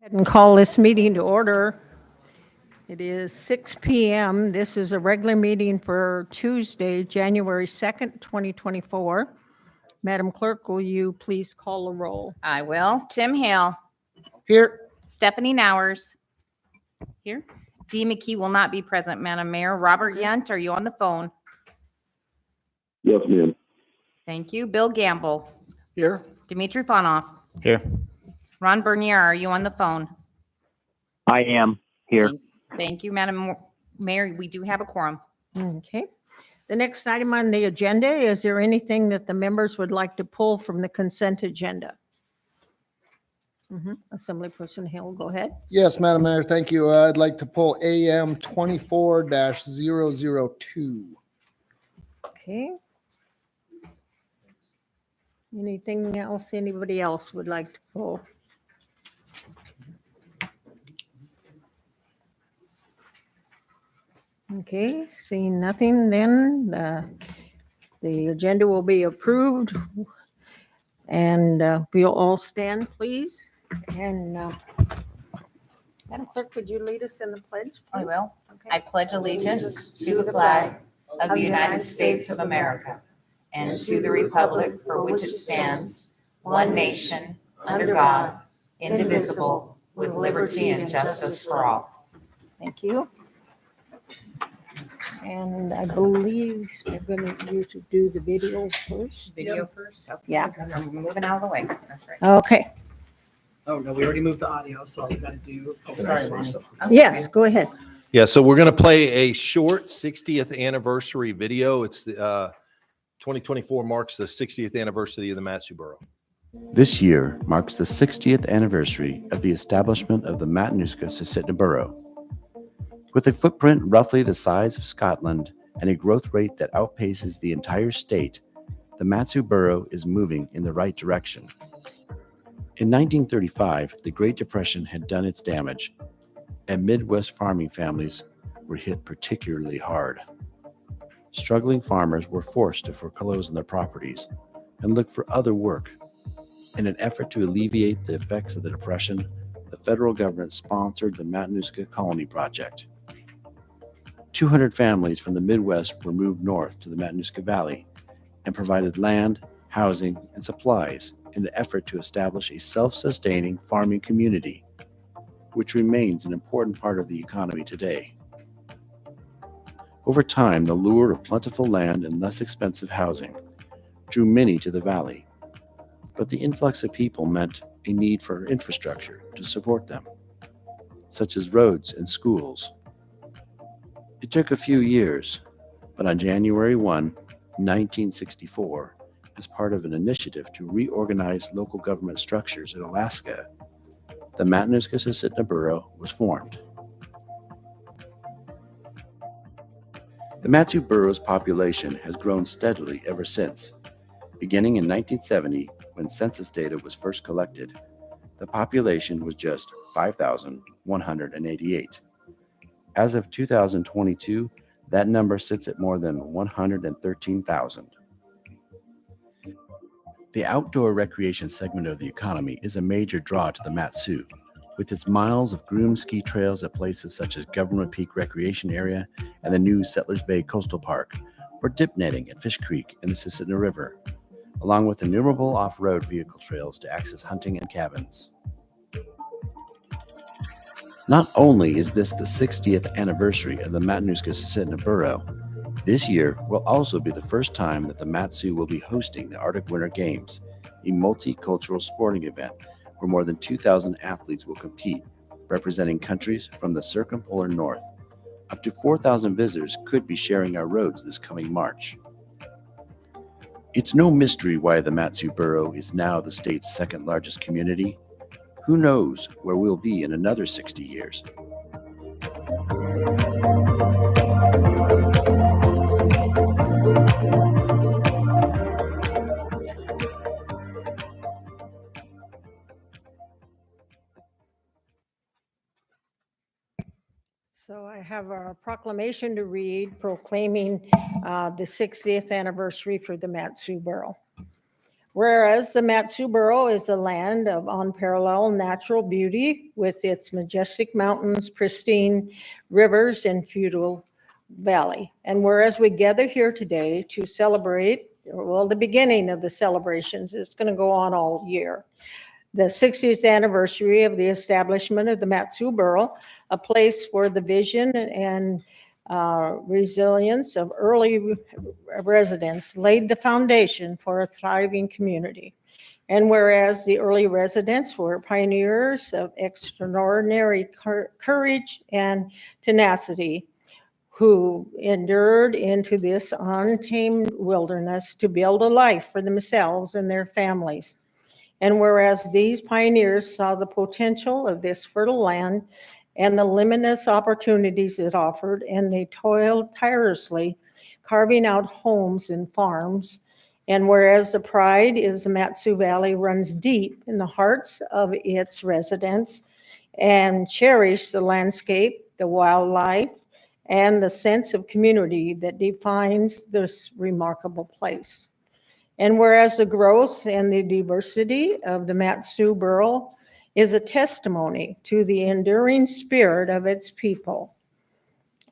And call this meeting to order. It is 6 p.m. This is a regular meeting for Tuesday, January 2nd, 2024. Madam Clerk, will you please call a roll? I will. Tim Hale. Here. Stephanie Nowers. Here. Dee McKee will not be present, Madam Mayor. Robert Yunt, are you on the phone? Yes, ma'am. Thank you. Bill Gamble. Here. Dimitri Fonoff. Here. Ron Bernier, are you on the phone? I am here. Thank you, Madam Mayor. We do have a quorum. Okay. The next item on the agenda, is there anything that the members would like to pull from the consent agenda? Assemblyperson Hill, go ahead. Yes, Madam Mayor, thank you. I'd like to pull AM 24-002. Okay. Anything else anybody else would like to pull? Okay, seeing nothing, then the agenda will be approved. And we'll all stand, please. And Madam Clerk, would you lead us in the pledge, please? I will. Okay. I pledge allegiance to the flag of the United States of America and to the republic for which it stands, one nation, under God, indivisible, with liberty and justice for all. Thank you. And I believe they're going to you to do the video first. Video first? Okay. Yeah. I'm moving out of the way. That's right. Okay, Oh, no, we already moved the audio, so I've got to do, oh, sorry, Lonnie. yes, go ahead. Yeah, so we're going to play a short 60th anniversary video. It's the 2024 marks the 60th anniversary of the Matsu Borough. This year marks the 60th anniversary of the establishment of the Matanuska-Susitna Borough. With a footprint roughly the size of Scotland and a growth rate that outpaces the entire state, the Matsu Borough is moving in the right direction. In 1935, the Great Depression had done its damage, and Midwest farming families were hit particularly hard. Struggling farmers were forced to foreclose on their properties and look for other work. In an effort to alleviate the effects of the Depression, the federal government sponsored the Matanuska Colony Project. 200 families from the Midwest were moved north to the Matanuska Valley and provided land, housing, and supplies in an effort to establish a self-sustaining farming community, which remains an important part of the economy today. Over time, the lure of plentiful land and less expensive housing drew many to the valley, but the influx of people meant a need for infrastructure to support them, such as roads and schools. It took a few years, but on January 1, 1964, as part of an initiative to reorganize local government structures in Alaska, the Matanuska-Susitna Borough was formed. The Matsu Borough's population has grown steadily ever since. Beginning in 1970, when census data was first collected, the population was just 5,188. As of 2022, that number sits at more than 113,000. The outdoor recreation segment of the economy is a major draw to the Matsu, with its miles of groomed ski trails at places such as Government Peak Recreation Area and the new Settlers Bay Coastal Park, or dip netting at Fish Creek in the Susitna River, along with innumerable off-road vehicle trails to access hunting and cabins. Not only is this the 60th anniversary of the Matanuska-Susitna Borough, this year will also be the first time that the Matsu will be hosting the Arctic Winter Games, a multicultural sporting event where more than 2,000 athletes will compete, representing countries from the circumpolar north. Up to 4,000 visitors could be sharing our roads this coming March. It's no mystery why the Matsu Borough is now the state's second largest community. Who knows where we'll be in another 60 years? So I have a proclamation to read proclaiming the 60th anniversary for the Matsu Borough. Whereas the Matsu Borough is a land of unparalleled natural beauty with its majestic mountains, pristine rivers, and feudal valley. And whereas we gather here today to celebrate, well, the beginning of the celebrations, it's going to go on all year, the 60th anniversary of the establishment of the Matsu Borough, a place where the vision and resilience of early residents laid the foundation for a thriving community. And whereas the early residents were pioneers of extraordinary courage and tenacity, who endured into this untamed wilderness to build a life for themselves and their families. And whereas these pioneers saw the potential of this fertile land and the limitless opportunities it offered, and they toiled tirelessly, carving out homes and farms. And whereas the pride is the Matsu Valley runs deep in the hearts of its residents and cherish the landscape, the wildlife, and the sense of community that defines this remarkable place. And whereas the growth and the diversity of the Matsu Borough is a testimony to the enduring spirit of its people,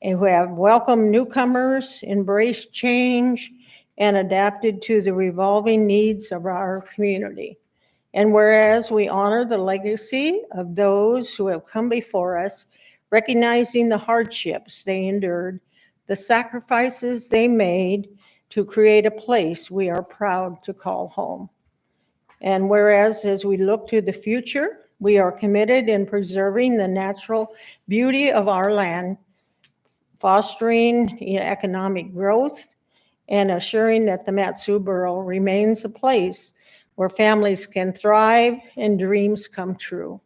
and who have welcomed newcomers, embraced change, and adapted to the revolving needs of our community. And whereas we honor the legacy of those who have come before us, recognizing the hardships they endured, the sacrifices they made to create a place we are proud to call home. And whereas as we look to the future, we are committed in preserving the natural beauty of our land, fostering economic growth, and assuring that the Matsu Borough remains a place where families can thrive and dreams come true.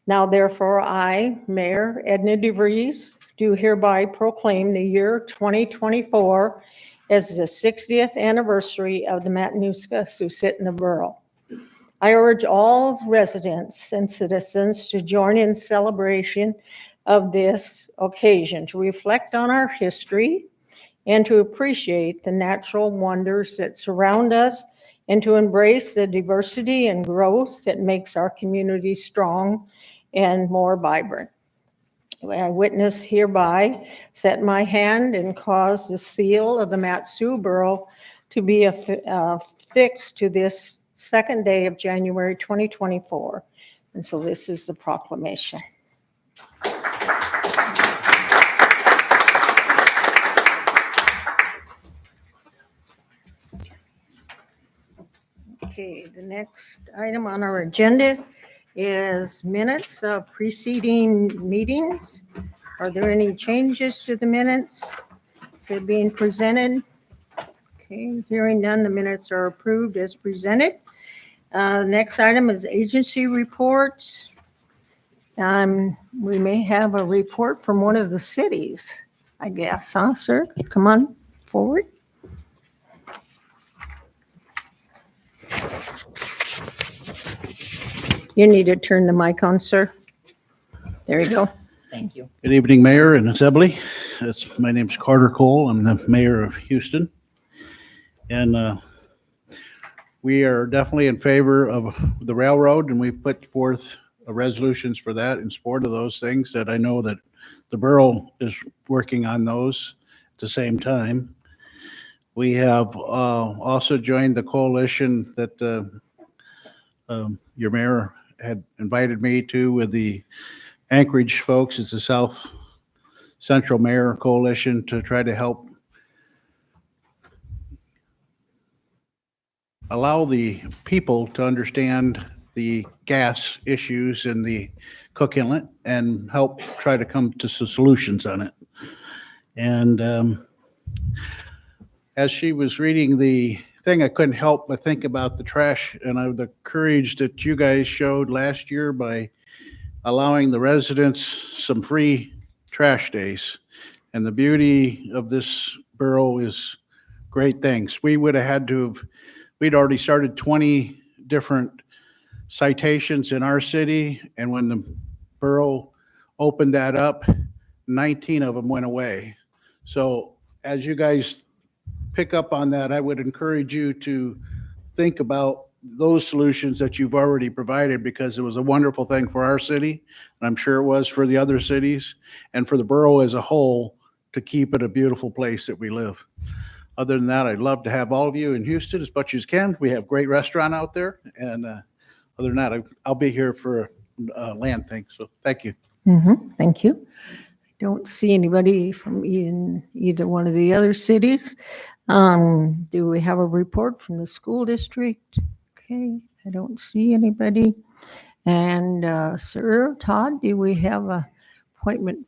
Now, therefore, I, Mayor Edna DeVries, do hereby proclaim the year 2024 as the 60th anniversary of the Matanuska-Susitna Borough. I urge all residents and citizens to join in celebration of this occasion, to reflect on our history and to appreciate the natural wonders that surround us, and to embrace the diversity and growth that makes our community strong and more vibrant. I witness hereby set my hand and cause the seal of the Matsu Borough to be affixed to this second day of January 2024. And so this is the proclamation. Okay, the next item on our agenda is minutes of preceding meetings. Are there any changes to the minutes? Is it being presented? Okay, hearing none, the minutes are approved as presented. Next item is agency reports. We may have a report from one of the cities, I guess, huh, sir? Come on forward. You need to turn the mic on, sir. There you go. Thank you. Good evening, Mayor and Assembly. My name's Carter Cole. I'm the mayor of Houston. And we are definitely in favor of the railroad, and we've put forth resolutions for that in support of those things that I know that the borough is working on those at the same time. We have also joined the coalition that your mayor had invited me to with the Anchorage folks. It's a South Central Mayor Coalition to try to help allow the people to understand the gas issues in the Cook Inlet and help try to come to some solutions on it. And as she was reading the thing, I couldn't help but think about the trash and the courage that you guys showed last year by allowing the residents some free trash days. And the beauty of this borough is great things. We would have had to have, we'd already started 20 different citations in our city. And when the borough opened that up, 19 of them went away. So as you guys pick up on that, I would encourage you to think about those solutions that you've already provided, because it was a wonderful thing for our city, and I'm sure it was for the other cities, and for the borough as a whole, to keep it a beautiful place that we live. Other than that, I'd love to have all of you in Houston as much as can. We have a great restaurant out there, and other than that, I'll be here for a land thing, so thank you. Thank you. I don't see anybody from either one of the other cities. Do we have a report from the school district? Okay, I don't see anybody. And Sir Todd, do we have a appointment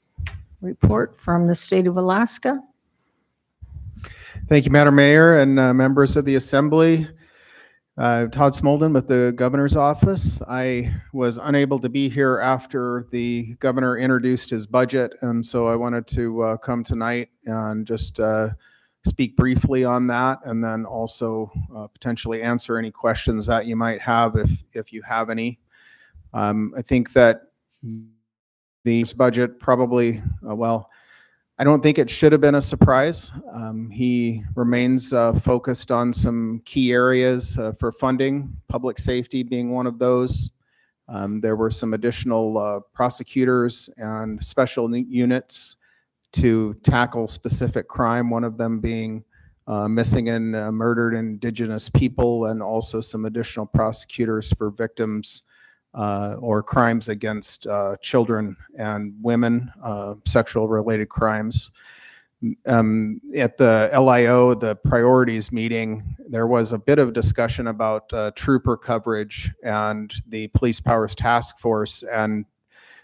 report from the state of Alaska? Thank you, Madam Mayor and members of the Assembly. Todd Smolden with the Governor's Office. I was unable to be here after the Governor introduced his budget, and so I wanted to come tonight and just speak briefly on that, and then also potentially answer any questions that you might have if you have any. I think that the budget probably, I don't think it should have been a surprise. He remains focused on some key areas for funding, public safety being one of those. There were some additional prosecutors and special units to tackle specific crime, one of them being missing and murdered Indigenous people, and also some additional prosecutors for victims or crimes against children and women, sexual related crimes. At the LIO, the priorities meeting, there was a bit of discussion about trooper coverage and the Police Powers Task Force. And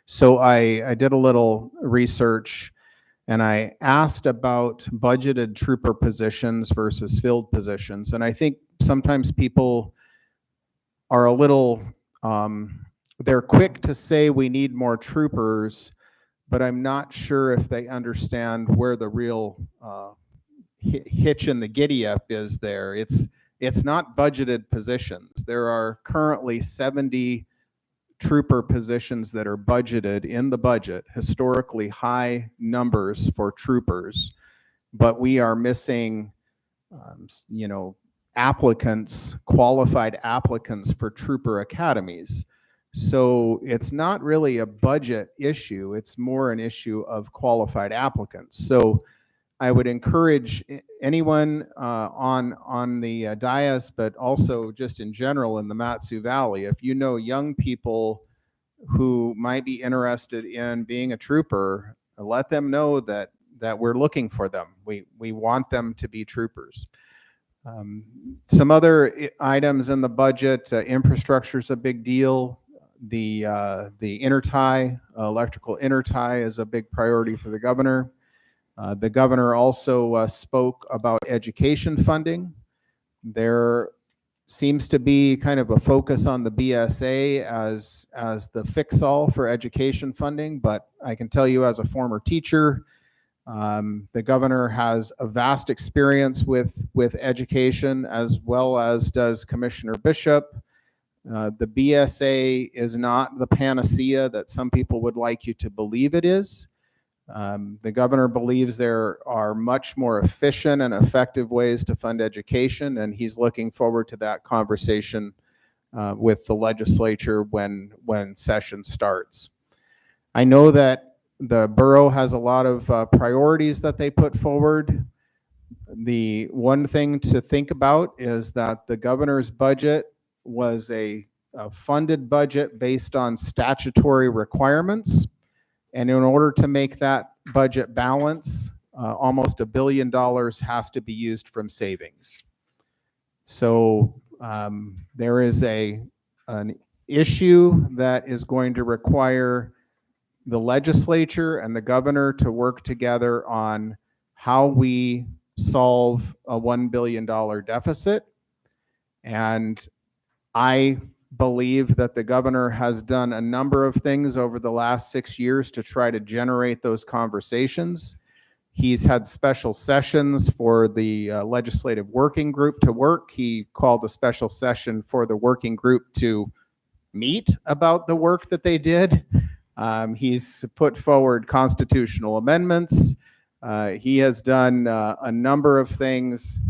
so I did a little research, and I asked about budgeted trooper positions versus filled positions. And I think sometimes people are a little, they're quick to say we need more troopers, but I'm not sure if they understand where the real hitch in the giddy up is there. It's not budgeted positions. There are currently 70 trooper positions that are budgeted in the budget, historically high numbers for troopers, but we are missing, applicants, qualified applicants for trooper academies. So it's not really a budget issue. It's more an issue of qualified applicants. So I would encourage anyone on the dais, but also just in general in the Mat-Su Valley, if you know young people who might be interested in being a trooper, let them know that we're looking for them. We want them to be troopers. Some other items in the budget, infrastructure is a big deal. The intertie, electrical intertie is a big priority for the governor. The governor also spoke about education funding. There seems to be kind of a focus on the BSA as the fix-all for education funding, but I can tell you as a former teacher, the governor has a vast experience with education, as well as does Commissioner Bishop. The BSA is not the panacea that some people would like you to believe it is. The governor believes there are much more efficient and effective ways to fund education, and he's looking forward to that conversation with the legislature when session starts. I know that the borough has a lot of priorities that they put forward. The one thing to think about is that the governor's budget was a funded budget based on statutory requirements. And in order to make that budget balance, almost $1 billion has to be used from savings. So there is an issue that is going to require the legislature and the governor to work together on how we solve a $1 billion deficit. And I believe that the governor has done a number of things over the last 6 years to try to generate those conversations. He's had special sessions for the legislative working group to work. He called a special session for the working group to meet about the work that they did. He's put forward constitutional amendments. He has done a number of things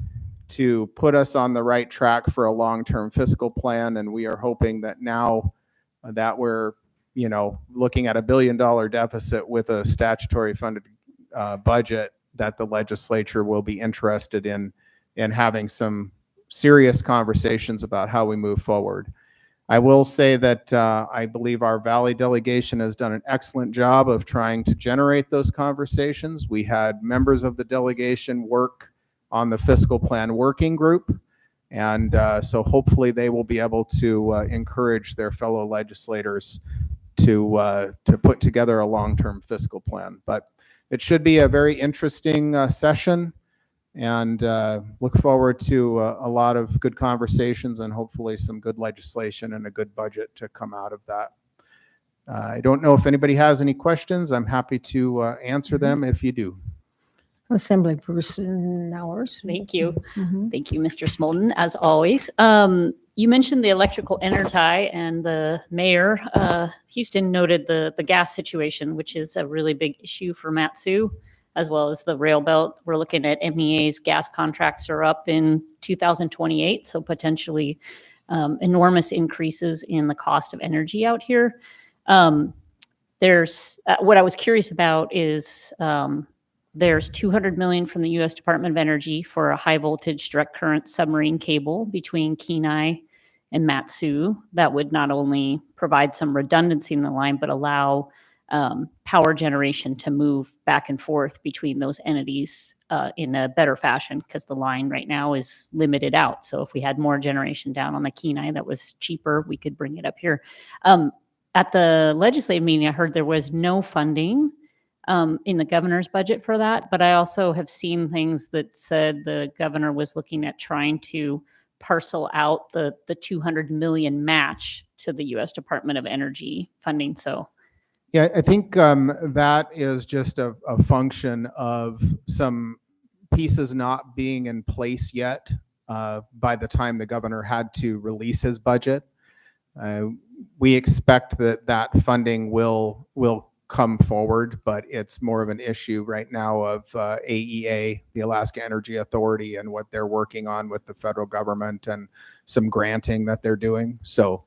to put us on the right track for a long-term fiscal plan. And we are hoping that now that we're, looking at $1 billion deficit with a statutory funded budget, that the legislature will be interested in having some serious conversations about how we move forward. I will say that I believe our Valley delegation has done an excellent job of trying to generate those conversations. We had members of the delegation work on the fiscal plan working group, and so hopefully they will be able to encourage their fellow legislators to put together a long-term fiscal plan. But it should be a very interesting session, and look forward to a lot of good conversations and hopefully some good legislation and a good budget to come out of that. I don't know if anybody has any questions. I'm happy to answer them if you do. Assemblyperson Nowers. Thank you. Mhm. Thank you, Mr. Smolden, as always. You mentioned the electrical intertie, and the mayor, Houston, noted the gas situation, which is a really big issue for Matsu, as well as the rail belt. We're looking at MEA's gas contracts are up in 2028, so potentially enormous increases in the cost of energy out here. There's what I was curious about is there's $200 million from the U.S. Department of Energy for a high voltage direct current submarine cable between Kenai and Matsu that would not only provide some redundancy in the line, but allow power generation to move back and forth between those entities in a better fashion, because the line right now is limited out. So if we had more generation down on the Kenai that was cheaper, we could bring it up here. At the legislative meeting, I heard there was no funding in the governor's budget for that, but I also have seen things that said the governor was looking at trying to parcel out the $200 million match to the U.S. Department of Energy funding. So Yeah, I think that is just a function of some pieces not being in place yet by the time the governor had to release his budget. We expect that funding will come forward, but it's more of an issue right now of AEA, the Alaska Energy Authority, and what they're working on with the federal government and some granting that they're doing. So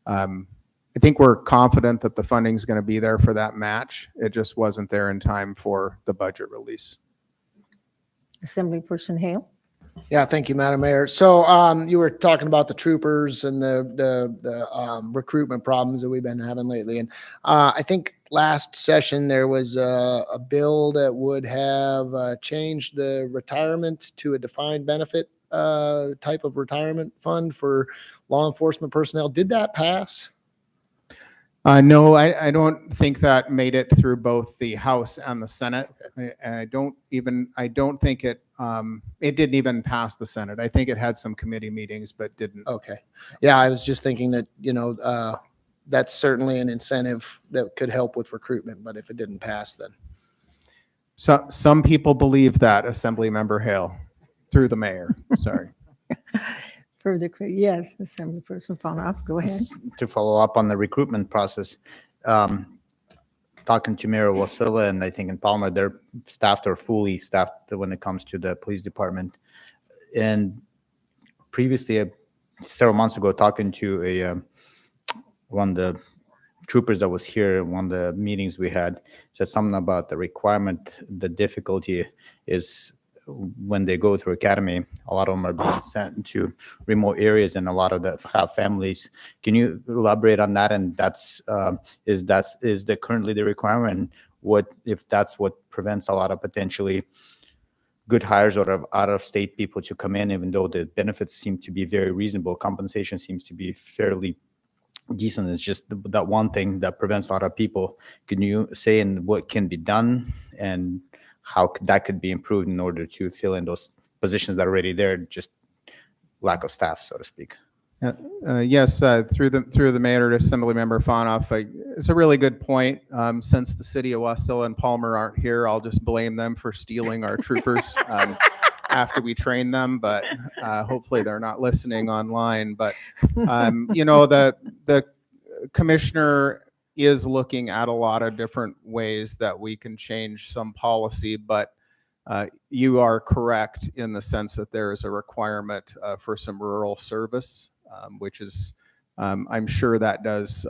I think we're confident that the funding is going to be there for that match. It just wasn't there in time for the budget release. Assemblyperson Hale. Yeah, thank you, Madam Mayor. So you were talking about the troopers and the recruitment problems that we've been having lately. And I think last session there was a bill that would have changed the retirement to a defined benefit type of retirement fund for law enforcement personnel. Did that pass? No, I don't think that made it through both the House and the Senate. I don't think it didn't even pass the Senate. I think it had some committee meetings, but didn't. Okay. Yeah, I was just thinking that, that's certainly an incentive that could help with recruitment, but if it didn't pass, then. So some people believe that, Assemblymember Hale, through the mayor. Sorry. Further, yes, Assemblyperson Fonoff, go ahead. To follow up on the recruitment process, talking to Mayor Wasilla and I think in Palmer, they're staffed or fully staffed when it comes to the police department. And previously, several months ago, talking to one of the troopers that was here, one of the meetings we had, said something about the requirement. The difficulty is when they go through academy, a lot of them are being sent to remote areas, and a lot of them have families. Can you elaborate on that? And is that currently the requirement? What if that's what prevents a lot of potentially good hires or out of state people to come in, even though the benefits seem to be very reasonable, compensation seems to be fairly decent? It's just that one thing that prevents a lot of people. Can you say in what can be done and how that could be improved in order to fill in those positions that are already there, just lack of staff, so to speak? Yes, through the mayor to Assemblymember Fonoff, it's a really good point. Since the city of Wasilla and Palmer aren't here, I'll just blame them for stealing our troopers after we train them, but hopefully they're not listening online. But the commissioner is looking at a lot of different ways that we can change some policy, but You are correct in the sense that there is a requirement for some rural service, which is, I'm sure that does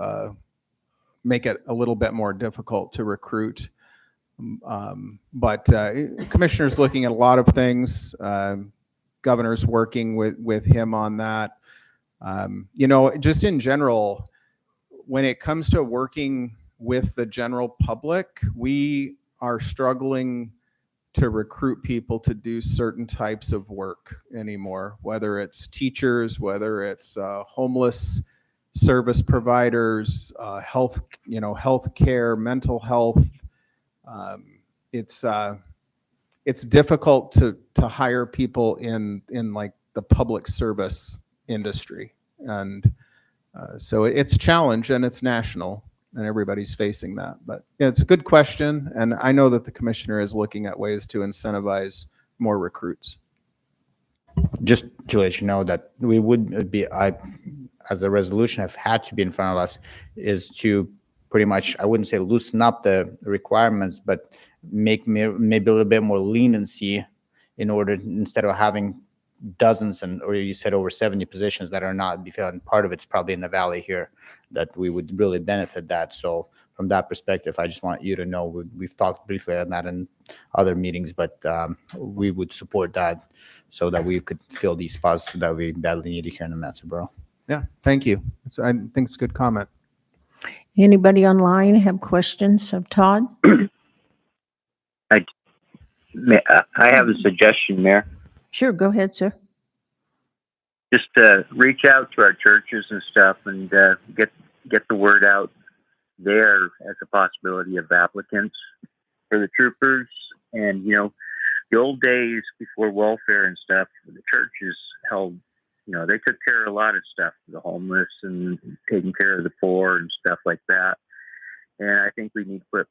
make it a little bit more difficult to recruit. But Commissioner's looking at a lot of things. Governor's working with him on that. Just in general, when it comes to working with the general public, we are struggling to recruit people to do certain types of work anymore, whether it's teachers, whether it's homeless service providers, health care, mental health. It's difficult to hire people in like the public service industry, and so it's a challenge, and it's national, and everybody's facing that. But yeah, it's a good question, and I know that the commissioner is looking at ways to incentivize more recruits. Just to let you know that we would be, as a resolution have had to be in front of us, is to pretty much, I wouldn't say loosen up the requirements, but make maybe a little bit more leniency in order, instead of having dozens or you said over 70 positions that are not be filled. And part of it's probably in the valley here that we would really benefit that. So from that perspective, I just want you to know we've talked briefly on that in other meetings, but we would support that so that we could fill these spots that we badly needed here in the Matsu Borough. Yeah, thank you. I think it's a good comment. Anybody online have questions of Todd? I have a suggestion, Mayor. Sure, go ahead, sir. Just reach out to our churches and stuff, and get the word out there as a possibility of applicants for the troopers. And the old days before welfare and stuff, the churches held. They took care of a lot of stuff, the homeless and taking care of the poor and stuff like that. And I think we need to put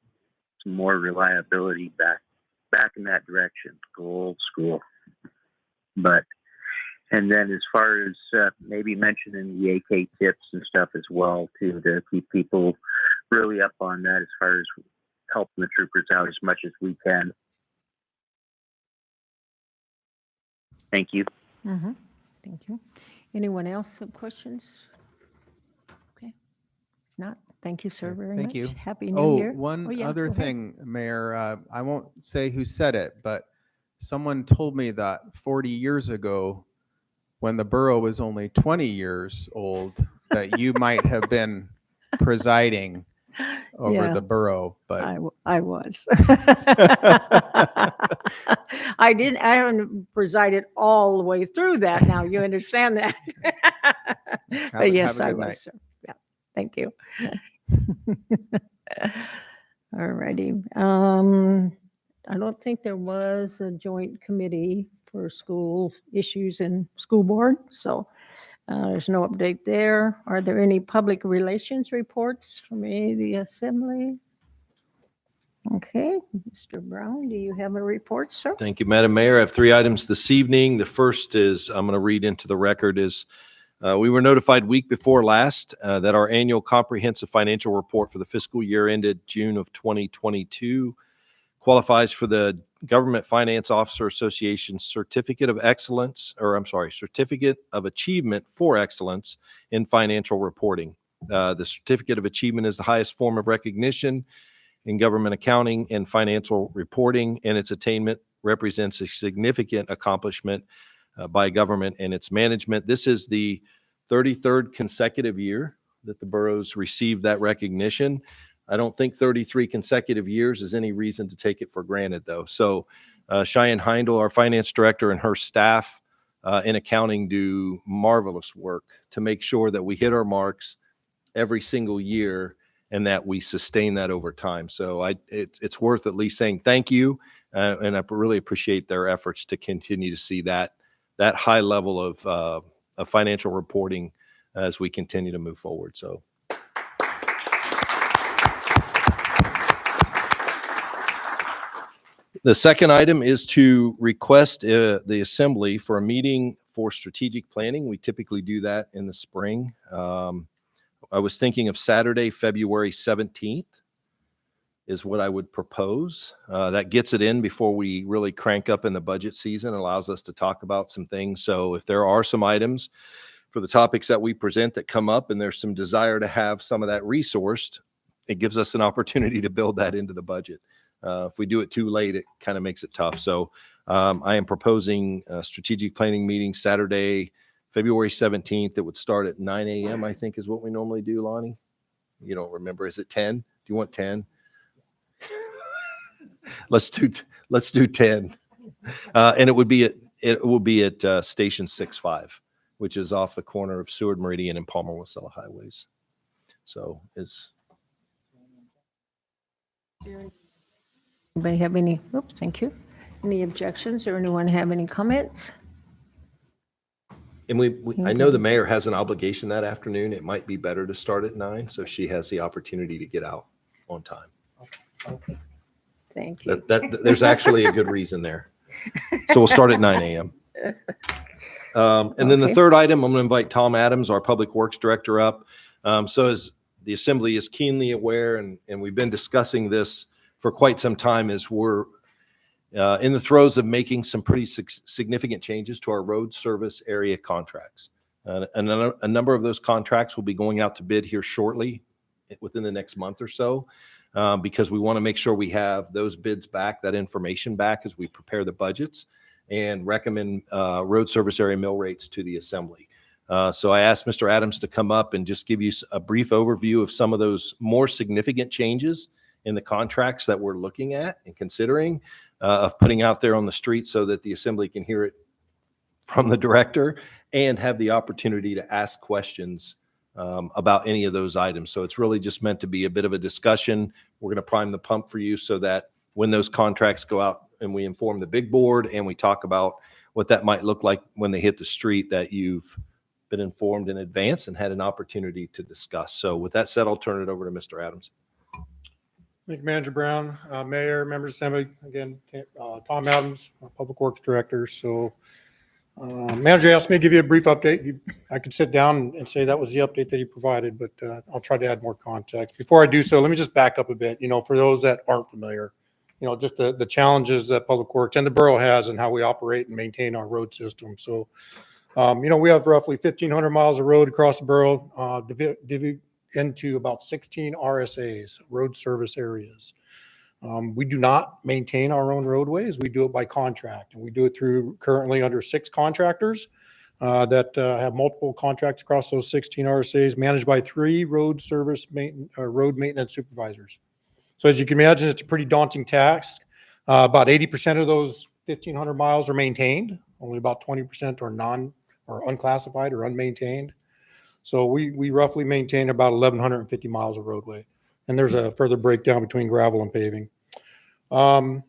some more reliability back in that direction. Go old school. And then as far as maybe mentioning the AK tips and stuff as well, too, to keep people really up on that as far as helping the troopers out as much as we can. Thank you. Mm-hmm. Thank you. Anyone else have questions? Okay. If not, thank you, sir, very much. Thank you. Happy New Year. One Yeah, other go ahead. thing, Mayor, I won't say who said it, but someone told me that 40 years ago, when the borough was only 20 years old, that you might have been presiding over Yeah. the borough, but I was. I haven't presided all the way through that now. You understand that? But yes, have a I good night. was, sir. Yeah, thank you. All righty. I don't think there was a joint committee for school issues and school board, so there's no update there. Are there any public relations reports from any of the assembly? Okay, Mr. Brown, do you have a report, sir? Thank you, Madam Mayor. I have 3 items this evening. The first is, I'm going to read into the record, is we were notified week before last that our annual comprehensive financial report for the fiscal year ended June of 2022 qualifies for the Government Finance Officer Association's Certificate of Achievement for Excellence in Financial Reporting. The Certificate of Achievement is the highest form of recognition in government accounting and financial reporting, and its attainment represents a significant accomplishment by government and its management. This is the 33rd consecutive year that the boroughs received that recognition. I don't think 33 consecutive years is any reason to take it for granted, though. So Cheyenne Heindel, our finance director, and her staff in accounting do marvelous work to make sure that we hit our marks every single year and that we sustain that over time. So it's worth at least saying thank you, and I really appreciate their efforts to continue to see that high level of financial reporting as we continue to move forward. So. The second item is to request the assembly for a meeting for strategic planning. We typically do that in the spring. I was thinking of Saturday, February 17th. is what I would propose. That gets it in before we really crank up in the budget season, allows us to talk about some things. So if there are some items for the topics that we present that come up and there's some desire to have some of that resourced, it gives us an opportunity to build that into the budget. If we do it too late, it kind of makes it tough. So I am proposing a strategic planning meeting Saturday, February 17th. It would start at 9 a.m., I think is what we normally do, Lonnie. You don't remember. Is it 10? Do you want 10? Let's do 10. And it will be at Station 65, which is off the corner of Seward Meridian and Palmer-Wasilla highways. So it's. Anybody have any, oops, thank you. Any objections or anyone have any comments? And I know the mayor has an obligation that afternoon. It might be better to start at 9, so she has the opportunity to get out on time. Okay. Thank you. There's actually a good reason there. So we'll start at 9 a.m. And then the third item, I'm going to invite Tom Adams, our Public Works Director, up. So as the Assembly is keenly aware, and we've been discussing this for quite some time, is we're in the throes of making some pretty significant changes to our road service area contracts. And a number of those contracts will be going out to bid here shortly, within the next month or so, because we want to make sure we have those bids back, that information back as we prepare the budgets and recommend road service area mill rates to the Assembly. So I asked Mr. Adams to come up and just give you a brief overview of some of those more significant changes in the contracts that we're looking at and considering of putting out there on the street so that the Assembly can hear it from the director and have the opportunity to ask questions about any of those items. So it's really just meant to be a bit of a discussion. We're going to prime the pump for you so that when those contracts go out and we inform the big board and we talk about what that might look like when they hit the street, that you've been informed in advance and had an opportunity to discuss. So with that said, I'll turn it over to Mr. Adams. Thank you, Manager Brown, Mayor, members of Assembly. Again, Tom Adams, Public Works Director. So Manager asked me to give you a brief update. I could sit down and say that was the update that he provided, but I'll try to add more context. Before I do so, let me just back up a bit. For those that aren't familiar, just the challenges that Public Works and the borough has and how we operate and maintain our road system. So, we have roughly 1,500 miles of road across the borough, into about 16 RSAs, road service areas. We do not maintain our own roadways. We do it by contract, and we do it through currently under 6 contractors that have multiple contracts across those 16 RSAs, managed by 3 road maintenance supervisors. So as you can imagine, it's a pretty daunting task. About 80% of those 1,500 miles are maintained. Only about 20% are unclassified or unmaintained. So we roughly maintain about 1,150 miles of roadway. And there's a further breakdown between gravel and paving. Like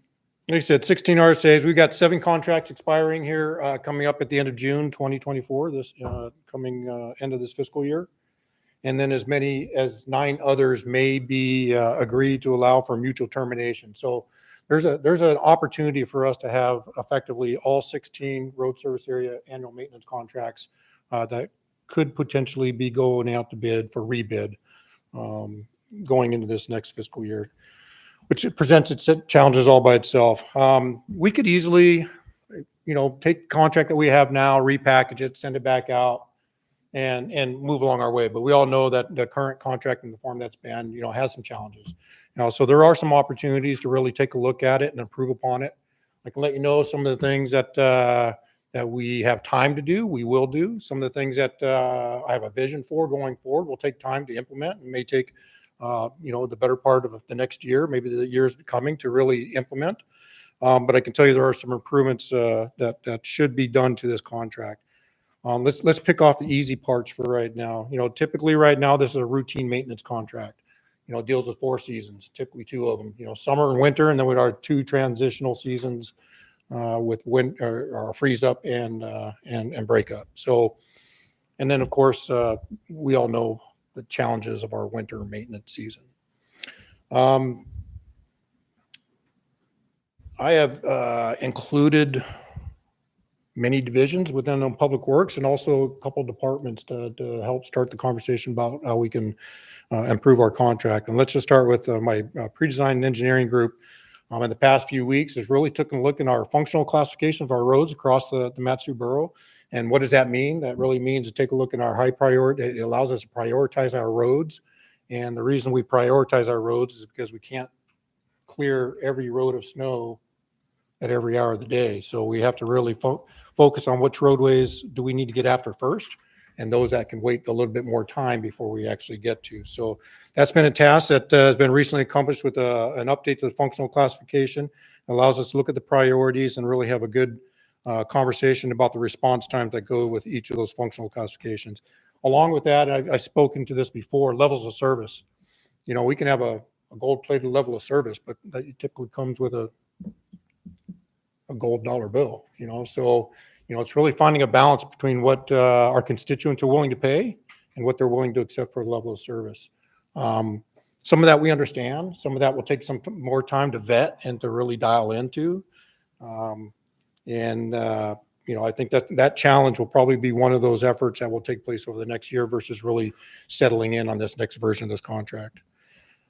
I said, 16 RSAs. We've got 7 contracts expiring here coming up at the end of June 2024, this coming end of this fiscal year. And then as many as 9 others may be agreed to allow for mutual termination. So there's an opportunity for us to have effectively all 16 road service area annual maintenance contracts that could potentially be going out to bid for rebid going into this next fiscal year, which presents its challenges all by itself. We could easily, take the contract that we have now, repackage it, send it back out, and move along our way. But we all know that the current contract in the form that's been, has some challenges. So there are some opportunities to really take a look at it and improve upon it. I can let you know some of the things that we have time to do, we will do. Some of the things that I have a vision for going forward will take time to implement and may take, the better part of the next year, maybe the years coming to really implement. But I can tell you there are some improvements that should be done to this contract. Let's pick off the easy parts for right now. Typically right now, this is a routine maintenance contract. Deals with 4 seasons, typically 2 of them, summer and winter, and then we have 2 transitional seasons with or freeze up and break up. So, and then of course, we all know the challenges of our winter maintenance season. I have included many divisions within Public Works and also a couple departments to help start the conversation about how we can improve our contract. And let's just start with my pre-design and engineering group. In the past few weeks has really taken a look at our functional classification of our roads across the Mat-Su Borough. And what does that mean? That really means to take a look at our high priority. It allows us to prioritize our roads. And the reason we prioritize our roads is because we can't clear every road of snow at every hour of the day. So we have to really focus on which roadways do we need to get after first, and those that can wait a little bit more time before we actually get to. So that's been a task that has been recently accomplished with an update to the functional classification. It allows us to look at the priorities and really have a good conversation about the response times that go with each of those functional classifications. Along with that, I've spoken to this before, levels of service. You know, we can have a gold-plated level of service, but that typically comes with a gold dollar bill, you know. So, you know, it's really finding a balance between what our constituents are willing to pay and what they're willing to accept for a level of service. Some of that we understand. Some of that will take some more time to vet and to really dial into. You know, I think that challenge will probably be one of those efforts that will take place over the next year versus really settling in on this next version of this contract.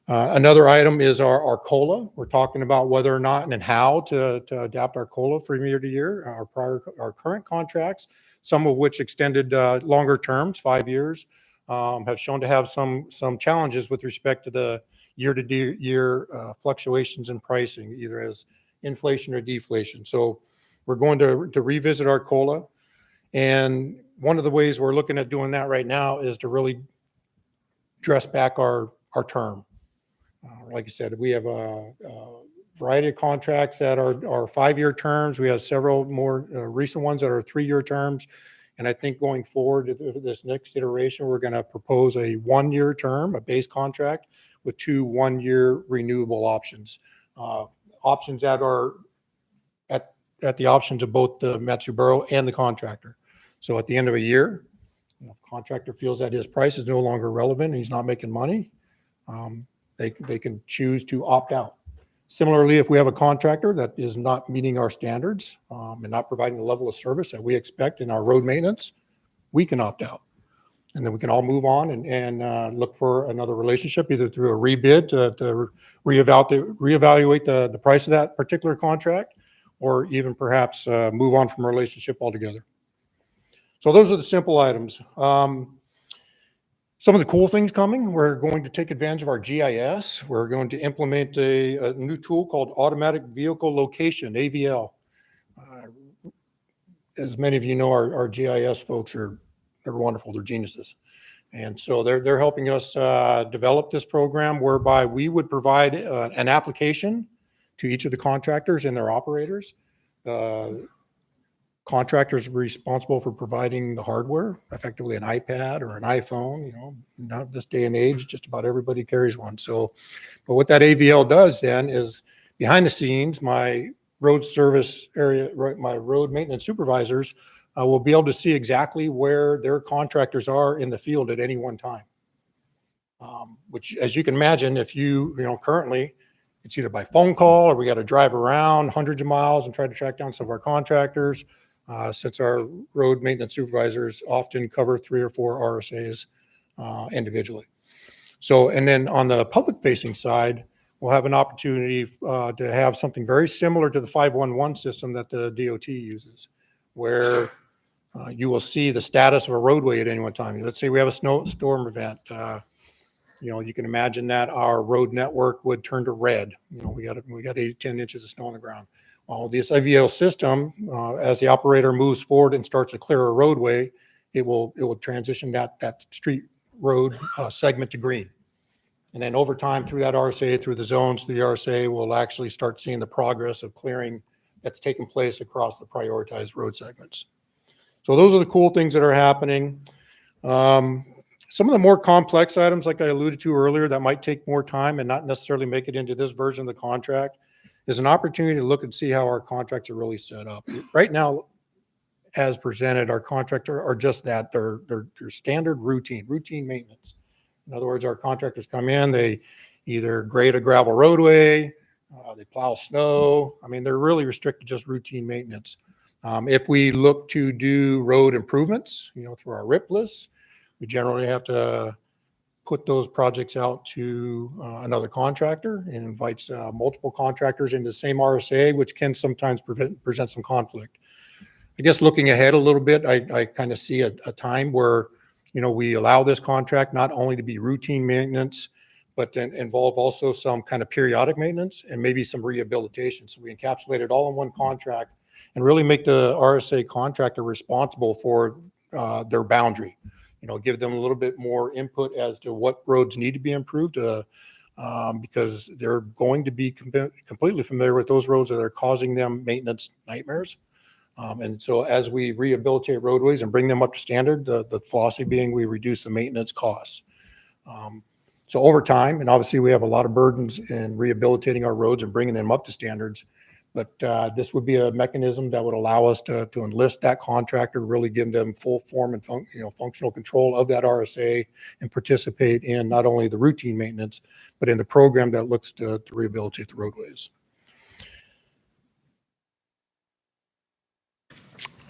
Another item is our COLA. We're talking about whether or not and how to adapt our COLA from year to year. Our current contracts, some of which extended longer terms, 5 years, have shown to have some challenges with respect to the year-to-year fluctuations in pricing, either as inflation or deflation. So we're going to revisit our COLA. And one of the ways we're looking at doing that right now is to really dress back our term. Like I said, we have a variety of contracts that are 5-year terms. We have several more recent ones that are 3-year terms. And I think going forward, this next iteration, we're going to propose a 1-year term, a base contract with 2 1-year renewable options. Options that are at the options of both the Mat-Su Borough and the contractor. So at the end of a year, if the contractor feels that his price is no longer relevant and he's not making money, they can choose to opt out. Similarly, if we have a contractor that is not meeting our standards and not providing the level of service that we expect in our road maintenance, we can opt out. And then we can all move on and look for another relationship, either through a rebid to reevaluate the price of that particular contract, or even perhaps move on from a relationship altogether. So those are the simple items. Some of the cool things coming, we're going to take advantage of our GIS. We're going to implement a new tool called Automatic Vehicle Location, AVL. As many of you know, our GIS folks they're wonderful, they're geniuses. And so they're helping us develop this program whereby we would provide an application to each of the contractors and their operators. Contractors are responsible for providing the hardware, effectively an iPad or an iPhone. You know, not this day and age, just about everybody carries one. So, but what that AVL does then is behind the scenes, my road service area, my road maintenance supervisors will be able to see exactly where their contractors are in the field at any one time. Which, as you can imagine, if you currently, it's either by phone call or we got to drive around hundreds of miles and try to track down some of our contractors. Since our road maintenance supervisors often cover 3 or 4 RSAs individually. So, and then on the public facing side, we'll have an opportunity to have something very similar to the 511 system that the DOT uses, where you will see the status of a roadway at any one time. Let's say we have a snowstorm event. You can imagine that our road network would turn to red. We got 8 to 10 inches of snow on the ground. Well, this IVL system, as the operator moves forward and starts to clear a roadway, it will transition that street road segment to green. And then over time through that RSA, through the zones, through the RSA, we'll actually start seeing the progress of clearing that's taken place across the prioritized road segments. So those are the cool things that are happening. Some of the more complex items, like I alluded to earlier, that might take more time and not necessarily make it into this version of the contract, is an opportunity to look and see how our contracts are really set up. Right now, as presented, our contracts are just that. They're standard routine maintenance. In other words, our contractors come in, they either grade a gravel roadway, they plow snow. I mean, they're really restricted to just routine maintenance. If we look to do road improvements, through our RIP lists, we generally have to put those projects out to another contractor, and invites multiple contractors into the same RSA, which can sometimes present some conflict. I guess looking ahead a little bit, I kind of see a time where, we allow this contract not only to be routine maintenance, but then involve also some kind of periodic maintenance and maybe some rehabilitation. So we encapsulate it all in one contract and really make the RSA contractor responsible for their boundary. Give them a little bit more input as to what roads need to be improved, because they're going to be completely familiar with those roads that are causing them maintenance nightmares. And so as we rehabilitate roadways and bring them up to standard, the philosophy being we reduce the maintenance costs. So over time, and obviously we have a lot of burdens in rehabilitating our roads and bringing them up to standards, but this would be a mechanism that would allow us to enlist that contractor, really give them full form and functional control of that RSA, and participate in not only the routine maintenance, but in the program that looks to rehabilitate the roadways.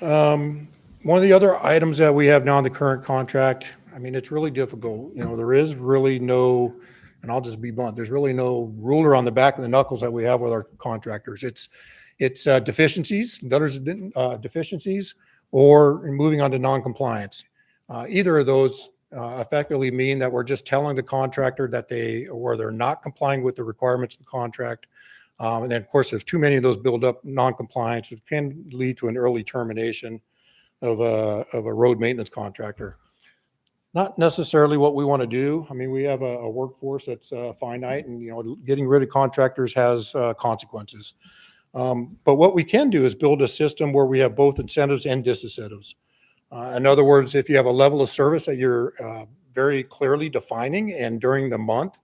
One of the other items that we have now in the current contract, it's really difficult. There is really no, and I'll just be blunt, there's really no ruler on the back of the knuckles that we have with our contractors. It's deficiencies, deficiencies, or moving on to non-compliance. Either of those effectively mean that we're just telling the contractor that they're not complying with the requirements of the contract. And then, of course, if too many of those build up non-compliance, it can lead to an early termination of a road maintenance contractor. Not necessarily what we want to do. We have a workforce that's finite, and getting rid of contractors has consequences. But what we can do is build a system where we have both incentives and disincentives. In other words, if you have a level of service that you're very clearly defining, and during the month,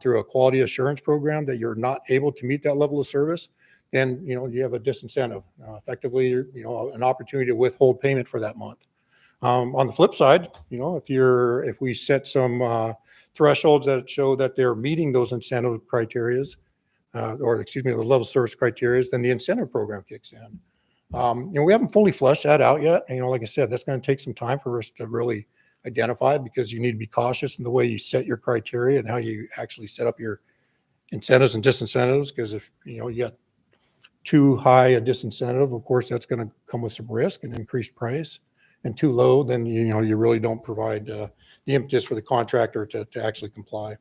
through a quality assurance program, that you're not able to meet that level of service, then you have a disincentive, effectively an opportunity to withhold payment for that month. On the flip side, if we set some thresholds that show that they're meeting those incentive criterias, the level of service criterias, then the incentive program kicks in. We haven't fully fleshed that out yet. And, like I said, that's going to take some time for us to really identify, because you need to be cautious in the way you set your criteria and how you actually set up your incentives and disincentives. Because if you got too high a disincentive, of course, that's going to come with some risk and increased price. And too low, then you really don't provide the impetus for the contractor to actually comply.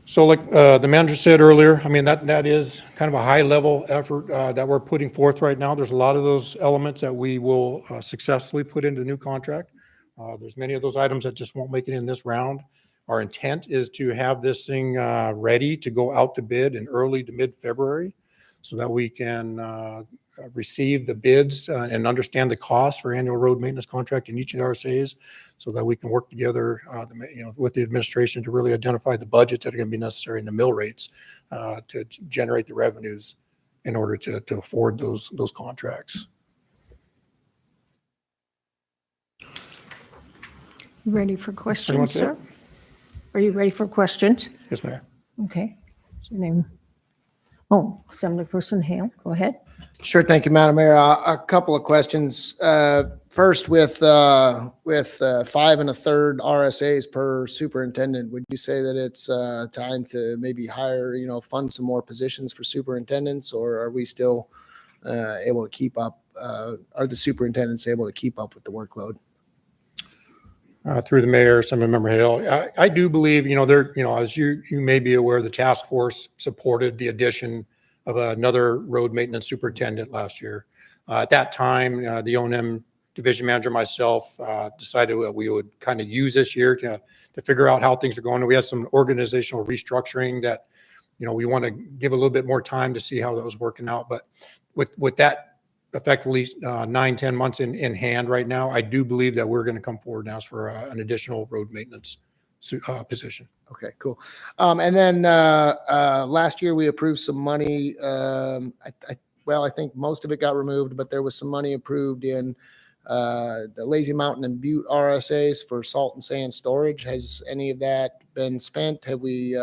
So like the manager said earlier, that is kind of a high level effort that we're putting forth right now. There's a lot of those elements that we will successfully put into the new contract. There's many of those items that just won't make it in this round. Our intent is to have this thing ready to go out to bid in early to mid-February, so that we can receive the bids and understand the cost for annual road maintenance contract in each of the RSAs, so that we can work together with the administration to really identify the budgets that are going to be necessary and the mill rates to generate the revenues in order to afford those contracts. Ready for Pretty questions, much sir? it. Are you ready for questions? Yes, ma'am. Okay. What's your name? Oh, Assemblyperson Hale, go ahead. Sure. Thank you, Madam Mayor. A couple of questions. First, with 5 1/3 RSAs per superintendent, would you say that it's time to maybe hire, fund some more positions for superintendents, or are we still able to keep up? Are the superintendents able to keep up with the workload? Through the mayor, Assemblymember Hale, I do believe, as you may be aware, the task force supported the addition of another road maintenance superintendent last year. At that time, the O&M division manager, myself, decided that we would kind of use this year to figure out how things are going. We had some organizational restructuring that, we want to give a little bit more time to see how that was working out. But with that effectively 9-10 months in hand right now, I do believe that we're going to come forward and ask for an additional road maintenance position. Okay, cool. And then last year we approved some money. I think most of it got removed, but there was some money approved in the Lazy Mountain and Butte RSAs for salt and sand storage. Has any of that been spent? Have we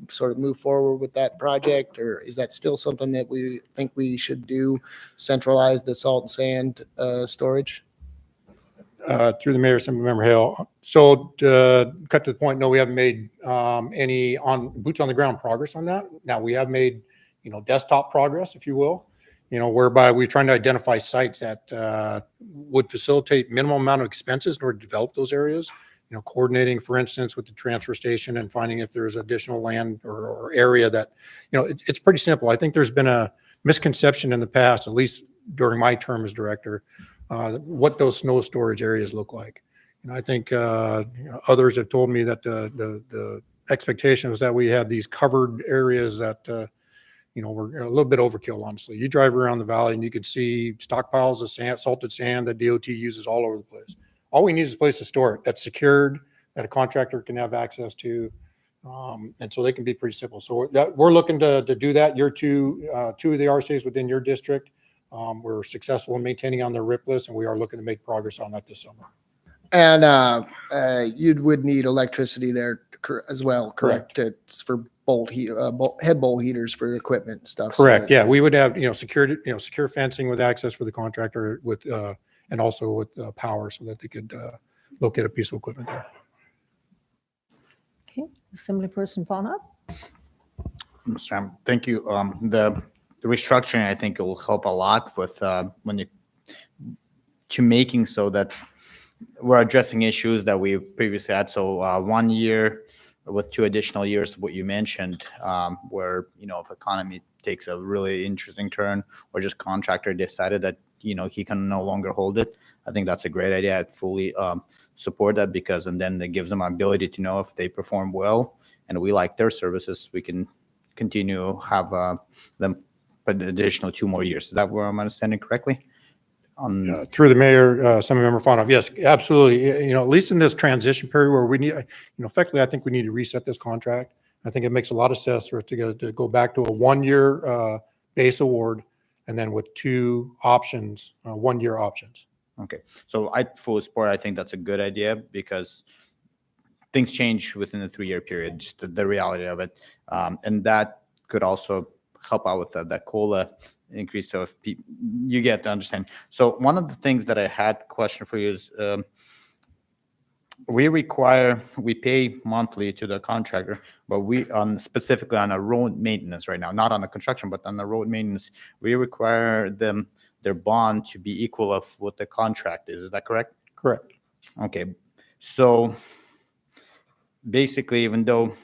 sort of moved forward with that project, or is that still something that we think we should do, centralize the salt and sand storage? Through the mayor, Assemblymember Hale. So to cut to the point, no, we haven't made any boots on the ground progress on that. Now we have made, desktop progress, if you will, whereby we're trying to identify sites that would facilitate minimum amount of expenses in order to develop those areas. Coordinating, for instance, with the transfer station and finding if there's additional land or area that, it's pretty simple. I think there's been a misconception in the past, at least during my term as director, what those snow storage areas look like. I think others have told me that the expectation was that we had these covered areas that, were a little bit overkill, honestly. You drive around the valley and you could see stockpiles of sand, salted sand that DOT uses all over the place. All we need is a place to store it that's secured, that a contractor can have access to. And so they can be pretty simple. So we're looking to do that. Two of the RSAs within your district. We're successful in maintaining on their RIP list, and we are looking to make progress on that this summer. And you would need electricity there as well, correct? It's for head bolt heaters for equipment and stuff. Correct. So we would have secure fencing with access for the contractor with and also with power so that they could locate a piece of equipment there. Okay, Assemblyperson Fauna. Sam, thank you. The restructuring, I think, will help a lot with making so that we're addressing issues that we previously had. So 1 year with 2 additional years, what you mentioned, where, if economy takes a really interesting turn or just contractor decided that, he can no longer hold it. I think that's a great idea. I'd fully support that and then it gives them an ability to know if they perform well and we like their services, we can continue have them for an additional 2 more years. Is that where I'm understanding correctly? Through the mayor, Assemblymember Fauna. Yes, absolutely. At least in this transition period where we need, effectively, I think we need to reset this contract. I think it makes a lot of sense for us to go back to a 1-year base award and then with 2 options, 1-year options. Okay, so I fully support. I think that's a good idea because things change within the 3-year period, just the reality of it. And that could also help out with that COLA increase. So if you get to understand. So one of the things that I had a question for you is we pay monthly to the contractor, but we specifically on a road maintenance right now, not on the construction, but on the road maintenance, we require their bond to be equal of what the contract is. Is that correct? Correct. Okay. So basically, even though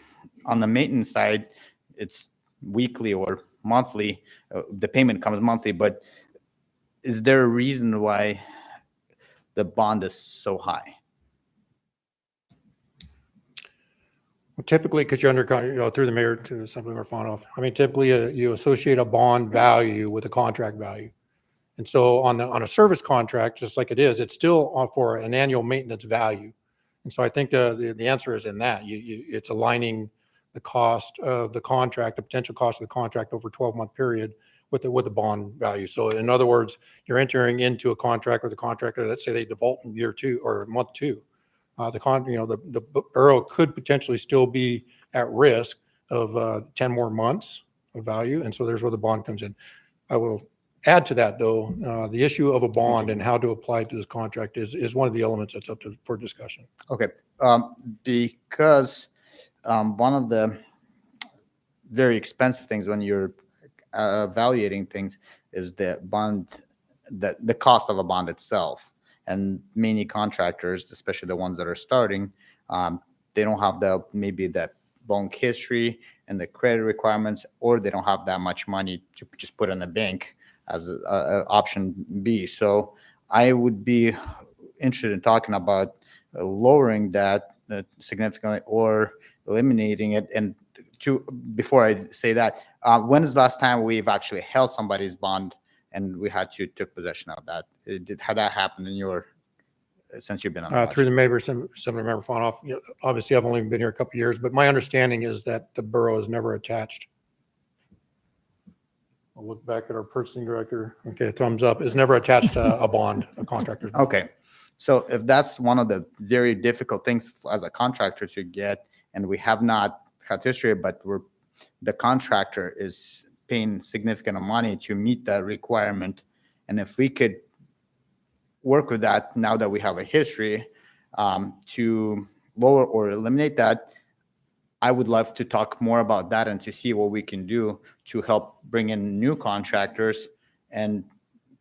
on the maintenance side, it's weekly or monthly, the payment comes monthly, but is there a reason why the bond is so high? Well, typically, because you're under, through the mayor to Assemblymember Fauna. I mean, typically you associate a bond value with a contract value. And so on a service contract, just like it is, it's still for an annual maintenance value. And so I think the answer is in that it's aligning the cost of the contract, the potential cost of the contract over a 12-month period with the bond value. So in other words, you're entering into a contract with a contractor. Let's say they default in year 2 or month 2. The borough could potentially still be at risk of 10 more months of value. And so there's where the bond comes in. I will add to that, though, the issue of a bond and how to apply to this contract is one of the elements that's up for discussion. Okay, because one of the very expensive things when you're evaluating things is the bond, the cost of a bond itself. And many contractors, especially the ones that are starting, they don't have maybe that long history and the credit requirements, or they don't have that much money to just put in the bank as option B. So I would be interested in talking about lowering that significantly or eliminating it. And before I say that, when is the last time we've actually held somebody's bond and we had to took possession of that? Had that happened in since you've been on through the mayor, Assemblymember Fauna? Obviously, I've only been here a couple of years, but my understanding is that the borough is never attached. I'll look back at our purchasing director. Okay, thumbs up. Is never attached to a bond, a contractor's bond. Okay, so if that's one of the very difficult things as a contractor to get, and we have not had history, but the contractor is paying significant amount of money to meet that requirement. And if we could work with that now that we have a history to lower or eliminate that, I would love to talk more about that and to see what we can do to help bring in new contractors,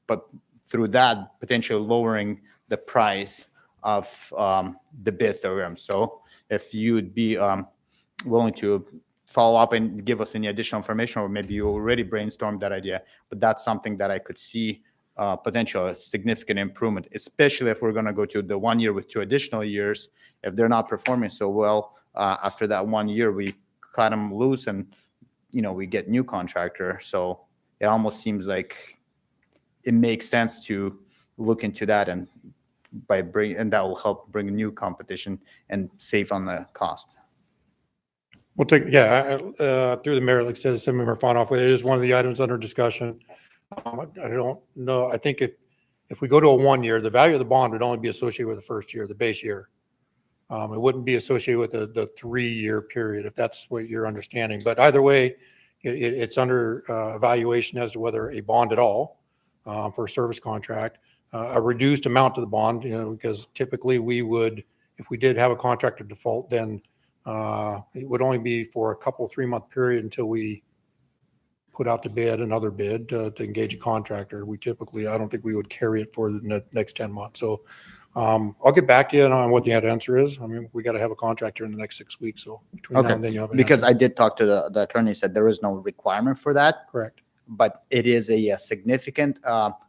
but through that potentially lowering the price of the bids that we're in. So if you would be willing to follow up and give us any additional information, or maybe you already brainstormed that idea, but that's something that I could see potential significant improvement, especially if we're going to go to the 1 year with 2 additional years. If they're not performing so well, after that 1 year, we cut them loose and, we get new contractor. So it almost seems like it makes sense to look into that, and that will help bring new competition and save on the cost. We'll take, through the mayor, like I said, Assemblyman Farnoff, it is one of the items under discussion. I don't know. I think if we go to a 1 year, the value of the bond would only be associated with the first year, the base year. It wouldn't be associated with the 3-year period, if that's what you're understanding. But either way, it's under evaluation as to whether a bond at all for a service contract, a reduced amount to the bond, because typically we would, if we did have a contractor default, then it would only be for a couple 3-month period until we put out to bid another bid to engage a contractor. We typically, I don't think we would carry it for the next 10 months. So I'll get back to you on what the answer is. I mean, we got to have a contractor in the next 6 weeks. So between now and then you have an because answer. I did talk to the attorney, said there is no requirement for that. Correct. But it is a significant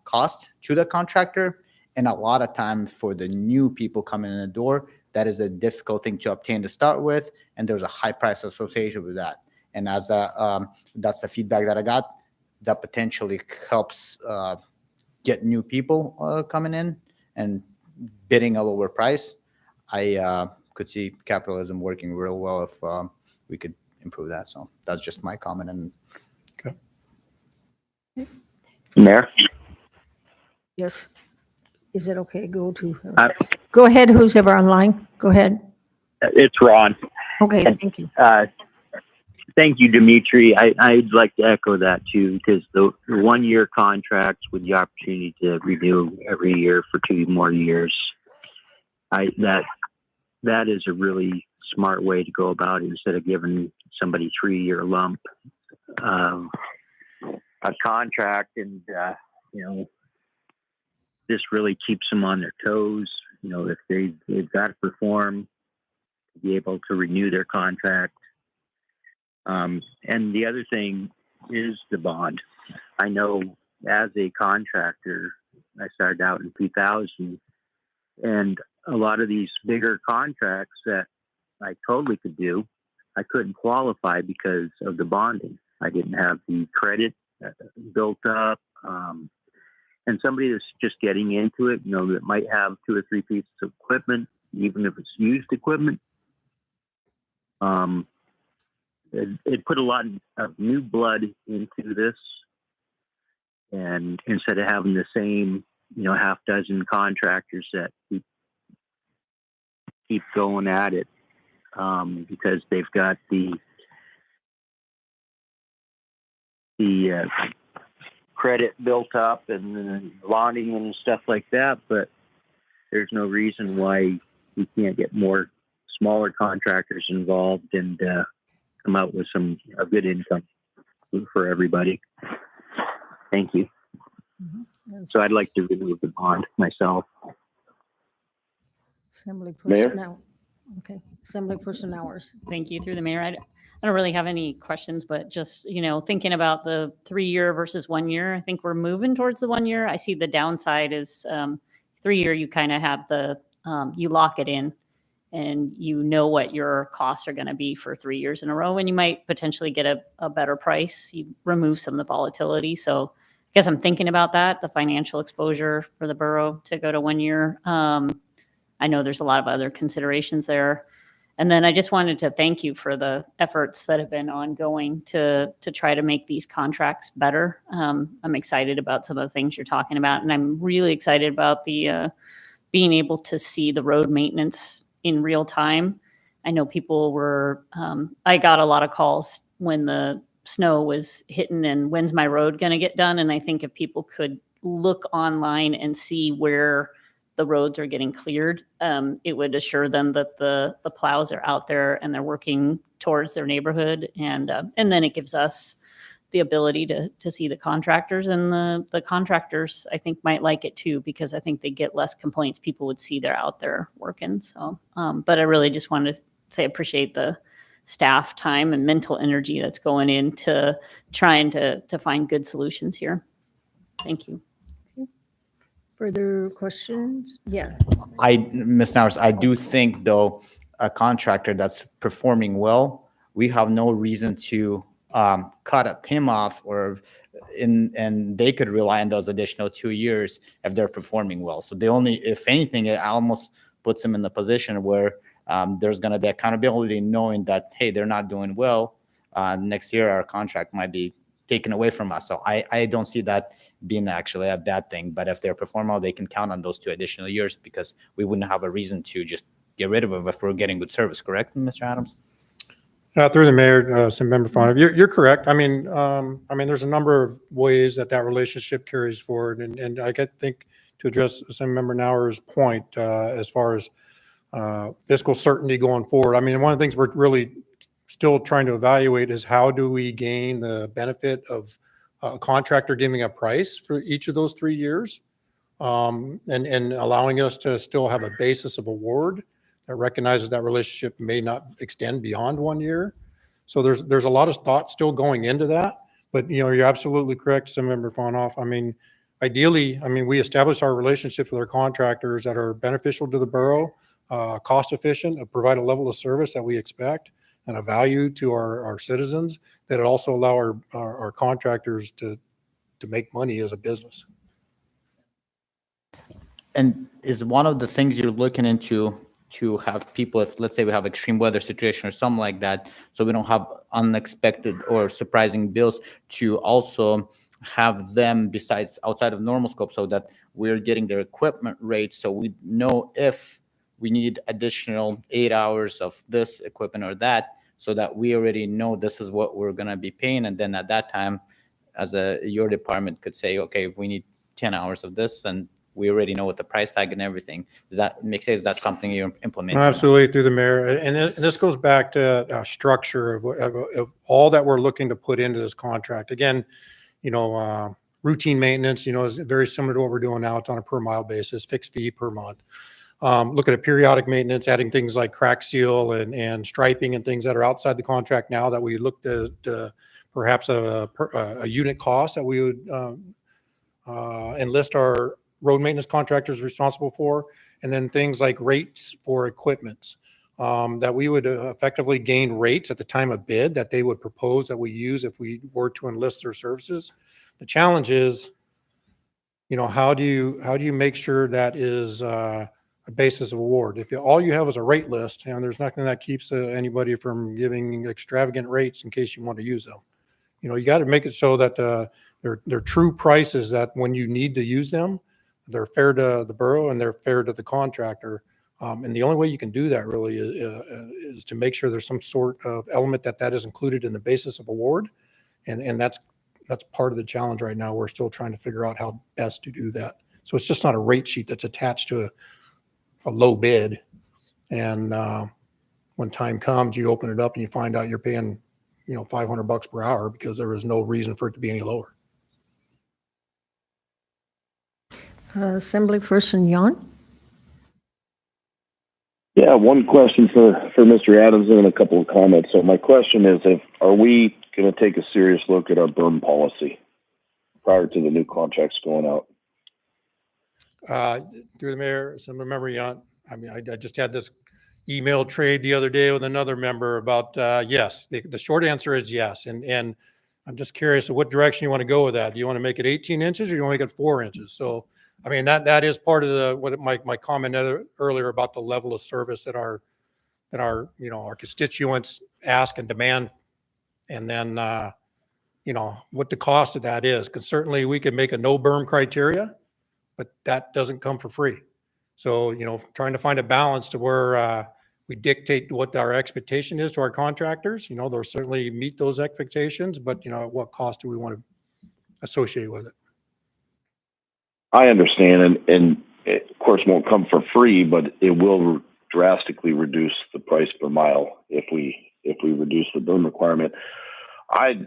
cost to the contractor. And a lot of time for the new people coming in the door, that is a difficult thing to obtain to start with. And there's a high price associated with that. And as that's the feedback that I got, that potentially helps get new people coming in and bidding a lower price. I could see capitalism working real well if we could improve that. So that's just my comment. And Mayor? Yes. Is it okay? Go ahead, who's ever online. Go ahead. It's Ron. Okay, thank you. Thank you, Dimitri. I'd like to echo that too, because the 1 year contracts with the opportunity to renew every year for 2 more years, that is a really smart way to go about it, instead of giving somebody 3-year lump a contract. And this really keeps them on their toes. If they've got to perform, to be able to renew their contract. And the other thing is the bond. I know as a contractor, I started out in 2000, and a lot of these bigger contracts that I totally could do, I couldn't qualify because of the bonding. I didn't have the credit built up. And somebody that's just getting into it, that might have 2 or 3 pieces of equipment, even if it's used equipment, it put a lot of new blood into this. And instead of having the same, half dozen contractors that keep going at it, because they've got the credit built up and bonding and stuff like that, but there's no reason why we can't get more smaller contractors involved and come out with a good income for everybody. Thank you. Mm-hmm. So I'd like to remove the bond myself. Assembly Mayor? personnel. Okay, assembly person hours. Thank you. Through the mayor, I don't really have any questions, but just, thinking about the 3-year versus 1 year, I think we're moving towards the 1 year. I see the downside is 3-year, you kind of have you lock it in and what your costs are going to be for 3 years in a row, and you might potentially get a better price. You remove some of the volatility. So I guess I'm thinking about that, the financial exposure for the borough to go to 1 year. I know there's a lot of other considerations there. And then I just wanted to thank you for the efforts that have been ongoing to try to make these contracts better. I'm excited about some of the things you're talking about, and I'm really excited about the being able to see the road maintenance in real time. I know people were, I got a lot of calls when the snow was hitting and when's my road going to get done? And I think if people could look online and see where the roads are getting cleared, it would assure them that the plows are out there and they're working towards their neighborhood. And then it gives us the ability to see the contractors, and the contractors I think might like it too, because I think they get less complaints. People would see they're out there working. So, but I really just wanted to say, appreciate the staff time and mental energy that's going into trying to find good solutions here. Thank you. Further questions? Yeah. Ms. Nowers, I do think though, a contractor that's performing well, we have no reason to cut him off, and they could rely on those additional 2 years if they're performing well. So if anything, it almost puts them in the position where there's going to be accountability, knowing that, hey, they're not doing well. Next year, our contract might be taken away from us. So I don't see that being actually a bad thing. But if they're performing well, they can count on those 2 additional years, because we wouldn't have a reason to just get rid of them if we're getting good service. Correct, Mr. Adams? Through the mayor, Member Fonov, you're correct. I mean, there's a number of ways that relationship carries forward, and I think to address Member Nauer's point as far as fiscal certainty going forward. I mean, one of the things we're really still trying to evaluate is how do we gain the benefit of a contractor giving a price for each of those 3 years, and allowing us to still have a basis of award that recognizes that relationship may not extend beyond 1 year. So there's a lot of thought still going into that, but you're absolutely correct, Member Fonoff. I mean, ideally, we establish our relationships with our contractors that are beneficial to the borough, cost efficient, provide a level of service that we expect, and a value to our citizens, that it also allow our contractors to make money as a business. And is one of the things you're looking into to have people, if let's say we have extreme weather situation or something like that, so we don't have unexpected or surprising bills, to also have them besides outside of normal scope, so that we're getting their equipment rate, so we know if we need additional 8 hours of this equipment or that, so that we already know this is what we're going to be paying. And then at that time, your department could say, okay, if we need 10 hours of this, and we already know what the price tag and everything. Does that make sense? Is that something you're implementing? Absolutely, through the mayor. And this goes back to structure of all that we're looking to put into this contract. Again, routine maintenance, is very similar to what we're doing now. It's on a per mile basis, fixed fee per month. Looking at periodic maintenance, adding things like crack seal and striping and things that are outside the contract now that we look to perhaps a unit cost that we would enlist our road maintenance contractors responsible for, and then things like rates for equipment, that we would effectively gain rates at the time of bid that they would propose that we use if we were to enlist their services. The challenge is, how do you make sure that is a basis of award? If all you have is a rate list, and there's nothing that keeps anybody from giving extravagant rates in case you want to use them. You got to make it so that they're true prices, that when you need to use them, they're fair to the borough and they're fair to the contractor. And the only way you can do that really is to make sure there's some sort of element that is included in the basis of award. And that's part of the challenge right now. We're still trying to figure out how best to do that. So it's just not a rate sheet that's attached to a low bid. And when time comes, you open it up and you find out you're paying, $500 per hour because there was no reason for it to be any lower. Assemblyperson Yon. Yeah, one question for Mr. Adams and a couple of comments. So my question is, are we going to take a serious look at our burn policy prior to the new contracts going out? Through the mayor, some member Yon. I just had this email trade the other day with another member about yes. The short answer is yes, and I'm just curious of what direction you want to go with that. Do you want to make it 18 inches or do you want to make it 4 inches? So that is part of my comment earlier about the level of service that our constituents ask and demand, and then what the cost of that is. Because certainly we could make a no berm criteria, but that doesn't come for free. So trying to find a balance to where we dictate what our expectation is to our contractors. You know, they'll certainly meet those expectations, but you know, at what cost do we want to associate with it? I understand, and it, of course, won't come for free, but it will drastically reduce the price per mile if we reduce the berm requirement. I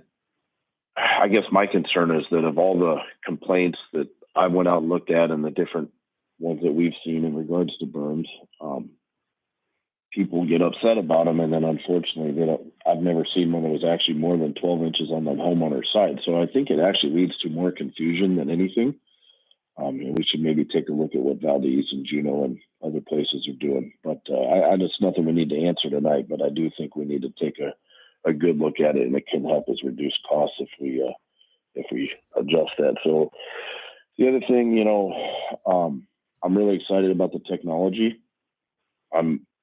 guess my concern is that of all the complaints that I went out and looked at and the different ones that we've seen in regards to berms, people get upset about them, and then unfortunately, they don't. I've never seen one that was actually more than 12 inches on the homeowner's side. So I think it actually leads to more confusion than anything. And we should maybe take a look at what Valdez and Juneau and other places are doing. But I just nothing we need to answer tonight. But I do think we need to take a good look at it, and it can help us reduce costs if we adjust that. So the other thing, you know, I'm really excited about the technology.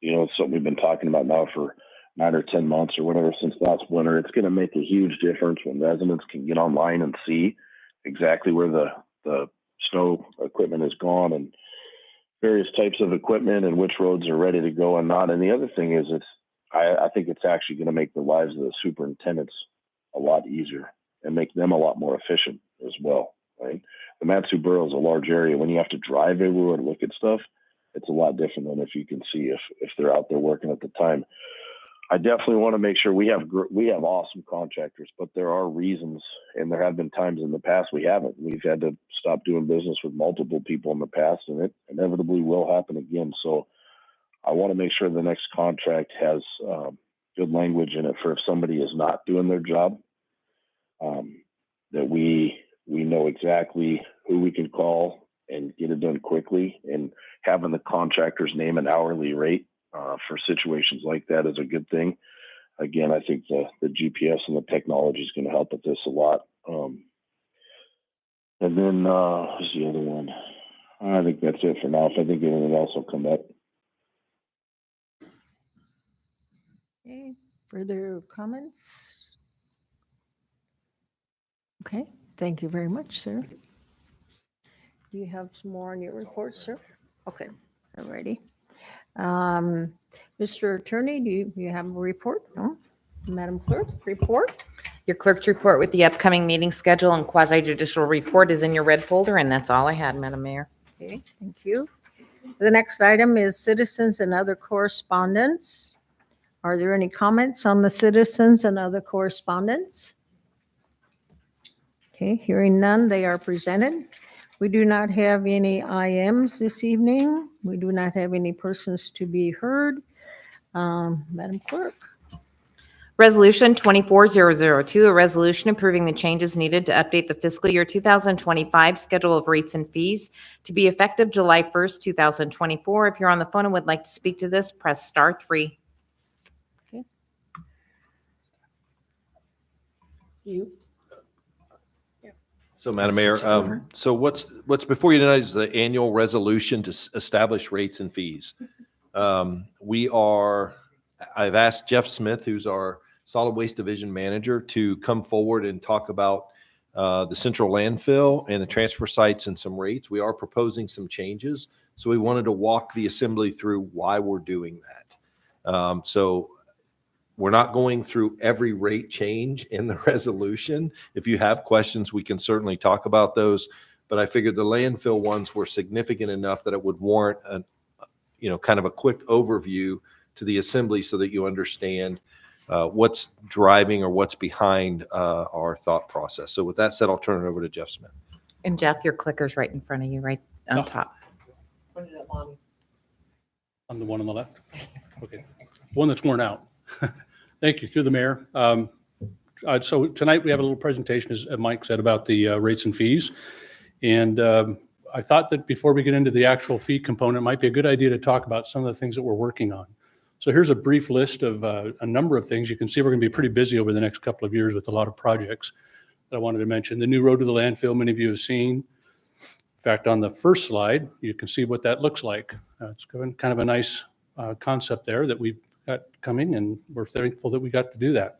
It's something we've been talking about now for 9 or 10 months or whatever since last winter. It's going to make a huge difference when residents can get online and see exactly where the snow equipment is gone and various types of equipment and which roads are ready to go and not. And the other thing is I think it's actually going to make the lives of the superintendents a lot easier and make them a lot more efficient as well, right? The Matsu Borough is a large area. When you have to drive everywhere to look at stuff, it's a lot different than if you can see if they're out there working at the time. I definitely want to make sure we have awesome contractors, but there are reasons, and there have been times in the past we haven't. We've had to stop doing business with multiple people in the past, and it inevitably will happen again. So I want to make sure the next contract has good language in it for if somebody is not doing their job, that we know exactly who we can call and get it done quickly, and having the contractor's name and hourly rate for situations like that is a good thing. Again, I think the GPS and the technology is going to help with this a lot. And then what's the other one? I think that's it for now. If I think anything else will come up. Okay, further comments? Okay, thank you very much, sir. Do you have some more on your report, sir? Okay, all righty. Mr. Attorney, do you have a report? No? Madam Clerk, report? Your clerk's report with the upcoming meeting schedule and quasi-judicial report is in your red folder, and that's all I had, Madam Mayor. Okay, thank you. The next item is citizens and other correspondence. Are there any comments on the citizens and other correspondence? Okay, hearing none, they are presented. We do not have any IMs this evening. We do not have any persons to be heard. Madam Clerk. Resolution 24002, a resolution approving the changes needed to update the fiscal year 2025 schedule of rates and fees to be effective July 1st, 2024. If you're on the phone and would like to speak to this, press *3. Okay. You. So, Madam Mayor, so what's before you tonight is the annual resolution to establish rates and fees. I've asked Jeff Smith, who's our Solid Waste Division Manager, to come forward and talk about the central landfill and the transfer sites and some rates. We are proposing some changes, so we wanted to walk the assembly through why we're doing that. So we're not going through every rate change in the resolution. If you have questions, we can certainly talk about those. But I figured the landfill ones were significant enough that it would warrant kind of a quick overview to the assembly so that you understand what's driving or what's behind our thought process. So with that said, I'll turn it over to Jeff Smith. And Jeff, your clicker's right in front of you, right on top. I'm the one on the left. Okay. One that's worn out. Thank you. Through the mayor. So tonight we have a little presentation, as Mike said, about the rates and fees. And I thought that before we get into the actual fee component, it might be a good idea to talk about some of the things that we're working on. So here's a brief list of a number of things. You can see we're going to be pretty busy over the next couple of years with a lot of projects that I wanted to mention. The new road to the landfill, many of you have seen. In fact, on the first slide, you can see what that looks like. It's kind of a nice concept there that we've got coming, and we're thankful that we got to do that.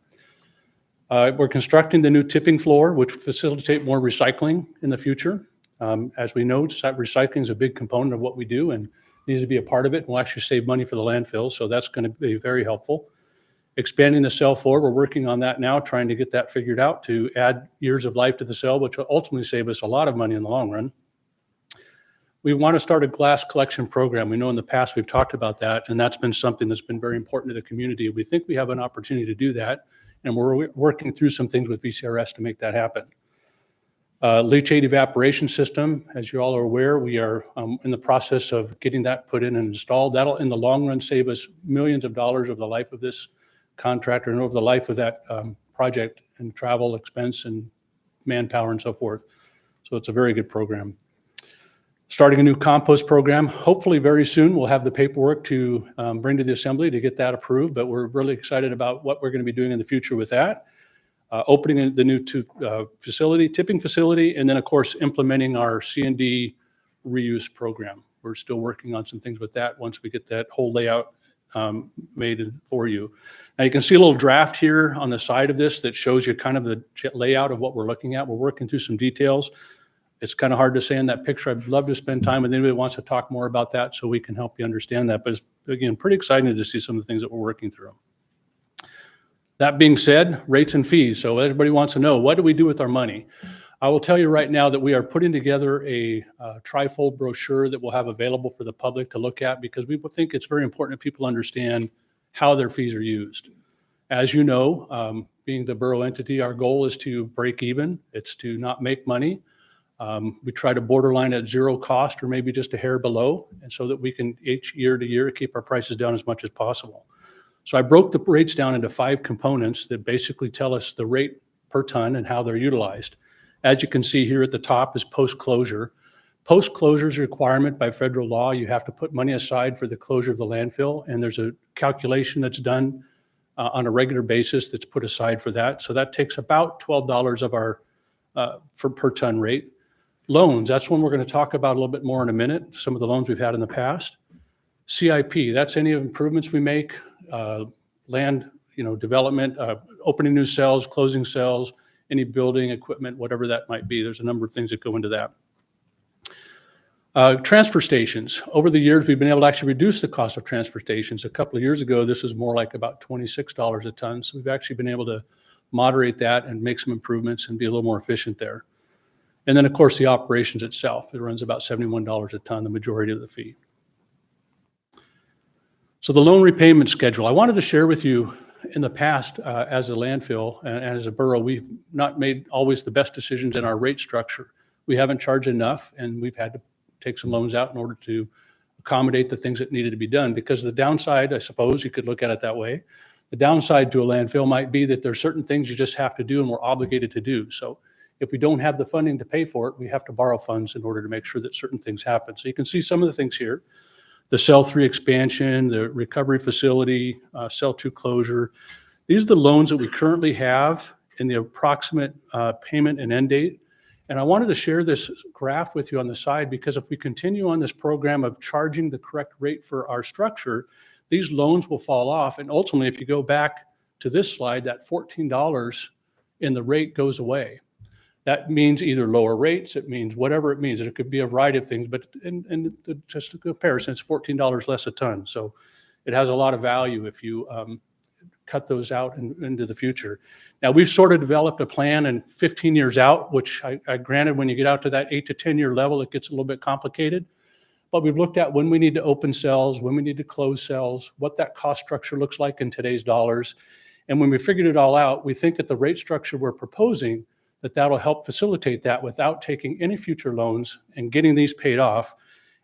We're constructing the new tipping floor, which will facilitate more recycling in the future. As we know, recycling is a big component of what we do, and needs to be a part of it. We'll actually save money for the landfill, so that's going to be very helpful. Expanding the cell forward, we're working on that now, trying to get that figured out to add years of life to the cell, which will ultimately save us a lot of money in the long run. We want to start a glass collection program. We know in the past we've talked about that, and that's been something that's been very important to the community. We think we have an opportunity to do that, and we're working through some things with VCRS to make that happen. Leachate evaporation system, as you all are aware, we are in the process of getting that put in and installed. That'll, in the long run, save us millions of dollars over the life of this contractor and over the life of that project, and travel expense and manpower and so forth. So it's a very good program. Starting a new compost program. Hopefully very soon we'll have the paperwork to bring to the assembly to get that approved, but we're really excited about what we're going to be doing in the future with that. Opening the new tipping facility, and then of course implementing our C&D reuse program. We're still working on some things with that once we get that whole layout made for you. Now you can see a little draft here on the side of this that shows you kind of the layout of what we're looking at. We're working through some details. It's kind of hard to say in that picture. I'd love to spend time with anybody who wants to talk more about that so we can help you understand that. But it's, again, pretty exciting to see some of the things that we're working through. That being said, rates and fees. So everybody wants to know, what do we do with our money? I will tell you right now that we are putting together a trifold brochure that we'll have available for the public to look at, because we think it's very important that people understand how their fees are used. As you know, being the borough entity, our goal is to break even. It's to not make money. We try to borderline at zero cost or maybe just a hair below, and so that we can each year to year keep our prices down as much as possible. So I broke the rates down into 5 components that basically tell us the rate per ton and how they're utilized. As you can see here at the top is post-closure. Post-closure is a requirement by federal law. You have to put money aside for the closure of the landfill, and there's a calculation that's done on a regular basis that's put aside for that. So that takes about $12 of our per ton rate. Loans, that's one we're going to talk about a little bit more in a minute, some of the loans we've had in the past. CIP, that's any improvements we make, land development, opening new cells, closing cells, any building equipment, whatever that might be. There's a number of things that go into that. Transfer stations. Over the years, we've been able to actually reduce the cost of transfer stations. A couple of years ago, this was more like about $26 a ton. So we've actually been able to moderate that and make some improvements and be a little more efficient there. And then, of course, the operations itself. It runs about $71 a ton, the majority of the fee. So the loan repayment schedule. I wanted to share with you, in the past, as a landfill and as a borough, we've not made always the best decisions in our rate structure. We haven't charged enough, and we've had to take some loans out in order to accommodate the things that needed to be done. Because the downside, I suppose you could look at it that way, the downside to a landfill might be that there's certain things you just have to do and we're obligated to do. So if we don't have the funding to pay for it, we have to borrow funds in order to make sure that certain things happen. So you can see some of the things here. The Cell 3 expansion, the recovery facility, Cell 2 closure. These are the loans that we currently have in the approximate payment and end date. And I wanted to share this graph with you on the side, because if we continue on this program of charging the correct rate for our structure, these loans will fall off. And ultimately, if you go back to this slide, that $14 in the rate goes away. That means either lower rates, it means whatever it means. It could be a variety of things, but just a comparison, it's $14 less a ton. So it has a lot of value if you cut those out into the future. Now, we've sort of developed a plan, and 15 years out, which I granted when you get out to that 8 to 10 year level, it gets a little bit complicated. But we've looked at when we need to open cells, when we need to close cells, what that cost structure looks like in today's dollars. And when we figured it all out, we think that the rate structure we're proposing, that'll help facilitate that without taking any future loans and getting these paid off.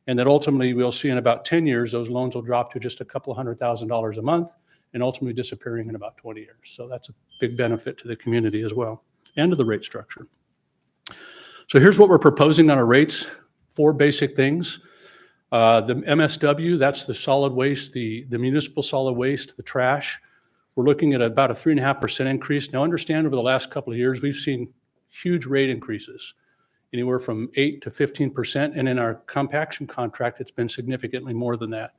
And that ultimately we'll see in about 10 years, those loans will drop to just a couple of $100,000 a month and ultimately disappearing in about 20 years. So that's a big benefit to the community as well, and to the rate structure. So here's what we're proposing on our rates. 4 basic things. The MSW, that's the solid waste, the municipal solid waste, the trash. We're looking at about a 3.5% increase. Now understand, over the last couple of years, we've seen huge rate increases, anywhere from 8 to 15%. And in our compaction contract, it's been significantly more than that.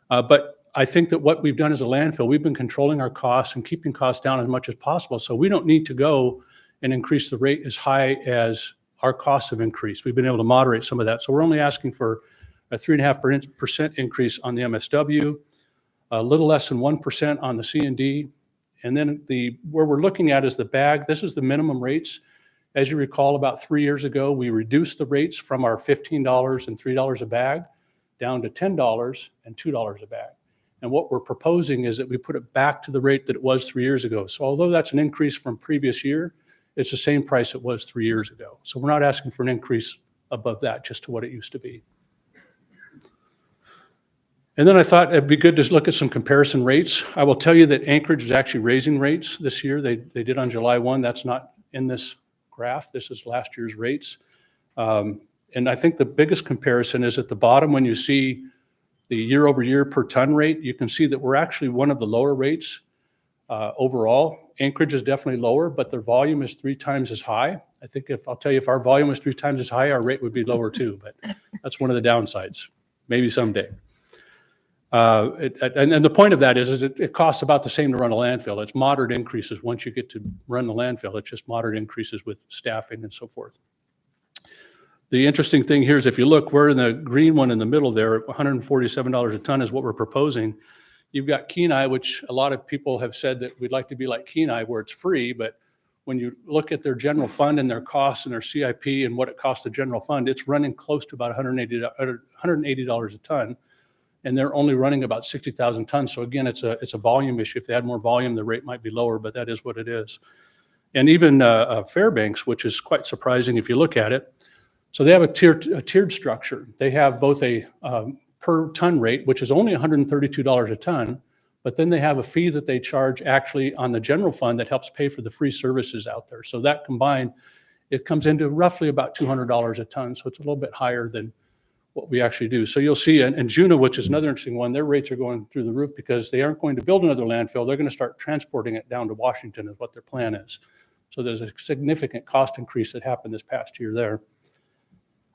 But I think that what we've done as a landfill, we've been controlling our costs and keeping costs down as much as possible. So we don't need to go and increase the rate as high as our costs have increased. We've been able to moderate some of that. So we're only asking for a 3.5% increase on the MSW, a little less than 1% on the C&D. And then where we're looking at is the bag. This is the minimum rates. As you recall, about 3 years ago, we reduced the rates from our $15 and $3 a bag down to $10 and $2 a bag. And what we're proposing is that we put it back to the rate that it was 3 years ago. So although that's an increase from previous year, it's the same price it was 3 years ago. So we're not asking for an increase above that, just to what it used to be. And then I thought it'd be good to look at some comparison rates. I will tell you that Anchorage is actually raising rates this year. They did on July 1. That's not in this graph. This is last year's rates. And I think the biggest comparison is at the bottom when you see the year over year per ton rate. You can see that we're actually one of the lower rates overall. Anchorage is definitely lower, but their volume is 3 times as high. I think I'll tell you, if our volume was 3 times as high, our rate would be lower too, but that's one of the downsides, maybe someday. And the point of that is it costs about the same to run a landfill. It's moderate increases once you get to run the landfill. It's just moderate increases with staffing and so forth. The interesting thing here is if you look, we're in the green one in the middle there, $147 a ton is what we're proposing. You've got Kenai, which a lot of people have said that we'd like to be like Kenai where it's free, but when you look at their general fund and their costs and their CIP and what it costs the general fund, it's running close to about $180 a ton. And they're only running about 60,000 tons. So again, it's a volume issue. If they had more volume, the rate might be lower, but that is what it is. And even Fairbanks, which is quite surprising if you look at it. So they have a tiered structure. They have both a per ton rate, which is only $132 a ton, but then they have a fee that they charge actually on the general fund that helps pay for the free services out there. So that combined, it comes into roughly about $200 a ton. So it's a little bit higher than what we actually do. So you'll see in Juna, which is another interesting one, their rates are going through the roof because they aren't going to build another landfill. They're going to start transporting it down to Washington is what their plan is. So there's a significant cost increase that happened this past year there.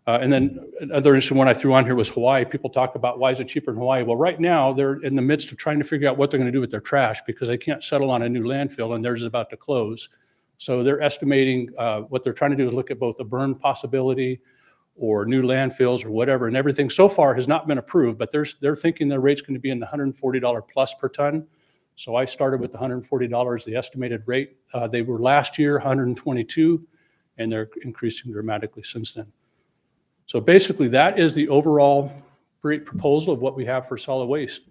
And then another interesting one I threw on here was Hawaii. People talk about why is it cheaper in Hawaii? Well, right now they're in the midst of trying to figure out what they're going to do with their trash because they can't settle on a new landfill and theirs is about to close. So they're estimating what they're trying to do is look at both a burn possibility or new landfills or whatever, and everything so far has not been approved, but they're thinking their rate's going to be in the $140 plus per ton. So I started with the $140, the estimated rate. They were last year $122, and they're increasing dramatically since then. So basically, that is the overall great proposal of what we have for solid waste.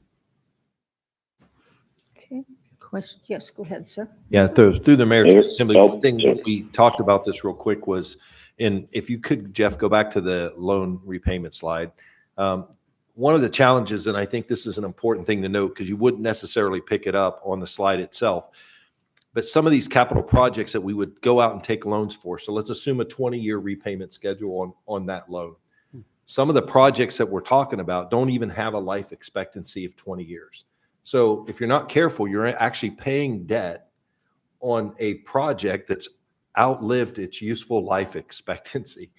Okay, question, yes, go ahead, sir. Yeah, through the mayor to the assembly, Oh, one thing we talked about this real quick was, and if you could, Jeff, go back to the loan repayment slide. One of the challenges, and I think this is an important thing to note because you wouldn't necessarily pick it up on the slide itself, but some of these capital projects that we would go out and take loans for. So let's assume a 20-year repayment schedule on that loan. Some of the projects that we're talking about don't even have a life expectancy of 20 years. So if you're not careful, you're actually paying debt on a project that's outlived its useful life expectancy.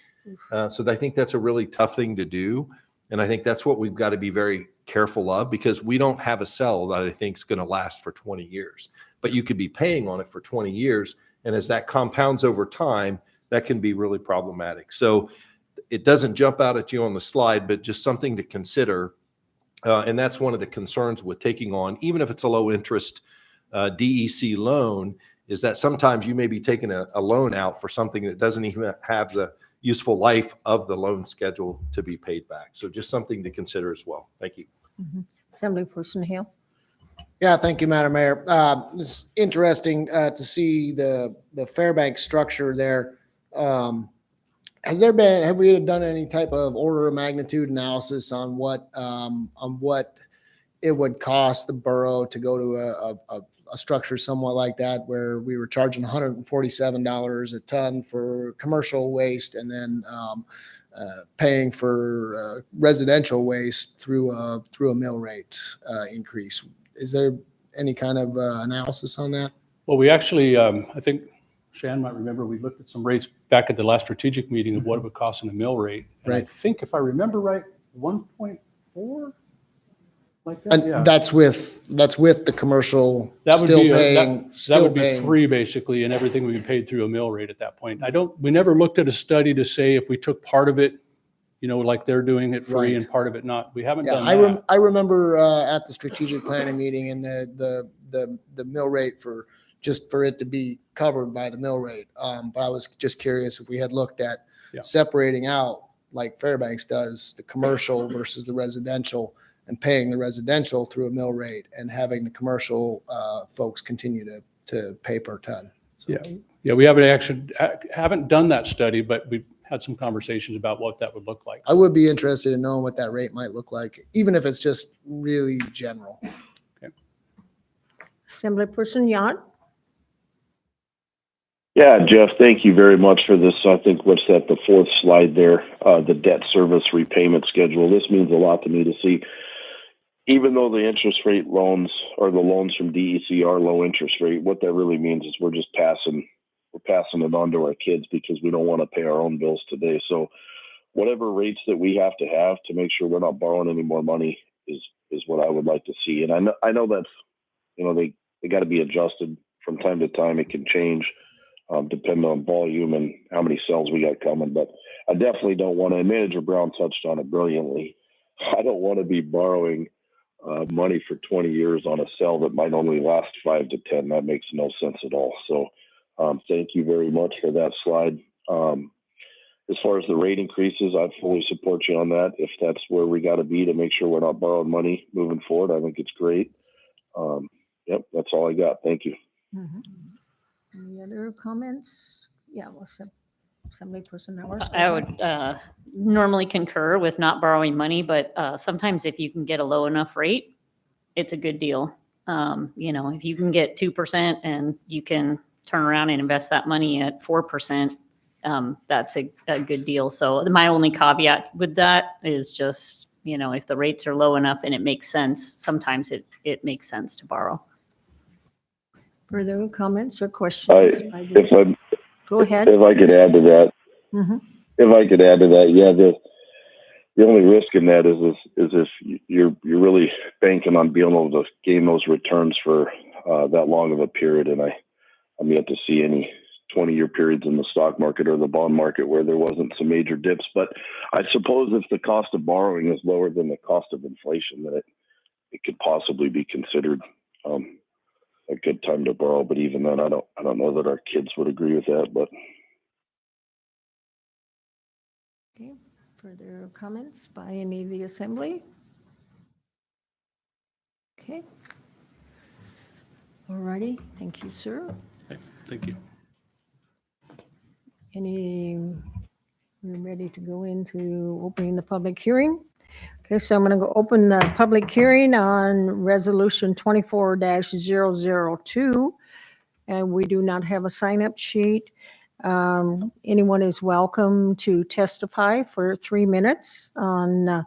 So I think that's a really tough thing to do. And I think that's what we've got to be very careful of because we don't have a cell that I think is going to last for 20 years. But you could be paying on it for 20 years. And as that compounds over time, that can be really problematic. So it doesn't jump out at you on the slide, but just something to consider. And that's one of the concerns with taking on, even if it's a low interest DEC loan, is that sometimes you may be taking a loan out for something that doesn't even have the useful life of the loan schedule to be paid back. So just something to consider as well. Thank you. Assemblyperson Hale. Yeah, thank you, Madam Mayor. It's interesting to see the Fairbanks structure there. Have we done any type of order of magnitude analysis on what it would cost the borough to go to a structure somewhat like that, where we were charging $147 a ton for commercial waste and then paying for residential waste through a mill rate increase? Is there any kind of analysis on that? Well, we actually, I think Shan might remember, we looked at some rates back at the last strategic meeting of what it would cost in a mill rate. And Right. I think if I remember right, 1.4? Like that, And yeah. that's with the commercial That would still be paying. that would be free basically, and everything would be paid through a mill rate at that point. We never looked at a study to say if we took part of it, like they're doing it free Right. and part of it not. We haven't Yeah, done that. I remember at the strategic planning meeting and the mill rate just for it to be covered by the mill rate. But I was just curious if we had looked at Yeah. separating out, like Fairbanks does, the commercial versus the residential, and paying the residential through a mill rate and having the commercial folks continue to pay per ton. So, Yeah, we haven't done that study, but we've had some conversations about what that would look like. I would be interested in knowing what that rate might look like, even if it's just really general. Assemblyperson Yant? Yeah, Jeff, thank you very much for this. I think what's that, the fourth slide there, the debt service repayment schedule. This means a lot to me to see. Even though the interest rate loans or the loans from DEC are low interest rate, what that really means is we're passing it on to our kids because we don't want to pay our own bills today. So whatever rates that we have to make sure we're not borrowing any more money is what I would like to see. And I know that's, they got to be adjusted from time to time. It can change depending on volume and how many cells we got coming. But I definitely don't want to, and Manager Brown touched on it brilliantly, I don't want to be borrowing money for 20 years on a cell that might only last 5 to 10. That makes no sense at all. So thank you very much for that slide. As far as the rate increases, I fully support you on that. If that's where we got to be to make sure we're not borrowing money moving forward, I think it's great. Yep, that's all I got. Thank you. Any other comments? Yeah, well, Assemblyperson Powers. I would normally concur with not borrowing money, but sometimes if you can get a low enough rate, it's a good deal. If you can get 2% and you can turn around and invest that money at 4%, that's a good deal. So my only caveat with that is just, if the rates are low enough and it makes sense, sometimes it makes sense to borrow. Further comments or questions? Go ahead. If I could add to that, yeah, the only risk in that is if you're really banking on being able to gain those returns for that long of a period, and I'm yet to see any 20-year periods in the stock market or the bond market where there wasn't some major dips. But I suppose if the cost of borrowing is lower than the cost of inflation, then it could possibly be considered a good time to borrow. But even then, I don't know that our kids would agree with that. But Okay. Further comments by any of the assembly? Okay. All righty. Thank you, sir. Okay, thank you. We're ready to go into opening the public hearing. Okay, so I'm going to go open the public hearing on resolution 24-002. And we do not have a sign-up sheet. Anyone is welcome to testify for 3 minutes on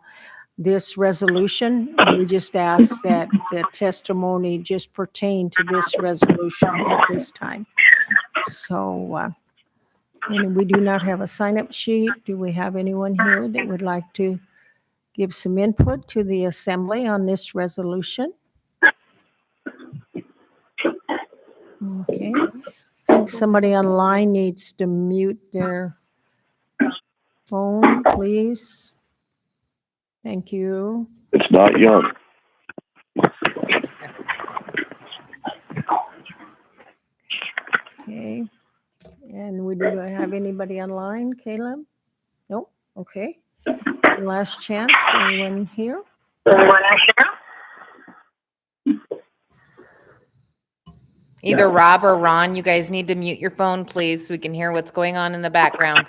this resolution. We just ask that the testimony just pertain to this resolution at this time. So, and we do not have a sign-up sheet. Do we have anyone here that would like to give some input to the assembly on this resolution? Okay. I think somebody online needs to mute their phone, please. Thank you. it's not young. Okay. And we do not have anybody online, Caleb? Nope. Okay. Last chance for anyone here. Either Rob or Ron, you guys need to mute your phone, please, so we can hear what's going on in the background.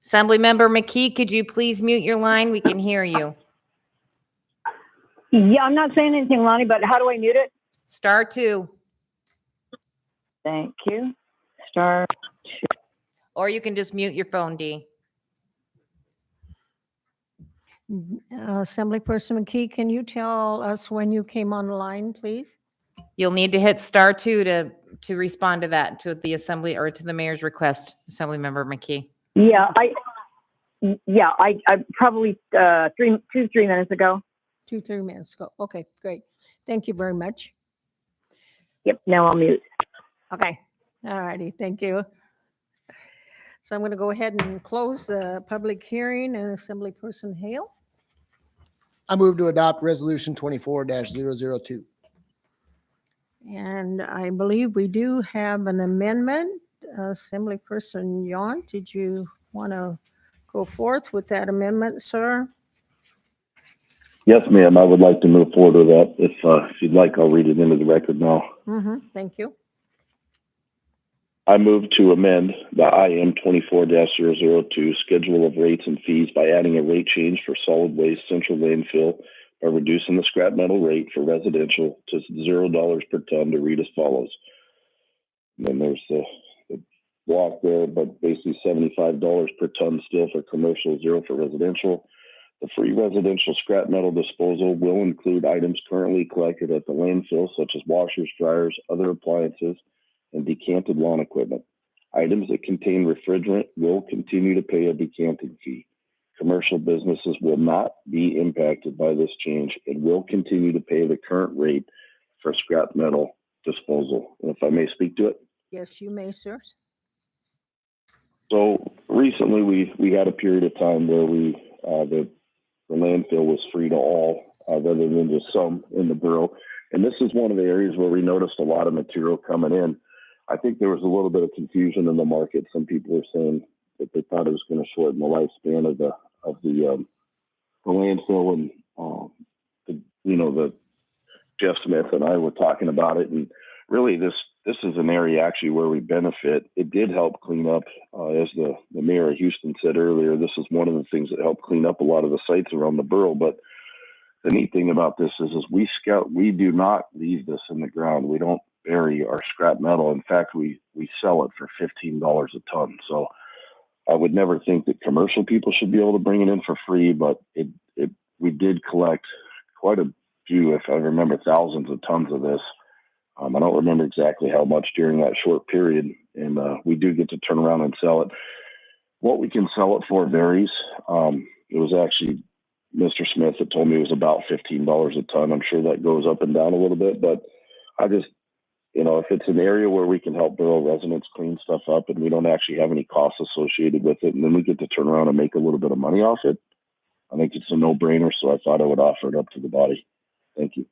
Assemblymember McKee, could you please mute your line? We can hear you. Yeah, I'm not saying anything, Lonnie, but how do I mute it? Star 2. Thank you. Star 2. Or you can just mute your phone, Dee. Assemblyperson McKee, can you tell us when you came online, please? You'll need to hit star 2 to respond to that, to the assembly or to the mayor's request, Assemblymember McKee. Yeah, I probably 3 minutes ago. 2-3 minutes ago. Okay, great. Thank you very much. Yep, now I'll mute. Okay, all righty, thank you. So I'm going to go ahead and close the public hearing, and Assemblyperson Hale. I move to adopt resolution 24-002. And I believe we do have an amendment. Assemblyperson Yuan, did you want to go forth with that amendment, sir? Yes, ma'am. I would like to move forward with that. If you'd like, I'll read it into the record now. Thank you. I move to amend the IM 24-002 schedule of rates and fees by adding a rate change for solid waste central landfill by reducing the scrap metal rate for residential to $0 per ton to read as follows. And then there's the block there, but basically $75 per ton still for commercial, 0 for residential. The free residential scrap metal disposal will include items currently collected at the landfill, such as washers, dryers, other appliances, and decanted lawn equipment. Items that contain refrigerant will continue to pay a decanting fee. Commercial businesses will not be impacted by this change and will continue to pay the current rate for scrap metal disposal. And if I may speak to it. Yes, you may, sir. So recently we had a period of time where the landfill was free to all rather than just some in the borough. And this is one of the areas where we noticed a lot of material coming in. I think there was a little bit of confusion in the market. Some people were saying that they thought it was going to shorten the lifespan of the landfill, and the Jeff Smith and I were talking about it. And really, this is an area actually where we benefit. It did help clean up, as the mayor of Houston said earlier. This is one of the things that helped clean up a lot of the sites around the borough. But the neat thing about this is we do not leave this in the ground. We don't bury our scrap metal. In fact, we sell it for $15 a ton. So I would never think that commercial people should be able to bring it in for free, but we did collect quite a few, if I remember, thousands of tons of this. I don't remember exactly how much during that short period, and we do get to turn around and sell it. What we can sell it for varies. It was actually Mr. Smith that told me it was about $15 a ton. I'm sure that goes up and down a little bit, but I just, if it's an area where we can help borough residents clean stuff up and we don't actually have any costs associated with it, and then we get to turn around and make a little bit of money off it, I think it's a no-brainer. So I thought I would offer it up to the body. Thank you.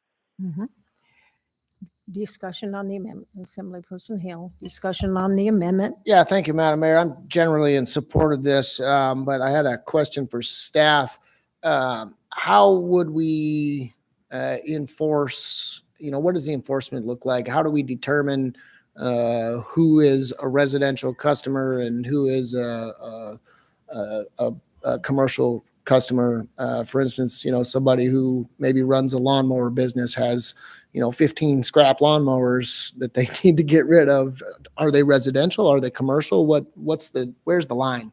Discussion on the amendment. Assemblyperson Hill, discussion on the amendment. Yeah, thank you, Madam Mayor. I'm generally in support of this, but I had a question for staff. How would we enforce, what does the enforcement look like? How do we determine who is a residential customer and who is a commercial customer? For instance, somebody who maybe runs a lawnmower business has 15 scrap lawnmowers that they need to get rid of. Are they residential? Are they commercial? Where's the line?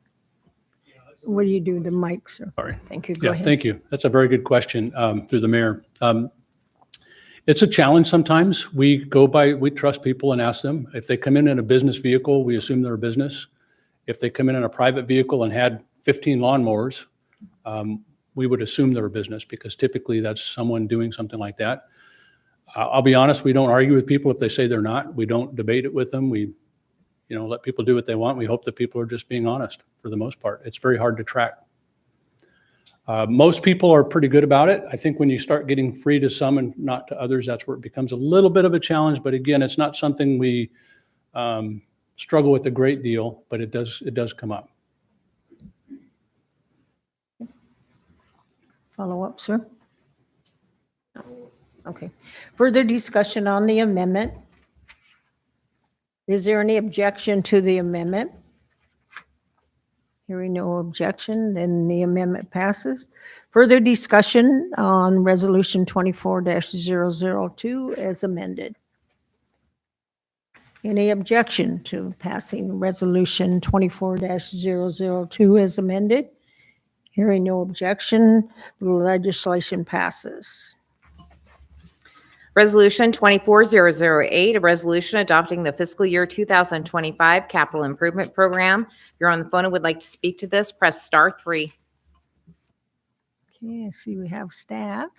What do you do? The mic, sir. Sorry. Thank you. Go Yeah, ahead. thank you. That's a very good question through the mayor. It's a challenge sometimes. We trust people and ask them. If they come in a business vehicle, we assume they're a business. If they come in a private vehicle and had 15 lawnmowers, we would assume they're a business because typically that's someone doing something like that. I'll be honest, we don't argue with people if they say they're not. We don't debate it with them. We let people do what they want. We hope that people are just being honest for the most part. It's very hard to track. Most people are pretty good about it. I think when you start getting free to some and not to others, that's where it becomes a little bit of a challenge. But again, it's not something we struggle with a great deal, but it does come up. Follow up, sir. Okay. Further discussion on the amendment. Is there any objection to the amendment? Hearing no objection, then the amendment passes. Further discussion on resolution 24-002 as amended. Any objection to passing resolution 24-002 as amended? Hearing no objection, the legislation passes. Resolution 24008, a resolution adopting the fiscal year 2025 capital improvement program. If you're on the phone and would like to speak to this, press *3. Okay, I see we have staff.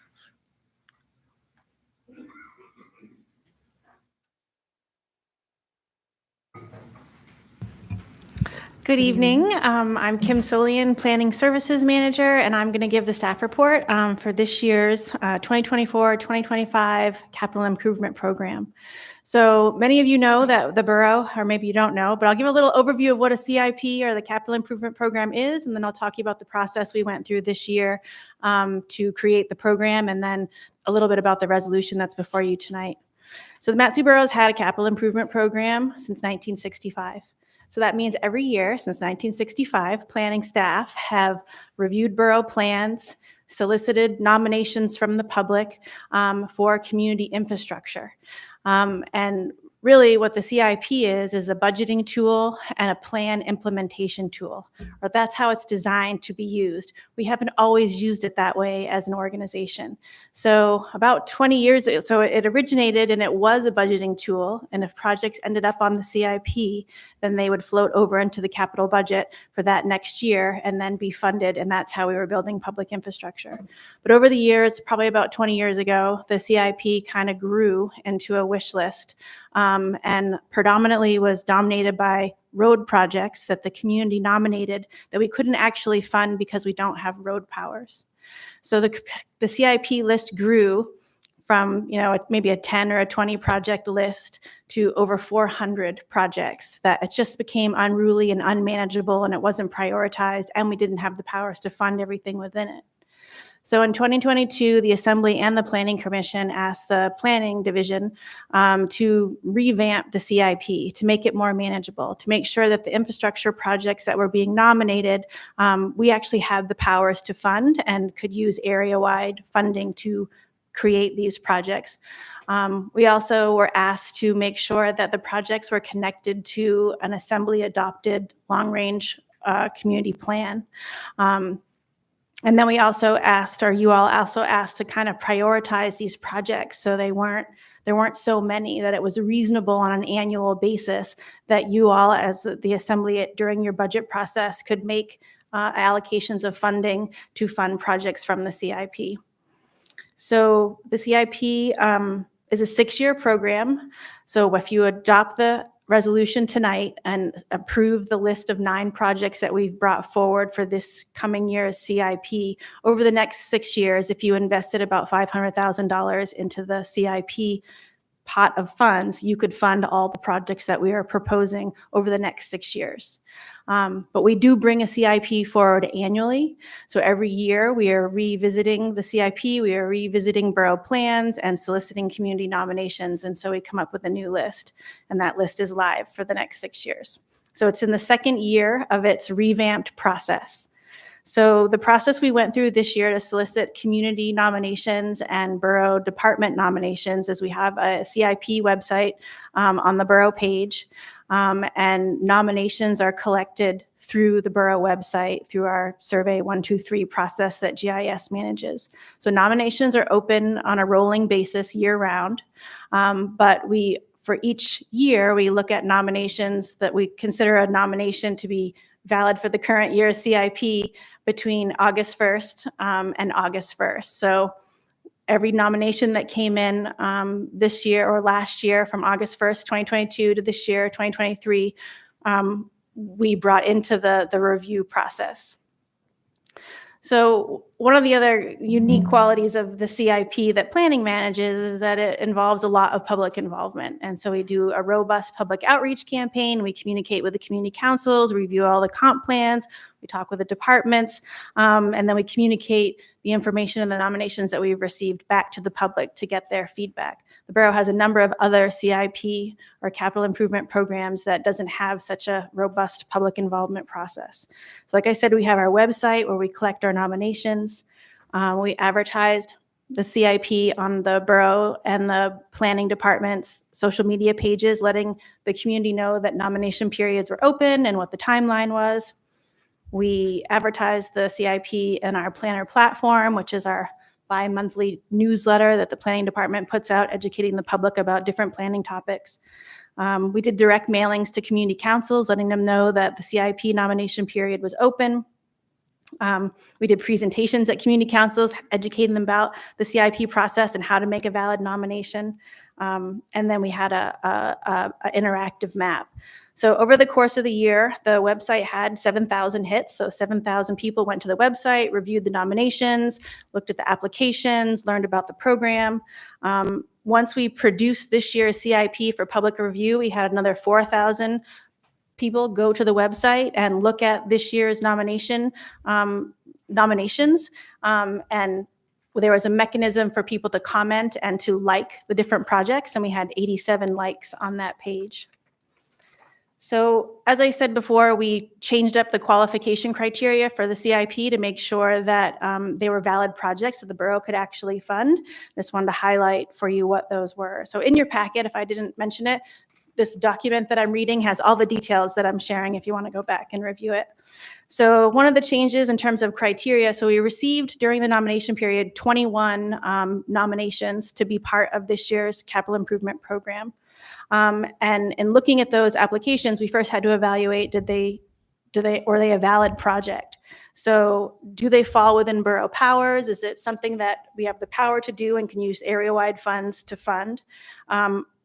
Good evening. I'm Kim Solian, Planning Services Manager, and I'm going to give the staff report for this year's 2024-2025 Capital Improvement Program. So many of you know that the borough, or maybe you don't know, but I'll give a little overview of what a CIP or the Capital Improvement Program is, and then I'll talk to you about the process we went through this year to create the program, and then a little bit about the resolution that's before you tonight. So the Mat-Su Borough's had a Capital Improvement Program since 1965. So that means every year since 1965, planning staff have reviewed borough plans, solicited nominations from the public for community infrastructure. And really what the CIP is a budgeting tool and a plan implementation tool, or that's how it's designed to be used. We haven't always used it that way as an organization. So about 20 years ago, so it originated and it was a budgeting tool. And if projects ended up on the CIP, then they would float over into the capital budget for that next year and then be funded. And that's how we were building public infrastructure. But over the years, probably about 20 years ago, the CIP kind of grew into a wish list. And predominantly was dominated by road projects that the community nominated that we couldn't actually fund because we don't have road powers. So the CIP list grew from maybe a 10 or a 20 project list to over 400 projects that it just became unruly and unmanageable, and it wasn't prioritized, and we didn't have the powers to fund everything within it. So in 2022, the Assembly and the Planning Commission asked the Planning Division to revamp the CIP, to make it more manageable, to make sure that the infrastructure projects that were being nominated, we actually had the powers to fund and could use area-wide funding to create these projects. We also were asked to make sure that the projects were connected to an Assembly-adopted long-range community plan. And then we also asked, or you all also asked, to kind of prioritize these projects so there weren't so many, that it was reasonable on an annual basis that you all as the Assembly during your budget process could make allocations of funding to fund projects from the CIP. So the CIP is a 6-year program. So if you adopt the resolution tonight and approve the list of 9 projects that we've brought forward for this coming year's CIP, over the next 6 years, if you invested about $500,000 into the CIP pot of funds, you could fund all the projects that we are proposing over the next 6 years. But we do bring a CIP forward annually. So every year we are revisiting the CIP, we are revisiting borough plans and soliciting community nominations. And so we come up with a new list, and that list is live for the next 6 years. So it's in the 2nd year of its revamped process. So the process we went through this year to solicit community nominations and borough department nominations is we have a CIP website on the borough page, and nominations are collected through the borough website through our Survey 123 process that GIS manages. So nominations are open on a rolling basis year-round, but for each year, we look at nominations that we consider a nomination to be valid for the current year's CIP between August 1st and August 1st. So every nomination that came in this year or last year from August 1st, 2022 to this year, 2023, we brought into the review process. So one of the other unique qualities of the CIP that planning manages is that it involves a lot of public involvement. And so we do a robust public outreach campaign. We communicate with the community councils, review all the comp plans, we talk with the departments, and then we communicate the information and the nominations that we've received back to the public to get their feedback. The borough has a number of other CIP or capital improvement programs that doesn't have such a robust public involvement process. So like I said, we have our website where we collect our nominations. We advertised the CIP on the borough and the planning department's social media pages, letting the community know that nomination periods were open and what the timeline was. We advertised the CIP in our planner platform, which is our bi-monthly newsletter that the planning department puts out, educating the public about different planning topics. We did direct mailings to community councils, letting them know that the CIP nomination period was open. We did presentations at community councils, educating them about the CIP process and how to make a valid nomination. And then we had an interactive map. So over the course of the year, the website had 7,000 hits. So 7,000 people went to the website, reviewed the nominations, looked at the applications, learned about the program. Once we produced this year's CIP for public review, we had another 4,000 people go to the website and look at this year's nominations. And there was a mechanism for people to comment and to like the different projects, and we had 87 likes on that page. So as I said before, we changed up the qualification criteria for the CIP to make sure that they were valid projects that the borough could actually fund. Just wanted to highlight for you what those were. So in your packet, if I didn't mention it, this document that I'm reading has all the details that I'm sharing if you want to go back and review it. So one of the changes in terms of criteria, so we received during the nomination period 21 nominations to be part of this year's capital improvement program. And in looking at those applications, we first had to evaluate, were they a valid project? So do they fall within borough powers? Is it something that we have the power to do and can use area-wide funds to fund?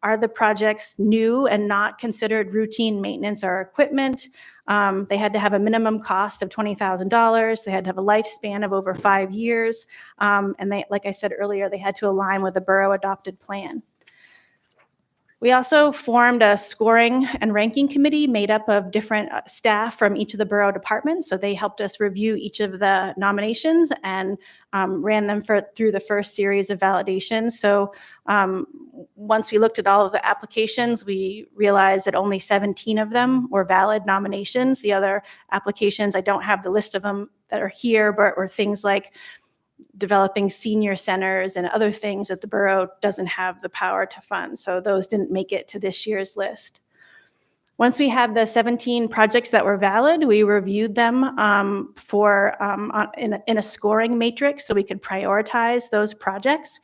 Are the projects new and not considered routine maintenance or equipment? They had to have a minimum cost of $20,000. They had to have a lifespan of over 5 years. And they, like I said earlier, they had to align with the borough adopted plan. We also formed a scoring and ranking committee made up of different staff from each of the borough departments. So they helped us review each of the nominations and ran them through the first series of validations. So once we looked at all of the applications, we realized that only 17 of them were valid nominations. The other applications, I don't have the list of them that are here, but were things like developing senior centers and other things that the borough doesn't have the power to fund. So those didn't make it to this year's list. Once we had the 17 projects that were valid, we reviewed them in a scoring matrix so we could prioritize those projects.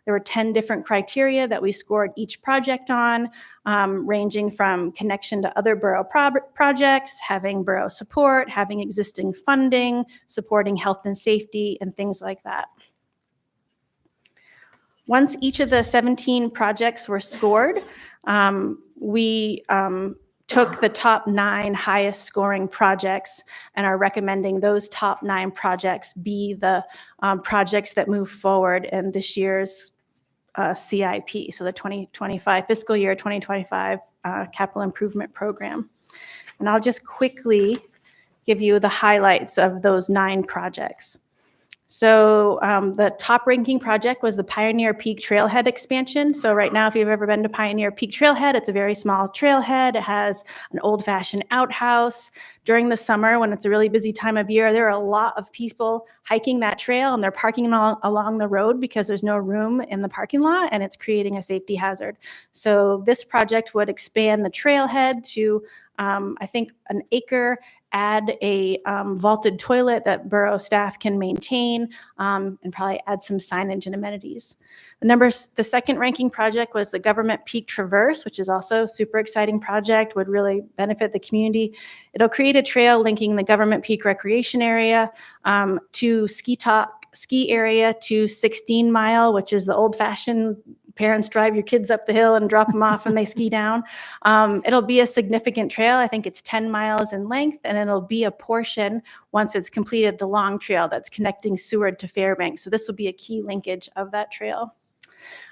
There were 10 different criteria that we scored each project on, ranging from connection to other borough projects, having borough support, having existing funding, supporting health and safety, and things like that. Once each of the 17 projects were scored, we took the top 9 highest scoring projects and are recommending those top 9 projects be the projects that move forward in this year's CIP, so the 2025 fiscal year 2025 capital improvement program. And I'll just quickly give you the highlights of those 9 projects. So the top ranking project was the Pioneer Peak Trailhead expansion. So right now, if you've ever been to Pioneer Peak Trailhead, it's a very small trailhead. It has an old-fashioned outhouse. During the summer, when it's a really busy time of year, there are a lot of people hiking that trail, and they're parking along the road because there's no room in the parking lot, and it's creating a safety hazard. So this project would expand the trailhead to I think an acre, add a vaulted toilet that borough staff can maintain, and probably add some signage and amenities. The second ranking project was the Government Peak Traverse, which is also a super exciting project, would really benefit the community. It'll create a trail linking the Government Peak Recreation Area to ski area to 16 Mile, which is the old-fashioned parents drive your kids up the hill and drop them off and they ski down. It'll be a significant trail. I think it's 10 miles in length, and it'll be a portion once it's completed the long trail that's connecting Seward to Fairbanks. So this will be a key linkage of that trail.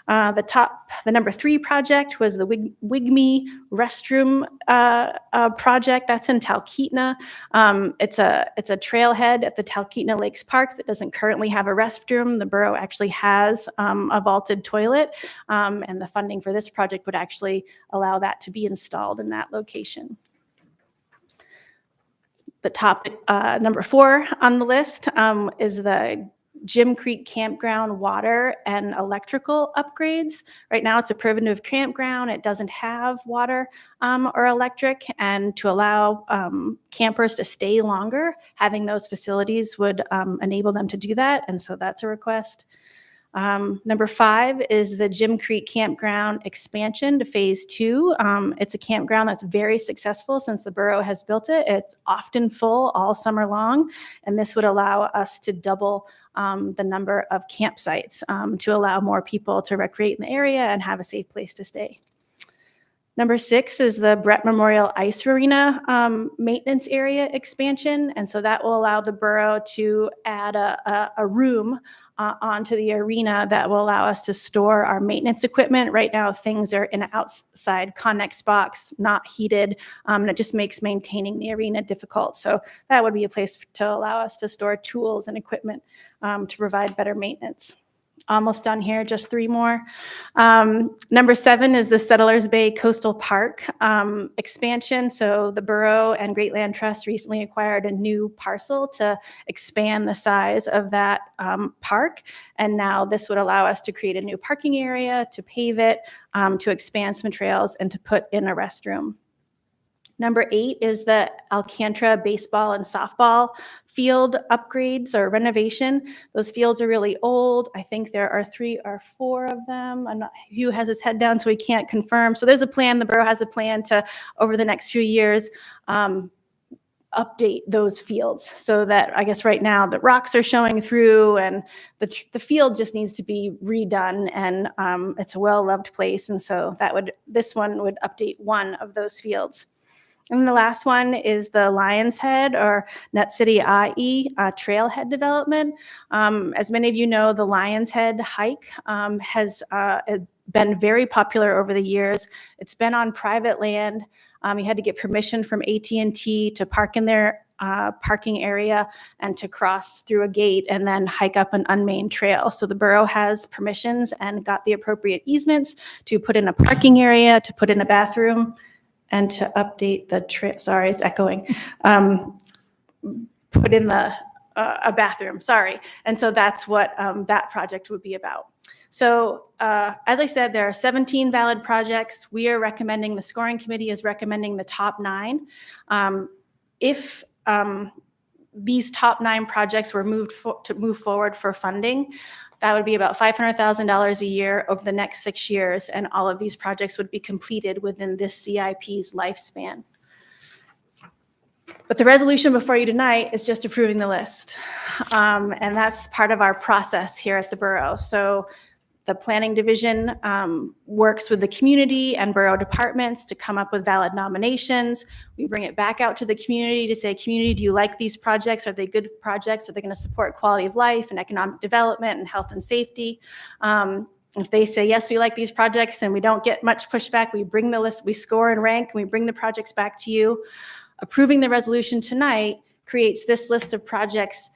The number 3 project was the Wigme restroom project. That's in Talkeetna. It's a trailhead at the Talkeetna Lakes Park that doesn't currently have a restroom. The borough actually has a vaulted toilet, and the funding for this project would actually allow that to be installed in that location. The top number 4 on the list is the Jim Creek Campground water and electrical upgrades. Right now, it's a primitive campground. It doesn't have water or electric, and to allow campers to stay longer, having those facilities would enable them to do that, and so that's a request. Number 5 is the Jim Creek Campground expansion to phase 2. It's a campground that's very successful since the borough has built it. It's often full all summer long, and this would allow us to double the number of campsites to allow more people to recreate in the area and have a safe place to stay. Number 6 is the Brett Memorial Ice Arena maintenance area expansion. And so that will allow the borough to add a room onto the arena that will allow us to store our maintenance equipment. Right now, things are in an outside Connex box, not heated, and it just makes maintaining the arena difficult. So that would be a place to allow us to store tools and equipment to provide better maintenance. Almost done here, just 3 more. Number 7 is the Settlers Bay Coastal Park expansion. So the borough and Great Land Trust recently acquired a new parcel to expand the size of that park. And now this would allow us to create a new parking area, to pave it, to expand some trails, and to put in a restroom. Number 8 is the Alcantara baseball and softball field upgrades or renovation. Those fields are really old. I think there are 3 or 4 of them. Hugh has his head down, so he can't confirm. So there's a plan. The borough has a plan to, over the next few years, update those fields so that, I guess right now the rocks are showing through and the field just needs to be redone, and it's a well-loved place. And so this one would update one of those fields. And then the last one is the Lions Head or Net City IE trailhead development. As many of you know, the Lions Head hike has been very popular over the years. It's been on private land. You had to get permission from AT&T to park in their parking area and to cross through a gate and then hike up an unmanned trail. So the borough has permissions and got the appropriate easements to put in a parking area, to put in a bathroom, and to update the trail. Sorry, it's echoing. Put in a bathroom. Sorry. And so that's what that project would be about. So as I said, there are 17 valid projects. We are recommending, the scoring committee is recommending the top 9. If these top 9 projects were to move forward for funding, that would be about $500,000 a year over the next 6 years, and all of these projects would be completed within this CIP's lifespan. But the resolution before you tonight is just approving the list, and that's part of our process here at the borough. So the planning division works with the community and borough departments to come up with valid nominations. We bring it back out to the community to say, community, do you like these projects? Are they good projects? Are they going to support quality of life and economic development and health and safety? If they say, yes, we like these projects and we don't get much pushback, we bring the list, we score and rank, and we bring the projects back to you. Approving the resolution tonight creates this list of projects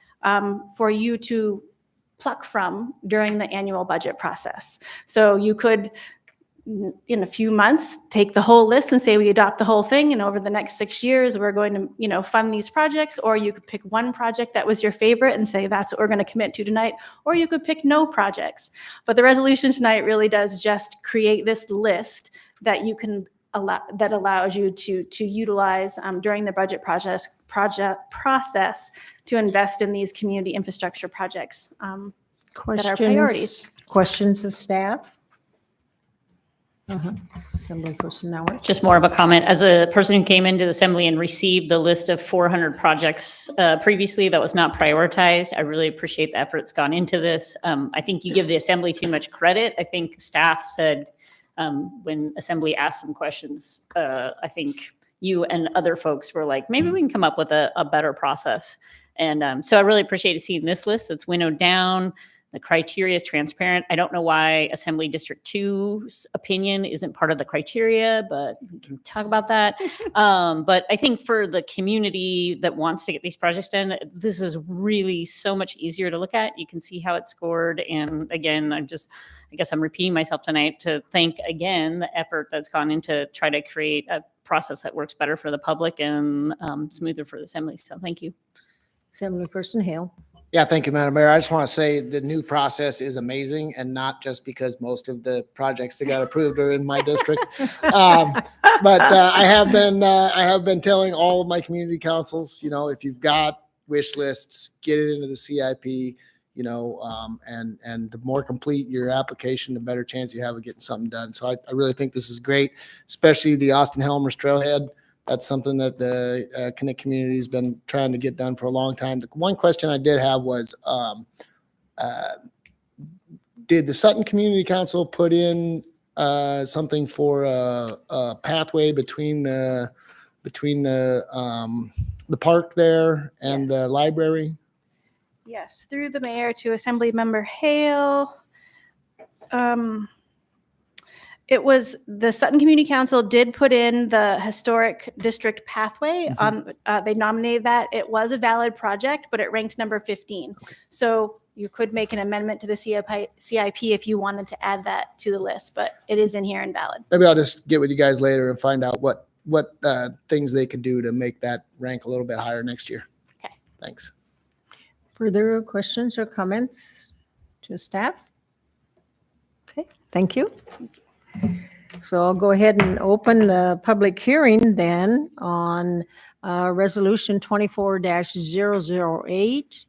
for you to pluck from during the annual budget process. So you could, in a few months, take the whole list and say we adopt the whole thing, and over the next 6 years we're going to fund these projects. Or you could pick one project that was your favorite and say that's what we're going to commit to tonight. Or you could pick no projects. But the resolution tonight really does just create this list that you can that allows you to utilize during the budget process to invest in these community infrastructure projects that are priorities. Questions of staff? Assemblyperson Nowak. Just more of a comment. As a person who came into the assembly and received the list of 400 projects previously that was not prioritized, I really appreciate the effort that's gone into this. I think you give the assembly too much credit. I think staff said when assembly asked some questions, I think you and other folks were like, maybe we can come up with a better process. And so I really appreciated seeing this list that's winnowed down. The criteria is transparent. I don't know why Assembly District 2's opinion isn't part of the criteria, but we can talk about that. But I think for the community that wants to get these projects done, this is really so much easier to look at. You can see how it's scored. And again, I guess I'm repeating myself tonight to thank again the effort that's gone into try to create a process that works better for the public and smoother for the assembly. So thank you. Assemblyperson Hale. Yeah, thank you, Madam Mayor. I just want to say the new process is amazing, and not just because most of the projects that got approved are in my district. But I have been telling all of my community councils, if you've got wish lists, get it into the CIP, and the more complete your application, the better chance you have of getting something done. So I really think this is great, especially the Austin Helmers Trailhead. That's something that the Connect community has been trying to get done for a long time. The one question I did have was, did the Sutton Community Council put in something for a pathway between the park there and the Yes. library. Yes, through the mayor to Assembly Member Hale. It was, the Sutton Community Council did put in the historic district pathway on, they nominated that. It was a valid project, but it ranked number 15. So you could make an amendment to the CIP if you wanted to add that to the list, but it is in here and valid. Maybe I'll just get with you guys later and find out what things they can do to make that rank a little bit higher next year. Okay. Thanks. Further questions or comments to staff? Okay, thank you. So I'll go ahead and open the public hearing then on Resolution 24-008.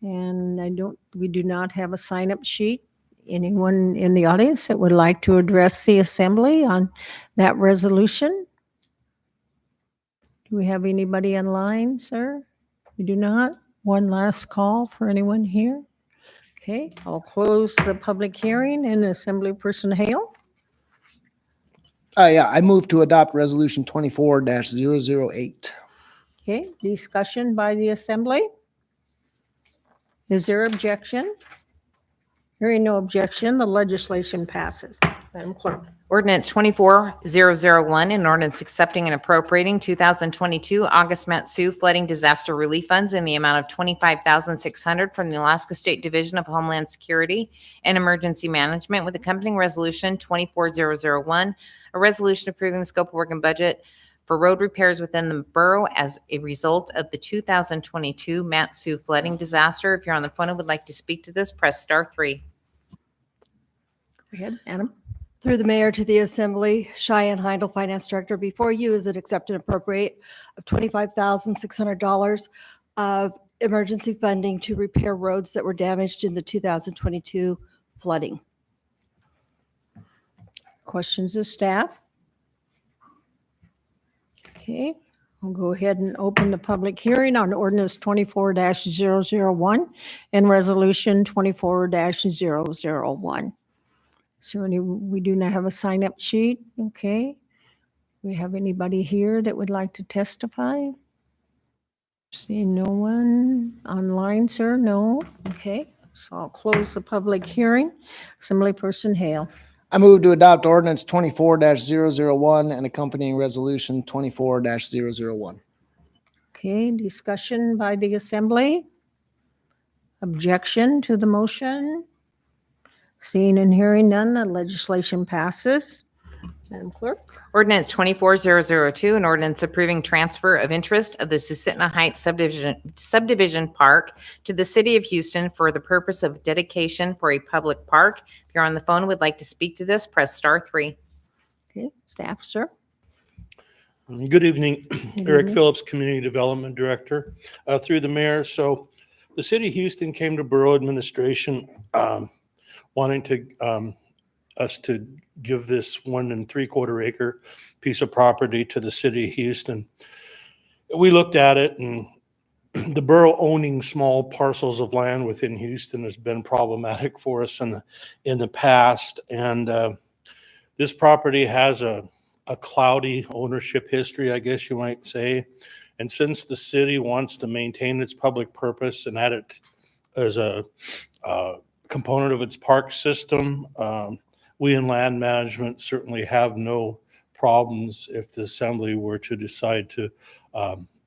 And we do not have a sign-up sheet. Anyone in the audience that would like to address the assembly on that resolution? Do we have anybody online, sir? We do not. One last call for anyone here. Okay, I'll close the public hearing and Assembly Person Hale. Yeah, I move to adopt Resolution 24-008. Okay, discussion by the Assembly. Is there objection? Hearing no objection, the legislation passes. Madam Clerk. Ordinance 24001, an ordinance accepting and appropriating 2022 August Mat-Su flooding disaster relief funds in the amount of $25,600 from the Alaska State Division of Homeland Security and Emergency Management with accompanying resolution 24001, a resolution approving the scope of work and budget for road repairs within the borough as a result of the 2022 Mat-Su flooding disaster. If you're on the phone and would like to speak to this, press *3. Go ahead, Adam. Through the mayor to the assembly, Cheyenne Heindel, finance director. Before you is an accept and appropriate of $25,600 of emergency funding to repair roads that were damaged in the 2022 flooding. Questions of staff? Okay, I'll go ahead and open the public hearing on ordinance 24-001 and resolution 24-001. Is there any, we do not have a sign-up sheet, okay. We have anybody here that would like to testify? Seeing no one online, sir, no, okay. So I'll close the public hearing. Assembly Person Hale. I move to adopt ordinance 24-001 and accompanying resolution 24-001. Okay, discussion by the Assembly? Objection to the motion? Seeing and hearing none, the legislation passes. Madam Clerk? Ordinance 24002, an ordinance approving transfer of interest of the Susitna Heights subdivision park to the city of Houston for the purpose of dedication for a public park. If you're on the phone and would like to speak to this, press *3. Okay, staff, sir. Good evening, Eric evening. Phillips, Community Development Director, through the mayor. So the city of Houston came to Borough Administration wanting to us to give this 1 3/4 acre piece of property to the city of Houston. We looked at it, and the borough owning small parcels of land within Houston has been problematic for us in the past. And this property has a cloudy ownership history, I guess you might say. And since the city wants to maintain its public purpose and add it as a component of its park system, we in land management certainly have no problems if the assembly were to decide to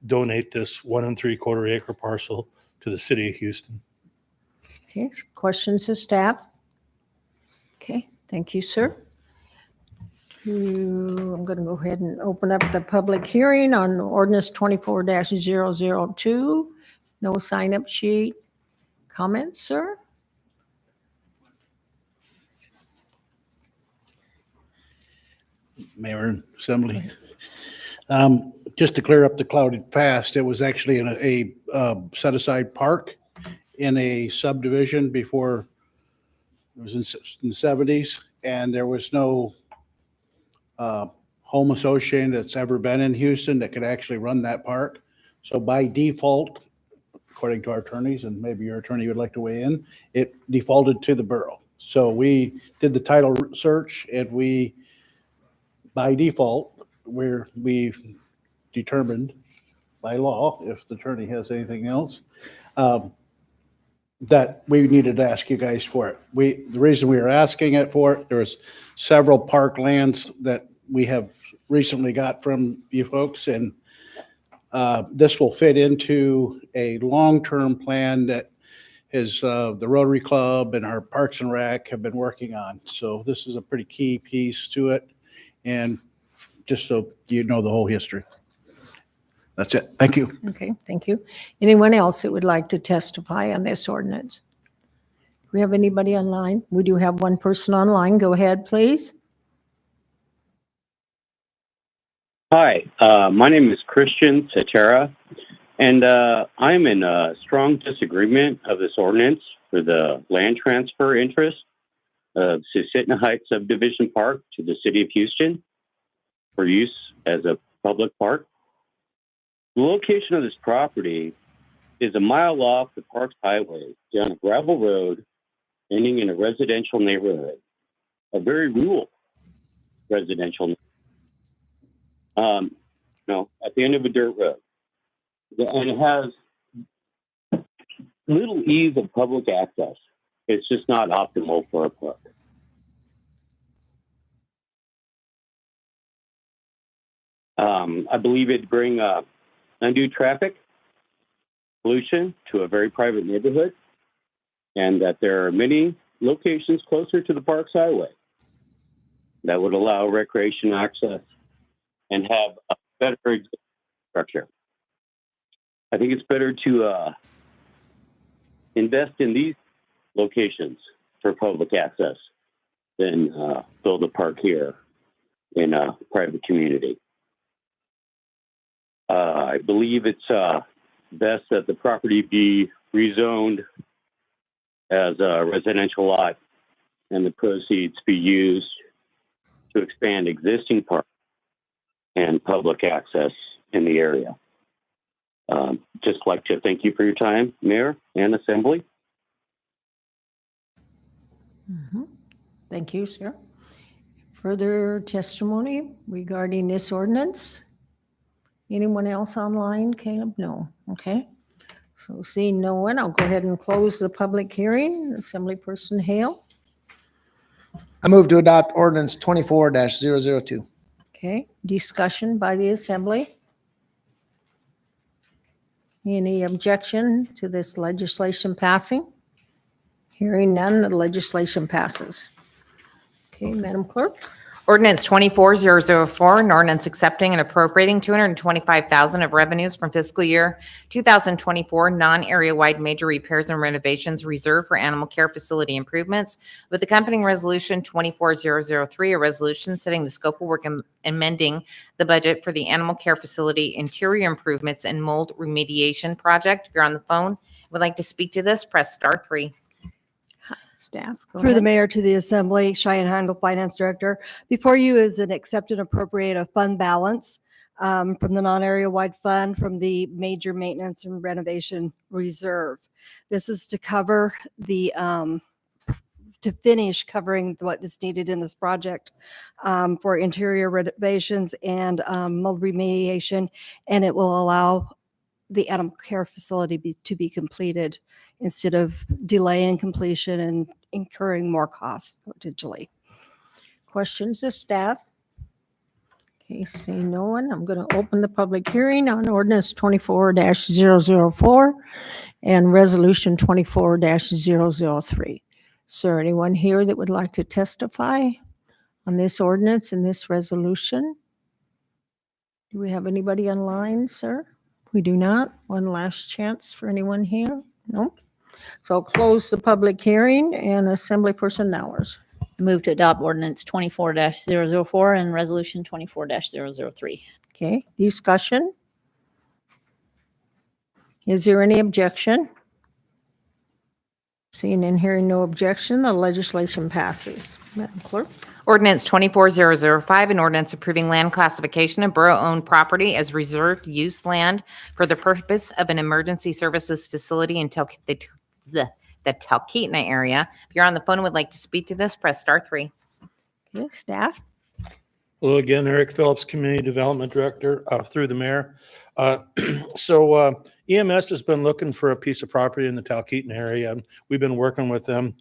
donate this 1 3/4 acre parcel to the city of Houston. Okay, questions of staff? Okay, thank you, sir. I'm going to go ahead and open up the public hearing on ordinance 24-002. No sign-up sheet. Comments, sir? Mayor and Assembly. Just to clear up the clouded past, it was actually in a set-aside park in a subdivision before, it was in the 70s, and there was no home association that's ever been in Houston that could actually run that park. So by default, according to our attorneys, and maybe your attorney would like to weigh in, it defaulted to the borough. So we did the title search, and we, by default, we determined by law, if the attorney has anything else, that we needed to ask you guys for it. The reason we were asking it for it, there was several park lands that we have recently got from you folks, and this will fit into a long-term plan that is the Rotary Club and our Parks and Rec have been working on. So this is a pretty key piece to it, and just so you know the whole history. That's it. Thank you. Okay, thank you. Anyone else that would like to testify on this ordinance? Do we have anybody online? We do have one person online. Go ahead, please. Hi, my name is Christian Satera, and I'm in strong disagreement of this ordinance for the land transfer interest of Susitna Heights Subdivision Park to the City of Houston for use as a public park. The location of this property is a mile off the Parks Highway down a gravel road ending in a residential neighborhood, a very rural residential at the end of a dirt road. And it has little ease of public access. It's just not optimal for a park. I believe it'd bring undue traffic pollution to a very private neighborhood, and that there are many locations closer to the Parks Highway that would allow recreation access and have a better structure. I think it's better to invest in these locations for public access than build a park here in a private community. I believe it's best that the property be rezoned as a residential lot and the proceeds be used to expand existing parks and public access in the area. Just like to thank you for your time, Mayor and Assembly. Thank you, sir. Further testimony regarding this ordinance? Anyone else online, Caleb? No. Okay. So seeing no one, I'll go ahead and close the public hearing. Assemblyperson Hale. I move to adopt ordinance 24-002. Okay. Discussion by the Assembly. Any objection to this legislation passing? Hearing none, the legislation passes. Okay, Madam Clerk. Ordinance 24004, an ordinance accepting and appropriating $225,000 of revenues from fiscal year 2024 non-area-wide major repairs and renovations reserved for animal care facility improvements, with accompanying resolution 24003, a resolution setting the scope of work and amending the budget for the animal care facility interior improvements and mold remediation project. If you're on the phone, would like to speak to this, press *3. Staff. Go Through the ahead. mayor to the assembly, Cheyenne Heindel, finance director. Before you is an accept and appropriate a fund balance from the non-area wide fund from the major maintenance and renovation reserve. This is to cover the, to finish covering what is needed in this project for interior renovations and mold remediation, and it will allow the animal care facility to be completed instead of delaying completion and incurring more costs potentially. Questions to staff? Okay, seeing no one, I'm going to open the public hearing on ordinance 24-004 and resolution 24-003. Sir, anyone here that would like to testify on this ordinance and this resolution? Do we have anybody online, sir? We do not. One last chance for anyone here? No. So I'll close the public hearing and Assemblyperson Nowers. Move to adopt ordinance 24-004 and resolution 24-003. Okay, discussion? Is there any objection? Seeing and hearing no objection, the legislation passes. Madam Clerk? Ordinance 24005, an ordinance approving land classification of borough-owned property as reserved use land for the purpose of an emergency services facility until the the Talkeetna area. If you're on the phone and would like to speak to this, press *3. Okay, staff? Hello again, Eric Phillips, Community Development Director, through the mayor. So EMS has been looking for a piece of property in the Talkeetna area. We've been working with them.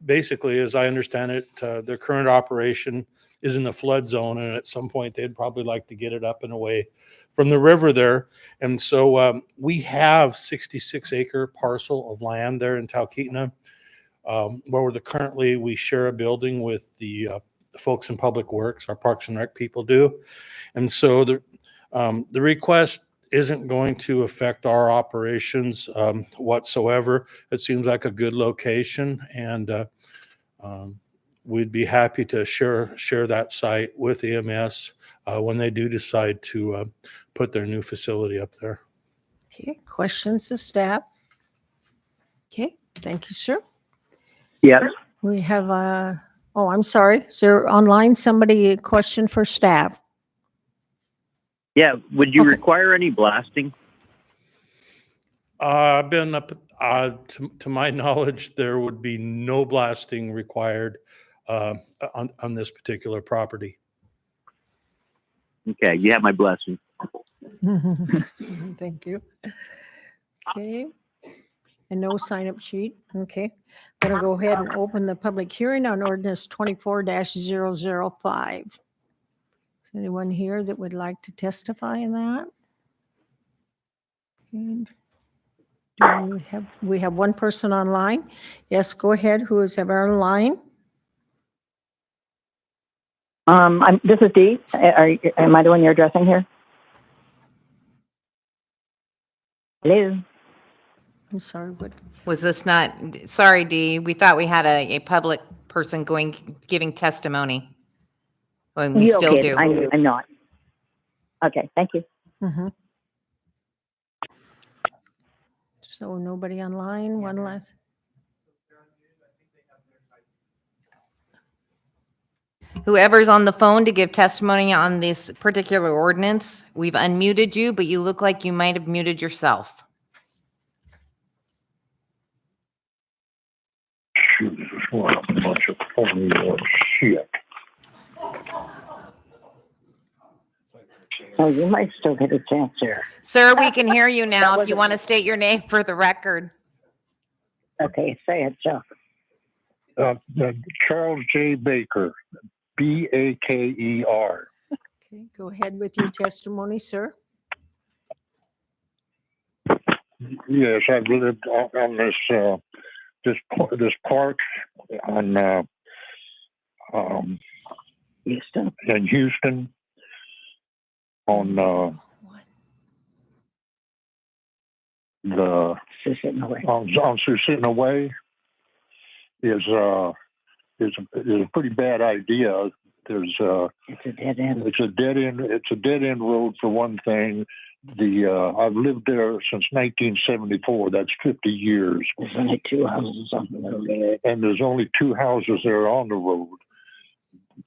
Basically, as I understand it, their current operation is in the flood zone, and at some point they'd probably like to get it up and away from the river there. And so we have 66-acre parcel of land there in Talkeetna, where currently we share a building with the folks in Public Works, our Parks and Rec people do. And so the request isn't going to affect our operations whatsoever. It seems like a good location, and we'd be happy to share that site with EMS when they do decide to put their new facility up there. Okay, questions of staff? Okay, thank you, sir. Yes. We have oh, I'm sorry. Is there online somebody a question for staff? Yeah. Would you Okay. require any blasting? I've been up, to my knowledge, there would be no blasting required on this particular property. Okay. You have my blessing. Thank you. Okay. And no sign-up sheet. Okay. Gonna go ahead and open the public hearing on ordinance 24-005. Is anyone here that would like to testify in that? Okay. We have one person online. Yes, go ahead. Who is ever online? This is Dee. Am I the one you're addressing here? Hello. I'm sorry, what? Was this not, sorry, Dee, we thought we had a public person giving testimony. Well, we still do. I'm not. Okay, thank you. Mhm. So nobody online, one last. Whoever's on the phone to give testimony on this particular ordinance, we've unmuted you, but you look like you might have muted yourself. Shoot, this is what a bunch of phony shit. Oh, you might still get a chance here. Sir, we can hear you now if you want to state your name for the record. Okay, say it, Joe. Charles J. Baker, Baker. Okay, go ahead with your testimony, sir. Yes, I've lived on this park on Houston. in Houston on the Susitna Way. on Susitna Way is a pretty bad idea. There's It's a dead end. it's a dead end. It's a dead end road for one thing. I've lived there since 1974. That's 50 years. There's only two houses on the road. And there's only two houses there on the road.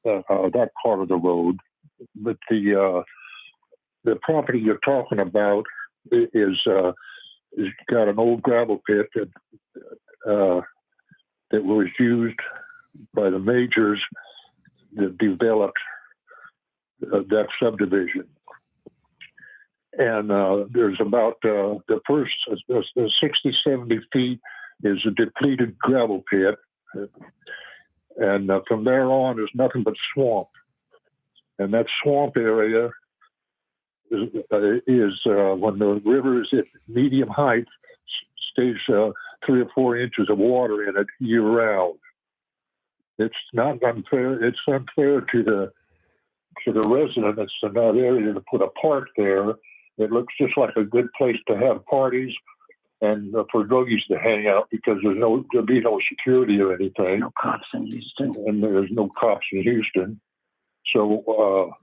That part of the road, but the property you're talking about is got an old gravel pit that was used by the majors that developed that subdivision. And there's about the first 60, 70 feet is a depleted gravel pit. And from there on, there's nothing but swamp. And that swamp area is when the river is at medium height, stays 3 or 4 inches of water in it year round. It's not unfair. It's unfair to the residents in that area to put a park there. It looks just like a good place to have parties and for druggies to hang out because there'll be no security or anything. No cops in Houston. And there's no cops in Houston. So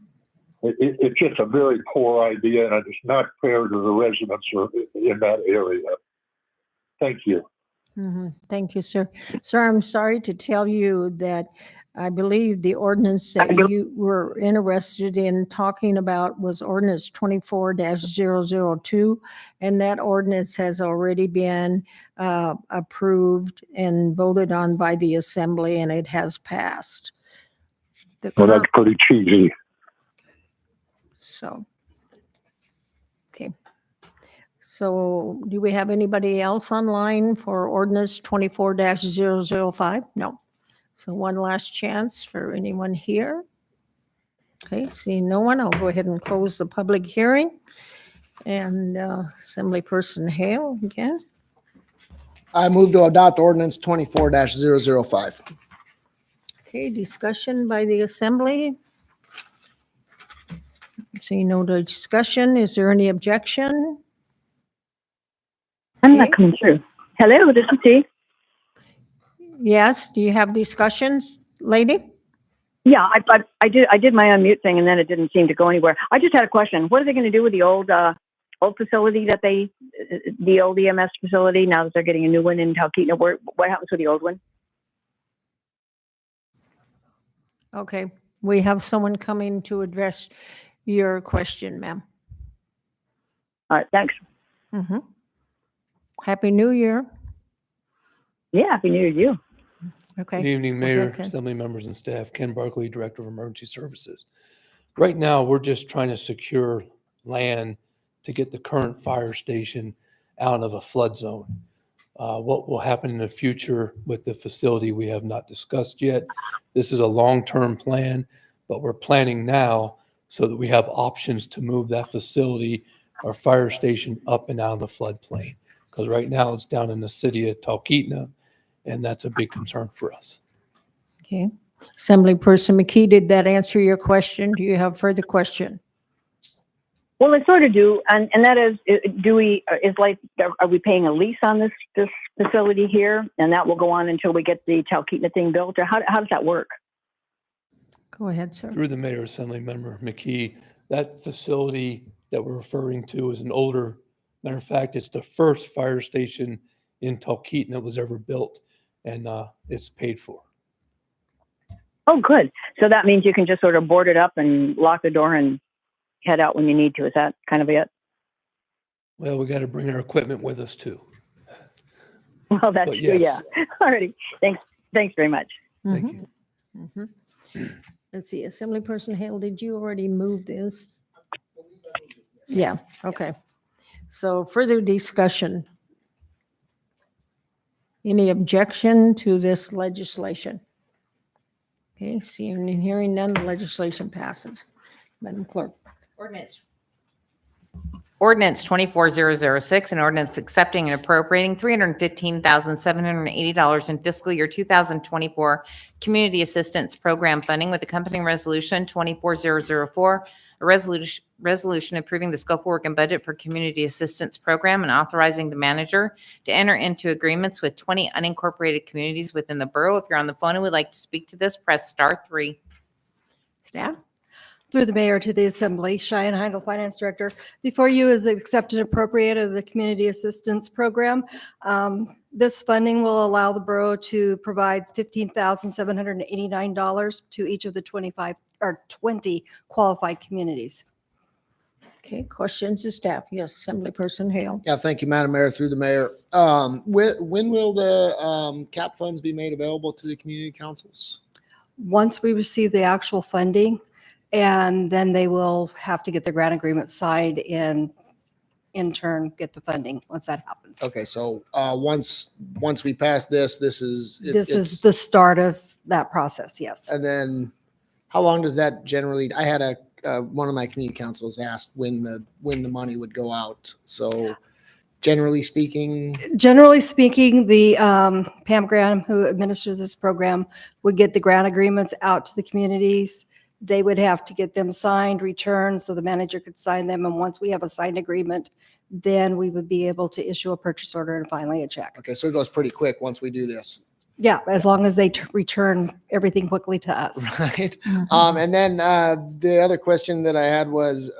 it's just a very poor idea, and it's not fair to the residents in that area. Thank you. Thank you, sir. Sir, I'm sorry to tell you that I believe the ordinance that you were interested in talking about was ordinance 24-002, and that ordinance has already been approved and voted on by the assembly, and it has passed. Well, that's pretty cheesy. So, okay. So do we have anybody else online for ordinance 24-005? No. So one last chance for anyone here. Okay, seeing no one, I'll go ahead and close the public hearing. And Assemblyperson Hale again. I move to adopt ordinance 24-005. Okay, discussion by the assembly. Seeing no discussion, is there any objection? I'm not coming through. Hello, this is Dee. Yes, do you have discussions, lady? Yeah, I did my unmute thing, and then it didn't seem to go anywhere. I just had a question. What are they going to do with the old facility the old EMS facility, now that they're getting a new one in Talkeetna? What happens with the old one? Okay, we have someone coming to address your question, ma'am. All right, thanks. Mm-hmm. Happy New Year. Yeah, Happy New Year to you. Okay. Good evening, Mayor, Assembly members, and staff. Ken Barkley, Director of Emergency Services. Right now, we're just trying to secure land to get the current fire station out of a flood zone. What will happen in the future with the facility, we have not discussed yet. This is a long-term plan, but we're planning now so that we have options to move that facility, our fire station, up and out of the floodplain. Because right now it's down in the city of Talkeetna, and that's a big concern for us. Okay. Assemblyperson McKee, did that answer your question? Do you have further question? Well, I sort of do, and that is, are we paying a lease on this facility here, and that will go on until we get the Talkeetna thing built, or how does that work? Go ahead, sir. Through the Mayor, Assembly Member McKee, that facility that we're referring to is an older, matter of fact, it's the first fire station in Talkeetna that was ever built, and it's paid for. Oh, good. So that means you can just sort of board it up and lock the door and head out when you need to. Is that kind of it? Well, we got to bring our equipment with us too. Well, that's But true. yes. Yeah. Alrighty. Thanks very much. Thank you. Mm-hmm. Let's see, Assemblyperson Hale, did you already move this? Yeah, okay. So further discussion. Any objection to this legislation? Okay, seeing and hearing none, the legislation passes. Madam Clerk. Ordinance 24006, an ordinance accepting and appropriating $315,780 in fiscal year 2024 Community Assistance Program funding with accompanying resolution 24004, a resolution approving the scope of work and budget for Community Assistance Program and authorizing the manager to enter into agreements with 20 unincorporated communities within the borough. If you're on the phone and would like to speak to this, press *3. Staff? Through the mayor to the assembly, Cheyenne Heindel, Finance Director. Before you is accept and appropriate of the Community Assistance Program. This funding will allow the borough to provide $15,789 to each of the 20 qualified communities. Okay, questions to staff? Yes, Assemblyperson Hale. Yeah, thank you, Madam Mayor, through the mayor. When will the CAP funds be made available to the community councils? Once we receive the actual funding, and then they will have to get the grant agreement signed and in turn get the funding once that happens. Okay, so once we pass this is This is the start of that process, yes. And then how long does that generally? I had one of my community councils asked when the money would go out. So generally speaking, the Pam Graham, who administers this program, would get the grant agreements out to the communities. They would have to get them signed, returned, so the manager could sign them. And once we have a signed agreement, then we would be able to issue a purchase order and finally a check. okay, so it goes pretty quick once we do this. Yeah, as long as they return everything quickly to us. Right. And then the other question that I had was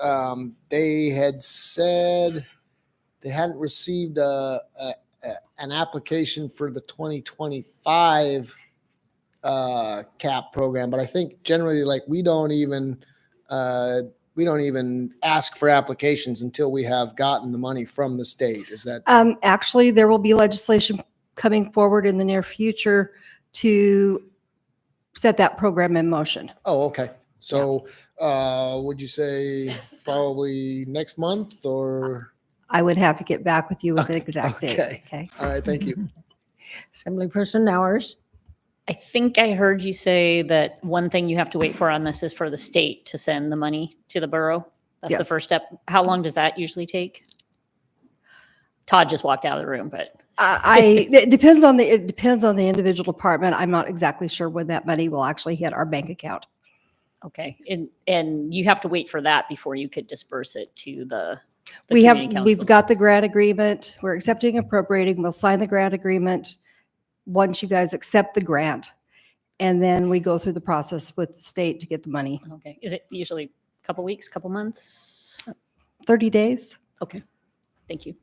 they had said they hadn't received an application for the 2025 cap program, but I think generally like we don't even ask for applications until we have gotten the money from the state. Is that? Actually, there will be legislation coming forward in the near future to set that program in motion. Oh, okay. So, would you say probably next month or? I would have to get back with you with the exact date. Okay. All right. Thank you. Assemblyperson Nowers. I think I heard you say that one thing you have to wait for on this is for the state to send the money to the borough. That's the Yes. first step. How long does that usually take? Todd just walked out of the room, but It depends on the individual department. I'm not exactly sure when that money will actually hit our bank account. okay. And you have to wait for that before you could disperse it to the community council. We've got the grant agreement. We're accepting, appropriating. We'll sign the grant agreement once you guys accept the grant. And then we go through the process with the state to get the money. Okay. Is it usually a couple weeks, couple months? 30 days. Okay. Thank you.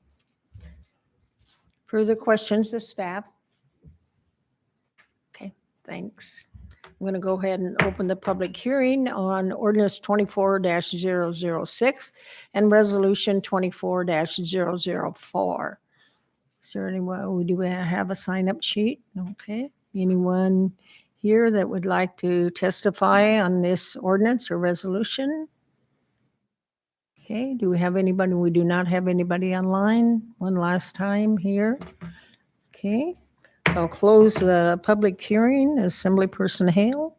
Further questions to staff? Okay, thanks. I'm going to go ahead and open the public hearing on ordinance 24-006 and resolution 24-004. Is there anyone, do we have a sign-up sheet? Okay. Anyone here that would like to testify on this ordinance or resolution? Okay, do we have anybody? We do not have anybody online. One last time here. Okay, so I'll close the public hearing. Assemblyperson Hale.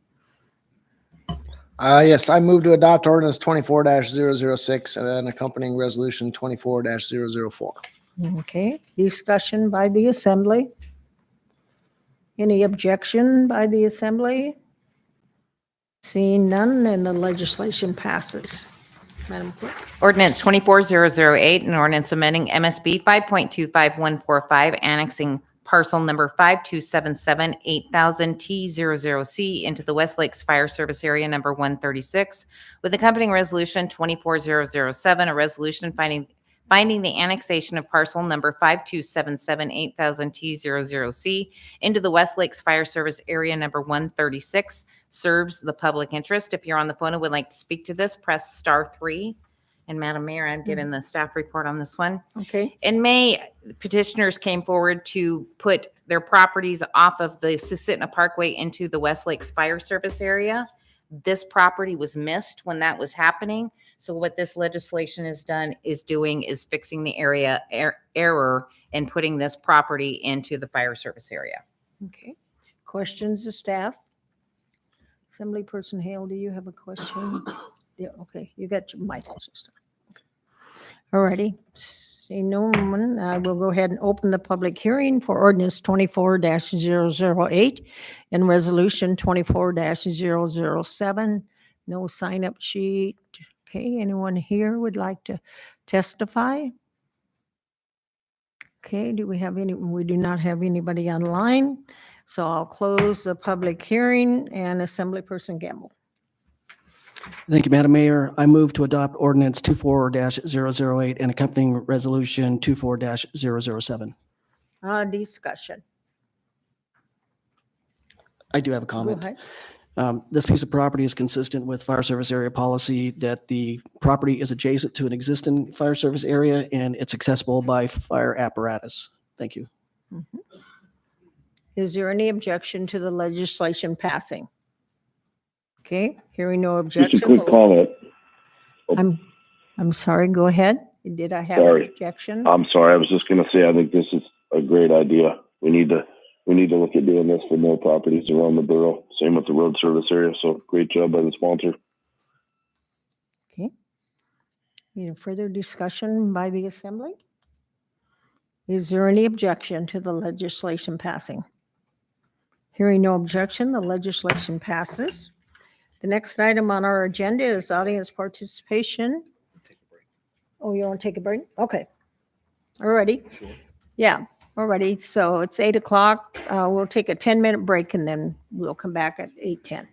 Yes, I move to adopt ordinance 24-006 and an accompanying resolution 24-004. Okay, discussion by the assembly. Any objection by the assembly? Seeing none, then the legislation passes. Madam Clerk. Ordinance 24-008, an ordinance amending MSB 5.25145, annexing parcel number 5277-8000T00C into the West Lakes Fire Service Area number 136, with accompanying resolution 24-007, a resolution finding the annexation of parcel number 5277-8000T00C into the West Lakes Fire Service Area number 136, serves the public interest. If you're on the phone and would like to speak to this, press *3. And Madam Mayor, I'm giving the staff report on this one. Okay. In May, petitioners came forward to put their properties off of the Susitna Parkway into the West Lakes Fire Service area. This property was missed when that was happening. So what this legislation is fixing the area error and putting this property into the fire service area. Okay, questions to staff? Assemblyperson Hale, do you have a question? Yeah, okay, you got your mic system. All righty, see no one, I will go ahead and open the public hearing for ordinance 24-008 and resolution 24-007. No sign-up sheet. Okay, anyone here would like to testify? Okay, do we have any? We do not have anybody online. So I'll close the public hearing and Assemblyperson Gamble. Thank you, Madam Mayor. I move to adopt ordinance 24-008 and accompanying resolution 24-007. Discussion. I do have a Go comment. ahead. This piece of property is consistent with fire service area policy that the property is adjacent to an existing fire service area and it's accessible by fire apparatus. Thank you. Mhm. Is there any objection to the legislation passing? Okay, hearing no objection. Just a quick comment. I'm sorry, go ahead. Did I have an Sorry. objection? I'm sorry. I was just going to say, I think this is a great idea. We need to look at doing this for more properties around the borough. Same with the road service area. So great job by the sponsor. Okay. Any further discussion by the assembly? Is there any objection to the legislation passing? Hearing no objection, the legislation passes. The next item on our agenda is audience participation. Oh, you want to take a break? Okay. Alrighty. Yeah, alrighty. So it's 8 o'clock. We'll take a 10-minute break and then we'll come back at 8:10.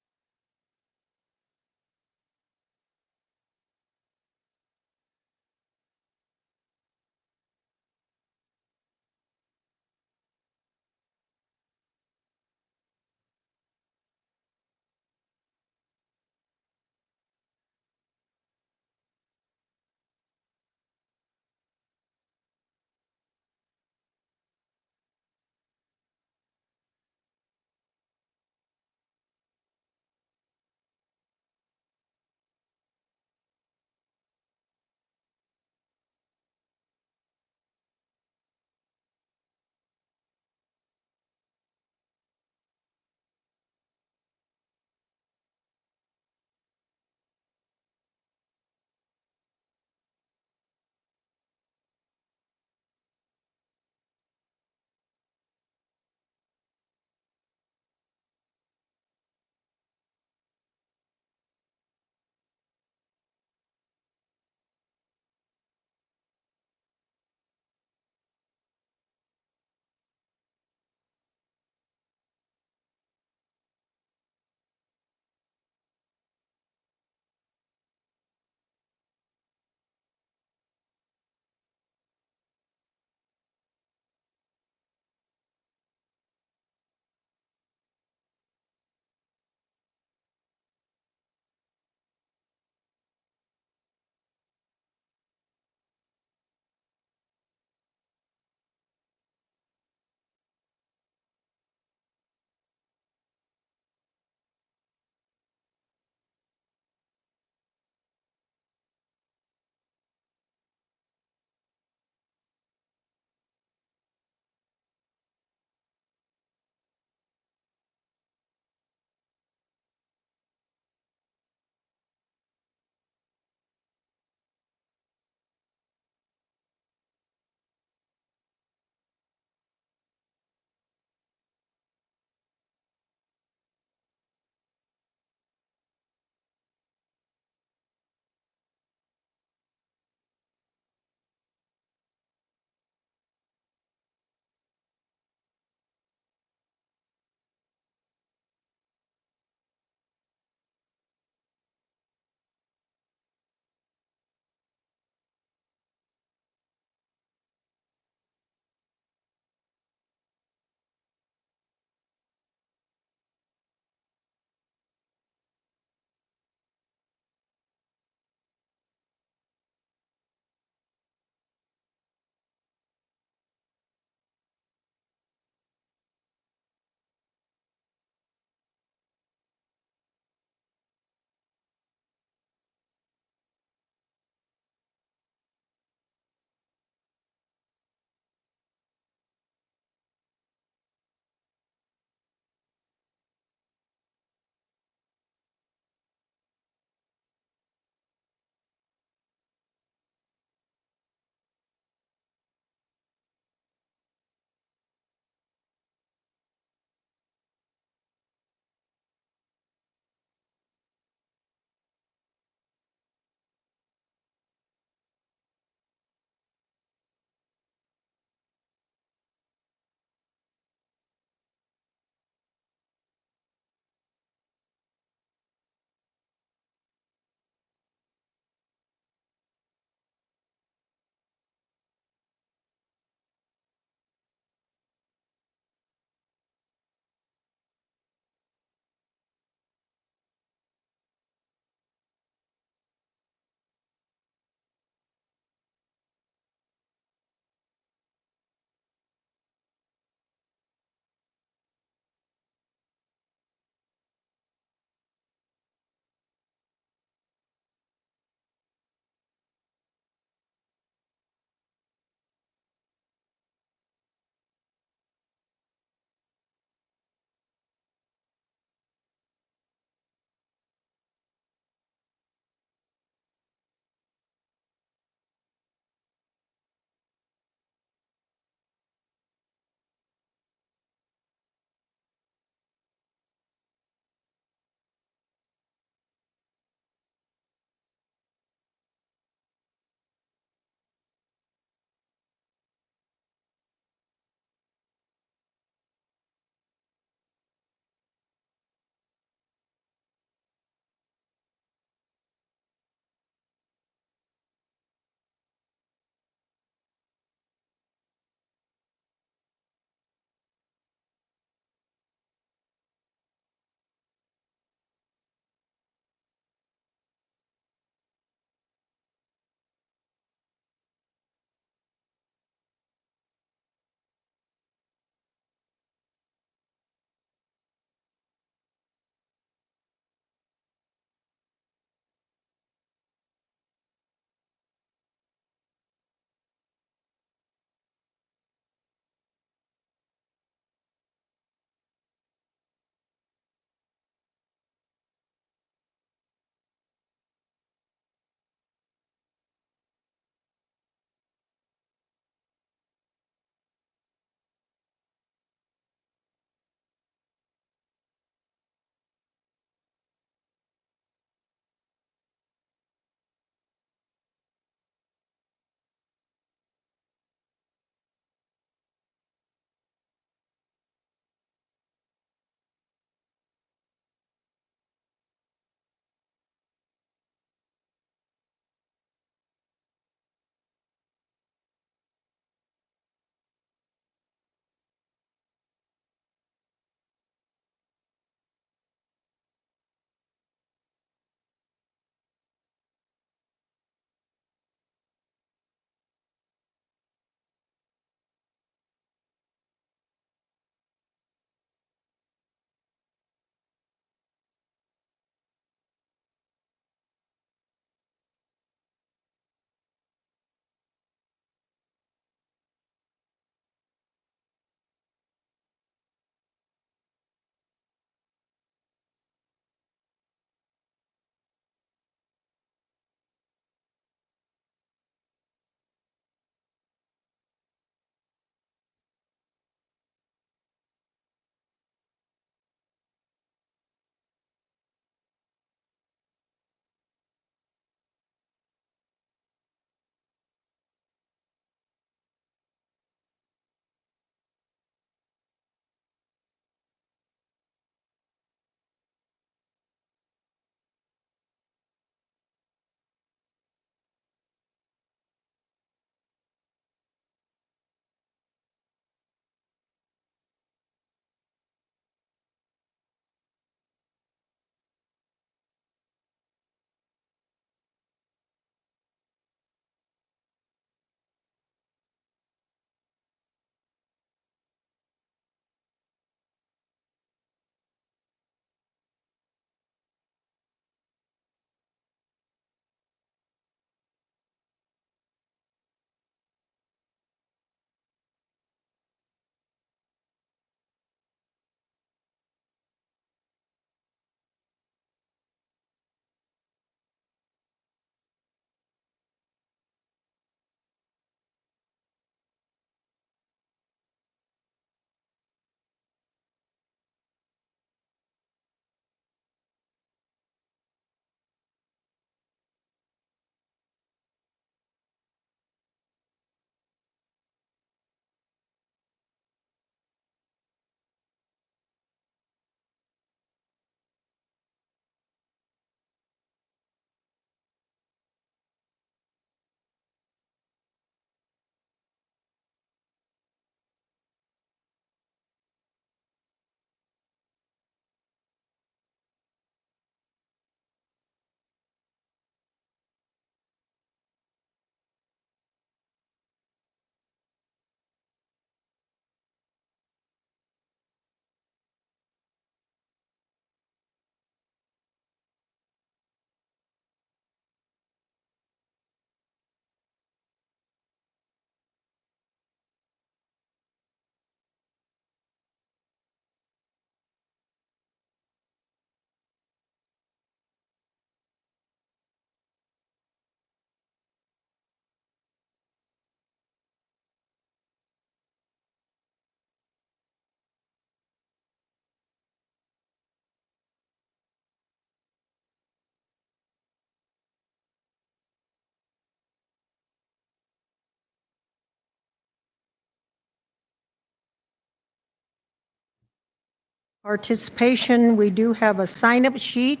Participation, we do have a sign-up sheet,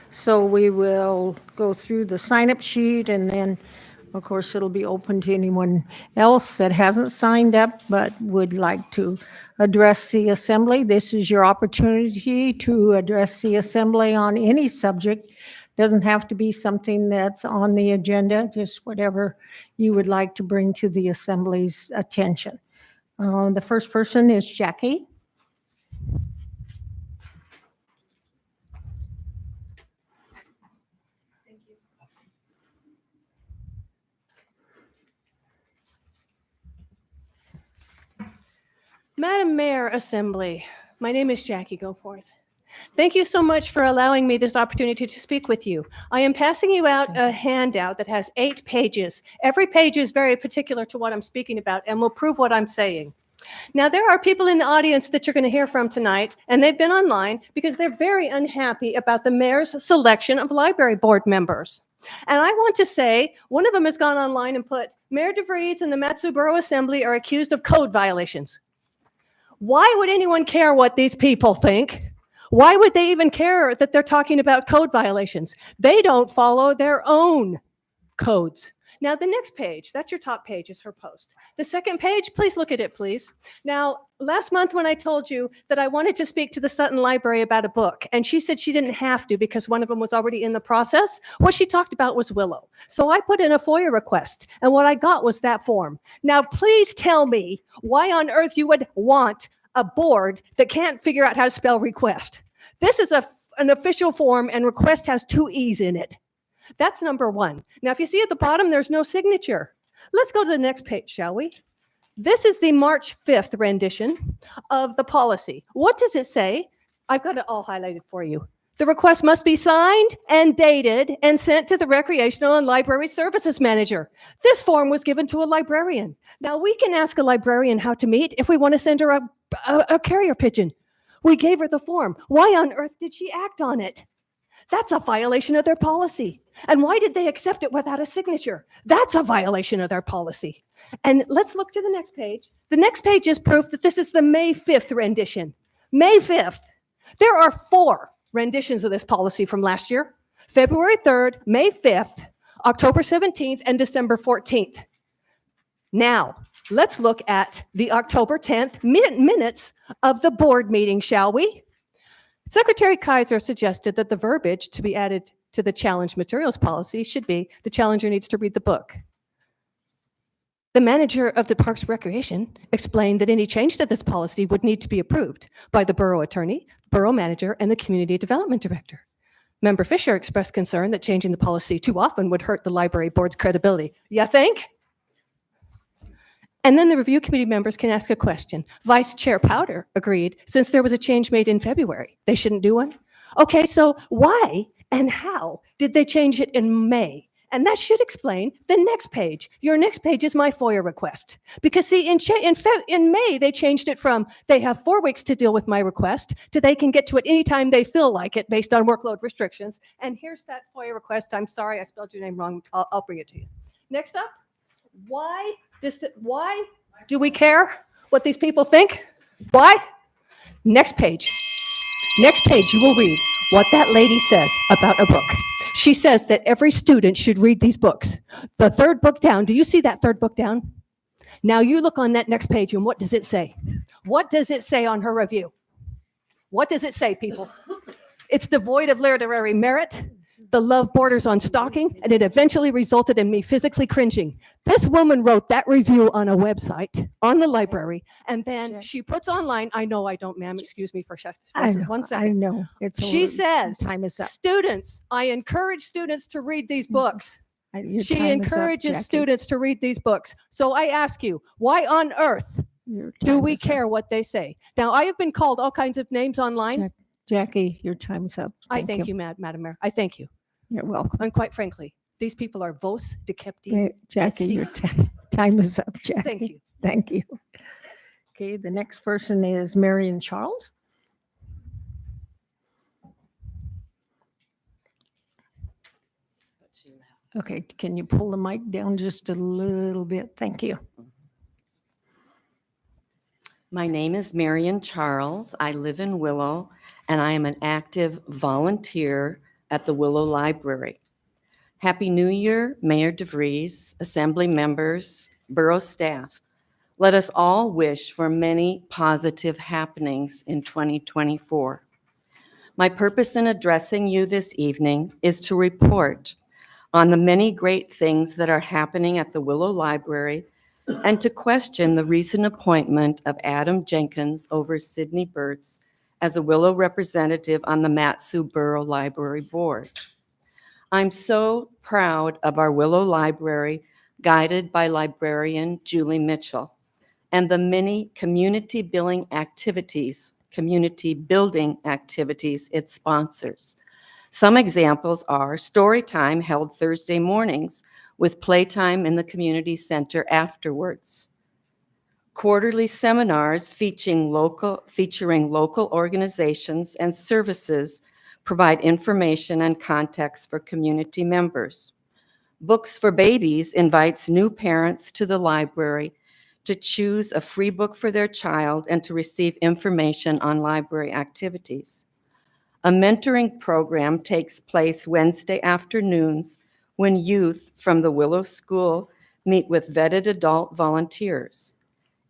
so we will go through the sign-up sheet, and then, of course, it'll be open to anyone else that hasn't signed up but would like to address the assembly. This is your opportunity to address the assembly on any subject. Doesn't have to be something that's on the agenda, just whatever you would like to bring to the assembly's attention. The first person is Jackie. Madam Mayor, Assembly, my name is Jackie Goforth. Thank you so much for allowing me this opportunity to speak with you. I am passing you out a handout that has 8 pages. Every page is very particular to what I'm speaking about and will prove what I'm saying. Now, there are people in the audience that you're going to hear from tonight, and they've been online because they're very unhappy about the mayor's selection of library board members. And I want to say, one of them has gone online and put, Mayor DeVries and the Mat-Su Borough Assembly are accused of code violations. Why would anyone care what these people think? Why would they even care that they're talking about code violations? They don't follow their own codes. Now, the next page, that's your top page, is her post. The second page, please look at it, please. Now, last month when I told you that I wanted to speak to the Sutton Library about a book, and she said she didn't have to because one of them was already in the process, what she talked about was Willow. So I put in a FOIA request, and what I got was that form. Now, please tell me why on earth you would want a board that can't figure out how to spell request. This is an official form, and request has 2 E's in it. That's number 1. Now, if you see at the bottom, there's no signature. Let's go to the next page, shall we? This is the March 5th rendition of the policy. What does it say? I've got it all highlighted for you. The request must be signed and dated and sent to the Recreational and Library Services Manager. This form was given to a librarian. Now, we can ask a librarian how to meet if we want to send her a carrier pigeon. We gave her the form. Why on earth did she act on it? That's a violation of their policy. And why did they accept it without a signature? That's a violation of their policy. And let's look to the next page. The next page is proof that this is the May 5th rendition. May 5th. There are 4 renditions of this policy from last year. February 3rd, May 5th, October 17th, and December 14th. Now, let's look at the October 10th minutes of the board meeting, shall we? Secretary Kaiser suggested that the verbiage to be added to the challenge materials policy should be the challenger needs to read the book. The manager of the Parks Recreation explained that any change to this policy would need to be approved by the borough attorney, borough manager, and the community development director. Member Fisher expressed concern that changing the policy too often would hurt the library board's credibility. You think? And then the review committee members can ask a question. Vice Chair Powder agreed, since there was a change made in February, they shouldn't do one. Okay, so why and how did they change it in May? And that should explain the next page. Your next page is my FOIA request. Because see, in May, they changed it from they have 4 weeks to deal with my request to they can get to it anytime they feel like it based on workload restrictions. And here's that FOIA request. I'm sorry, I spelled your name wrong. I'll bring it to you. Next up, why do we care what these people think? Why? Next page. Next page, you will read what that lady says about a book. She says that every student should read these books. The 3rd book down, do you see that 3rd book down? Now you look on that next page and what does it say? What does it say on her review? What does it say, people? It's devoid of literary merit. The love borders on stalking, and it eventually resulted in me physically cringing. This woman wrote that review on a website, on the library, and then she puts online, I know I don't, ma'am, excuse me for one second. I know. She says, time is up. Students, I encourage students to read these books. Your She time is up, encourages Jackie. students to read these books. So I ask you, why on earth do we care what they say? Now, I have been called all kinds of names online. Jackie, your time's up. I thank you, Madam Mayor. I thank you. You're welcome. And quite frankly, these people are vos decepti. Jackie, your time is up, Jackie. Thank you. Thank you. Okay, the next person is Marion Charles. Okay, can you pull the mic down just a little bit? Thank you. My name is Marion Charles. I live in Willow, and I am an active volunteer at the Willow Library. Happy New Year, Mayor DeVries, Assembly members, Borough staff. Let us all wish for many positive happenings in 2024. My purpose in addressing you this evening is to report on the many great things that are happening at the Willow Library and to question the recent appointment of Adam Jenkins over Sydney Burtz as a Willow representative on the Mat-Su Borough Library Board. I'm so proud of our Willow Library, guided by librarian Julie Mitchell, and the many community building activities it sponsors. Some examples are story time held Thursday mornings with playtime in the community center afterwards. Quarterly seminars featuring local organizations and services provide information and context for community members. Books for Babies invites new parents to the library to choose a free book for their child and to receive information on library activities. A mentoring program takes place Wednesday afternoons when youth from the Willow School meet with vetted adult volunteers.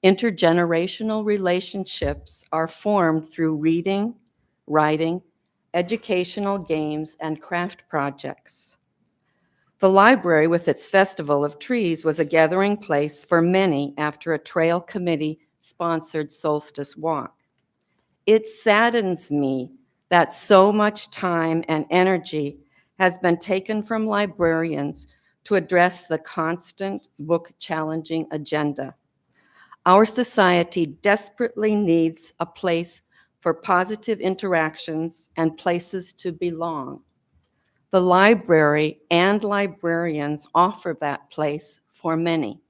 Intergenerational relationships are formed through reading, writing, educational games, and craft projects. The library, with its Festival of Trees, was a gathering place for many after a trail committee-sponsored solstice walk. It saddens me that so much time and energy has been taken from librarians to address the constant book-challenging agenda. Our society desperately needs a place for positive interactions and places to belong. The library and librarians offer that place for many.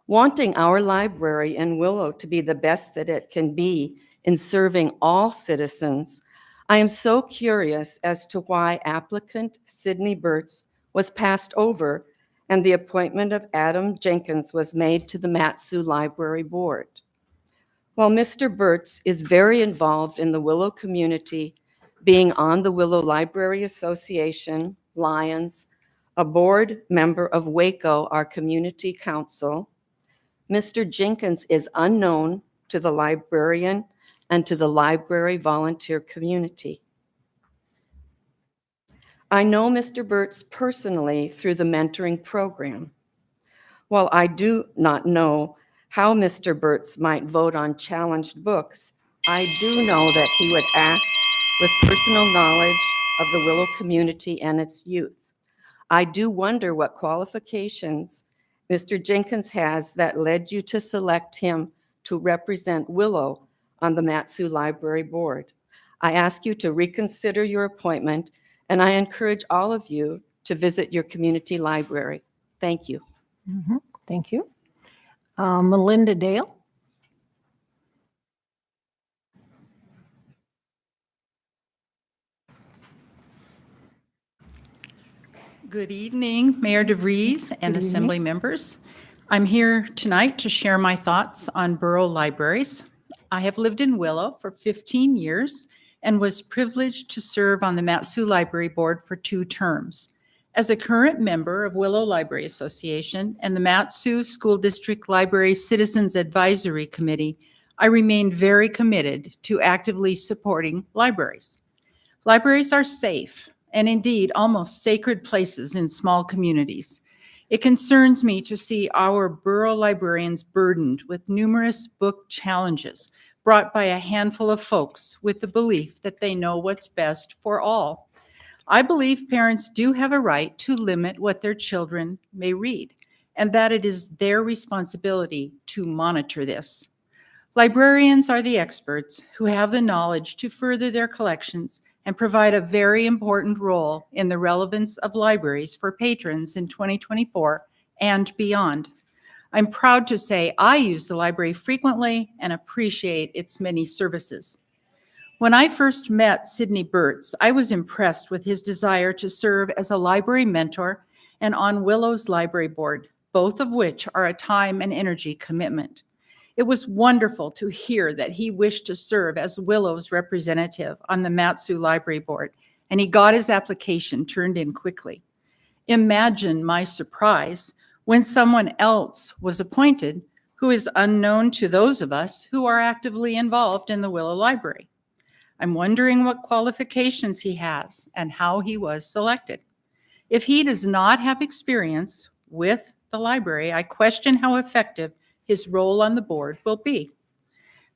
Wanting our library in Willow to be the best that it can be in serving all citizens, I am so curious as to why applicant Sydney Burtz was passed over and the appointment of Adam Jenkins was made to the Mat-Su Library Board. While Mr. Burtz is very involved in the Willow community, being on the Willow Library Association, Lions, a board member of Waco, our community council, Mr. Jenkins is unknown to the librarian and to the library volunteer community. I know Mr. Burtz personally through the mentoring program. While I do not know how Mr. Burtz might vote on challenged books, I do know that he would act with personal knowledge of the Willow community and its youth. I do wonder what qualifications Mr. Jenkins has that led you to select him to represent Willow on the Mat-Su Library Board. I ask you to reconsider your appointment, and I encourage all of you to visit your community library. Thank you. Thank you. Melinda Dale. Good evening, Mayor DeVries and Good Assembly members. I'm here tonight to share my thoughts on borough libraries. I have lived in Willow for 15 years and was privileged to serve on the Mat-Su Library Board for 2 terms. As a current member of Willow Library Association and the Mat-Su School District Library Citizens Advisory Committee, I remain very committed to actively supporting libraries. Libraries are safe and indeed almost sacred places in small communities. It concerns me to see our borough librarians burdened with numerous book challenges brought by a handful of folks with the belief that they know what's best for all. I believe parents do have a right to limit what their children may read, and that it is their responsibility to monitor this. Librarians are the experts who have the knowledge to further their collections and provide a very important role in the relevance of libraries for patrons in 2024 and beyond. I'm proud to say I use the library frequently and appreciate its many services. When I first met Sydney Burtz, I was impressed with his desire to serve as a library mentor and on Willow's library board, both of which are a time and energy commitment. It was wonderful to hear that he wished to serve as Willow's representative on the Mat-Su Library Board, and he got his application turned in quickly. Imagine my surprise when someone else was appointed who is unknown to those of us who are actively involved in the Willow Library. I'm wondering what qualifications he has and how he was selected. If he does not have experience with the library, I question how effective his role on the board will be.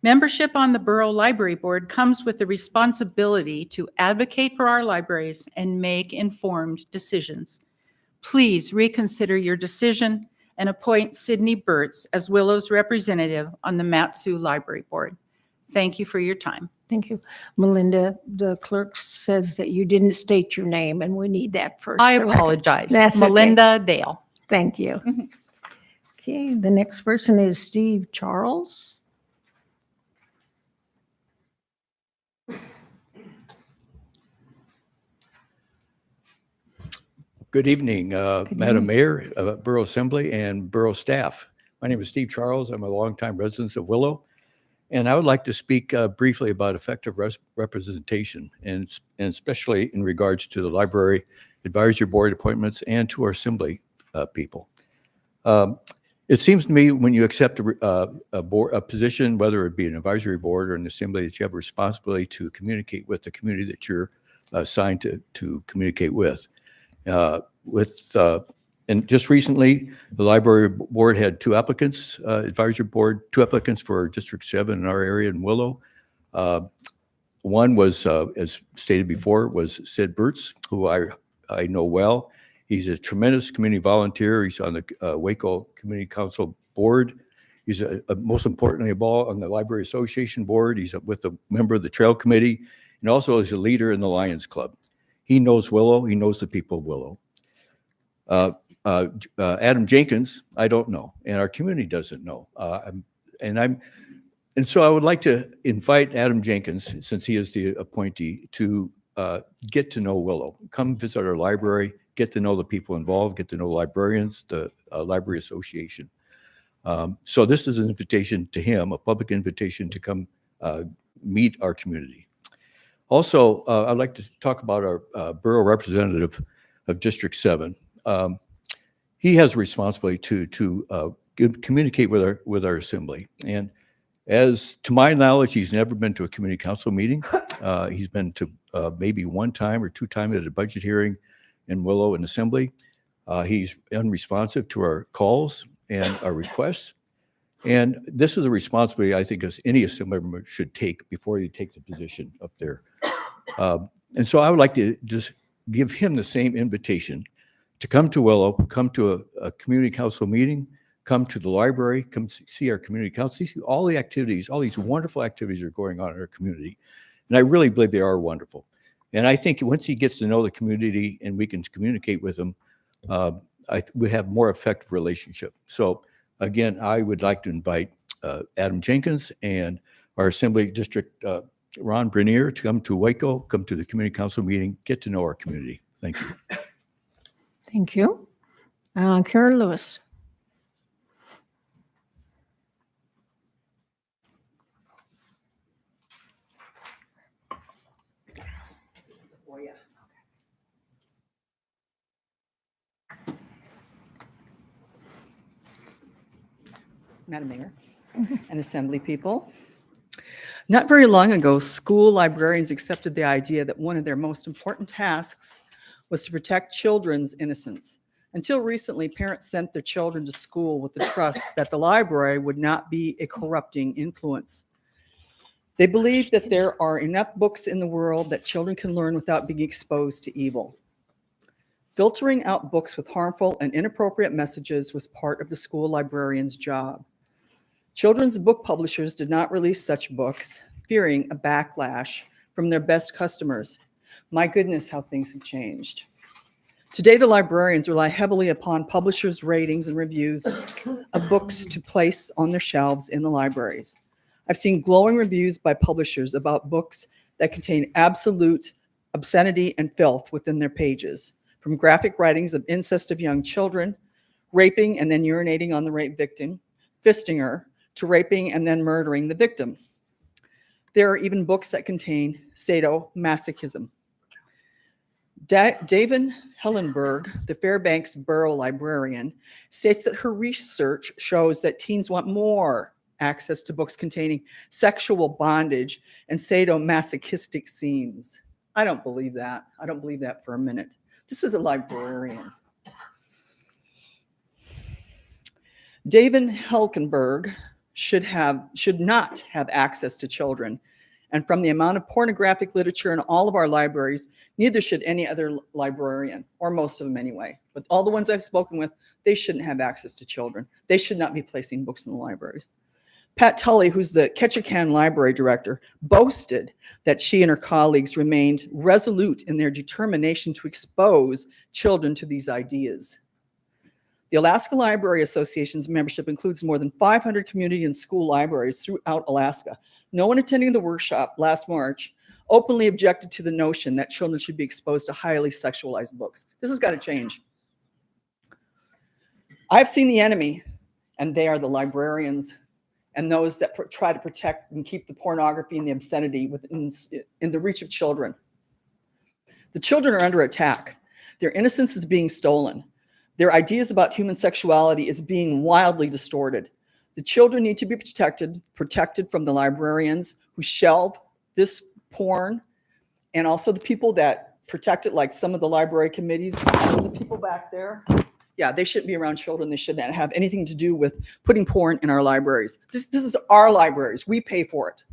Membership on the Borough Library Board comes with the responsibility to advocate for our libraries and make informed decisions. Please reconsider your decision and appoint Sydney Burtz as Willow's representative on the Mat-Su Library Board. Thank you for your time. Thank you. Melinda, the clerk says that you didn't state your name, and we need that first. I apologize. That's okay. Melinda Dale. Thank you. Okay, the next person is Steve Charles. Good evening, Madam Mayor, Borough Assembly, and Borough staff. My name is Steve Charles. I'm a longtime resident of Willow, and I would like to speak briefly about effective representation, and especially in regards to the Library Advisory Board appointments and to our Assembly people. It seems to me when you accept a position, whether it be an advisory board or an assembly, that you have a responsibility to communicate with the community that you're assigned to communicate with. And just recently, the library board had two applicants, advisory board, two applicants for District 7 in our area in Willow. One was, as stated before, was Sid Burtz, who I know well. He's a tremendous community volunteer. He's on the Waco Community Council board. He's most importantly of all on the Library Association board. He's with a member of the Trail Committee, and also is a leader in the Lions Club. He knows Willow. He knows the people of Willow. Adam Jenkins, I don't know, and our community doesn't know. And so I would like to invite Adam Jenkins, since he is the appointee, to get to know Willow. Come visit our library, get to know the people involved, get to know librarians, the Library Association. So this is an invitation to him, a public invitation to come meet our community. Also, I'd like to talk about our borough representative of District 7. He has a responsibility to communicate with our assembly. And as to my knowledge, he's never been to a community council meeting. He's been to maybe one time or two times at a budget hearing in Willow and assembly. He's unresponsive to our calls and our requests. And this is a responsibility I think as any assembly member should take before you take the position up there. And so I would like to just give him the same invitation to come to Willow, come to a community council meeting, come to the library, come see our community council, see all the activities, all these wonderful activities that are going on in our community. And I really believe they are wonderful. And I think once he gets to know the community and we can communicate with him, we have more effective relationship. So again, I would like to invite Adam Jenkins and our Assembly District Ron Brenier to come to Waco, come to the community council meeting, get to know our community. Thank you. Thank you. Karen Lewis. Madam Mayor and Assembly people. Not very long ago, school librarians accepted the idea that one of their most important tasks was to protect children's innocence. Until recently, parents sent their children to school with the trust that the library would not be a corrupting influence. They believed that there are enough books in the world that children can learn without being exposed to evil. Filtering out books with harmful and inappropriate messages was part of the school librarian's job. Children's book publishers did not release such books, fearing a backlash from their best customers. My goodness, how things have changed. Today, the librarians rely heavily upon publishers' ratings and reviews of books to place on their shelves in the libraries. I've seen glowing reviews by publishers about books that contain absolute obscenity and filth within their pages, from graphic writings of incest of young children, raping and then urinating on the rape victim, fisting her, to raping and then murdering the victim. There are even books that contain sadomasochism. David Hellenberg, the Fairbanks Borough librarian, states that her research shows that teens want more access to books containing sexual bondage and sadomasochistic scenes. I don't believe that. I don't believe that for a minute. This is a librarian. David Helkenberg should not have access to children. And from the amount of pornographic literature in all of our libraries, neither should any other librarian, or most of them anyway. But all the ones I've spoken with, they shouldn't have access to children. They should not be placing books in the libraries. Pat Tully, who's the Ketchikan library director, boasted that she and her colleagues remained resolute in their determination to expose children to these ideas. The Alaska Library Association's membership includes more than 500 community and school libraries throughout Alaska. No one attending the workshop last March openly objected to the notion that children should be exposed to highly sexualized books. This has got to change. I've seen the enemy, and they are the librarians and those that try to protect and keep the pornography and the obscenity in the reach of children. The children are under attack. Their innocence is being stolen. Their ideas about human sexuality is being wildly distorted. The children need to be protected from the librarians who shelve this porn, and also the people that protect it, like some of the library committees, the people back there. Yeah, they shouldn't be around children. They shouldn't have anything to do with putting porn in our libraries. This is our libraries. We pay for it.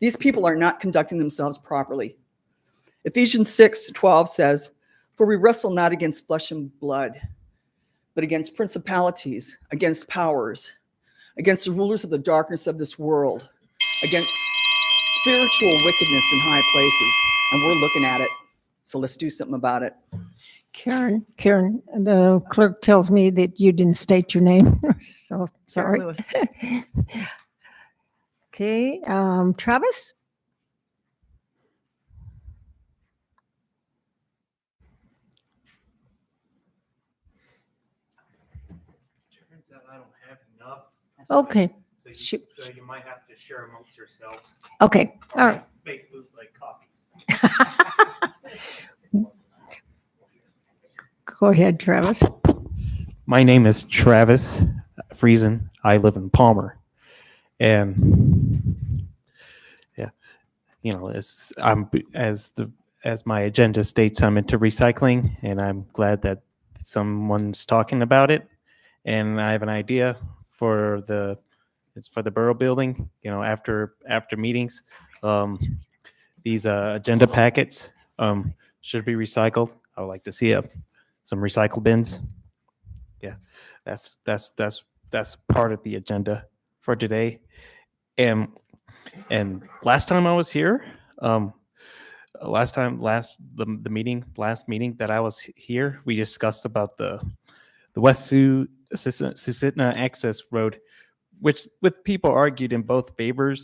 These people are not conducting themselves properly. Ephesians 6:12 says, "For we wrestle not against flesh and blood, but against principalities, against powers, against the rulers of the darkness of this world, against spiritual wickedness in high places." And we're looking at it. So let's do something about it. Karen, the clerk tells me that you didn't state your name, so sorry. Karen Lewis. Okay, Travis? Turns out I don't have enough. Okay. So you might have to share amongst yourselves. Okay, all right. Make loot like copies. Go ahead, Travis. My name is Travis Friesen. I live in Palmer, and yeah, you know, as my agenda states, I'm into recycling, and I'm glad that someone's talking about it. And I have an idea for it's for the Borough building. You know, after meetings, these agenda packets should be recycled. I would like to see some recycle bins. Yeah, that's part of the agenda for today. And last time I was here, last meeting that I was here, we discussed about the West Susitna access road, which with people argued in both favor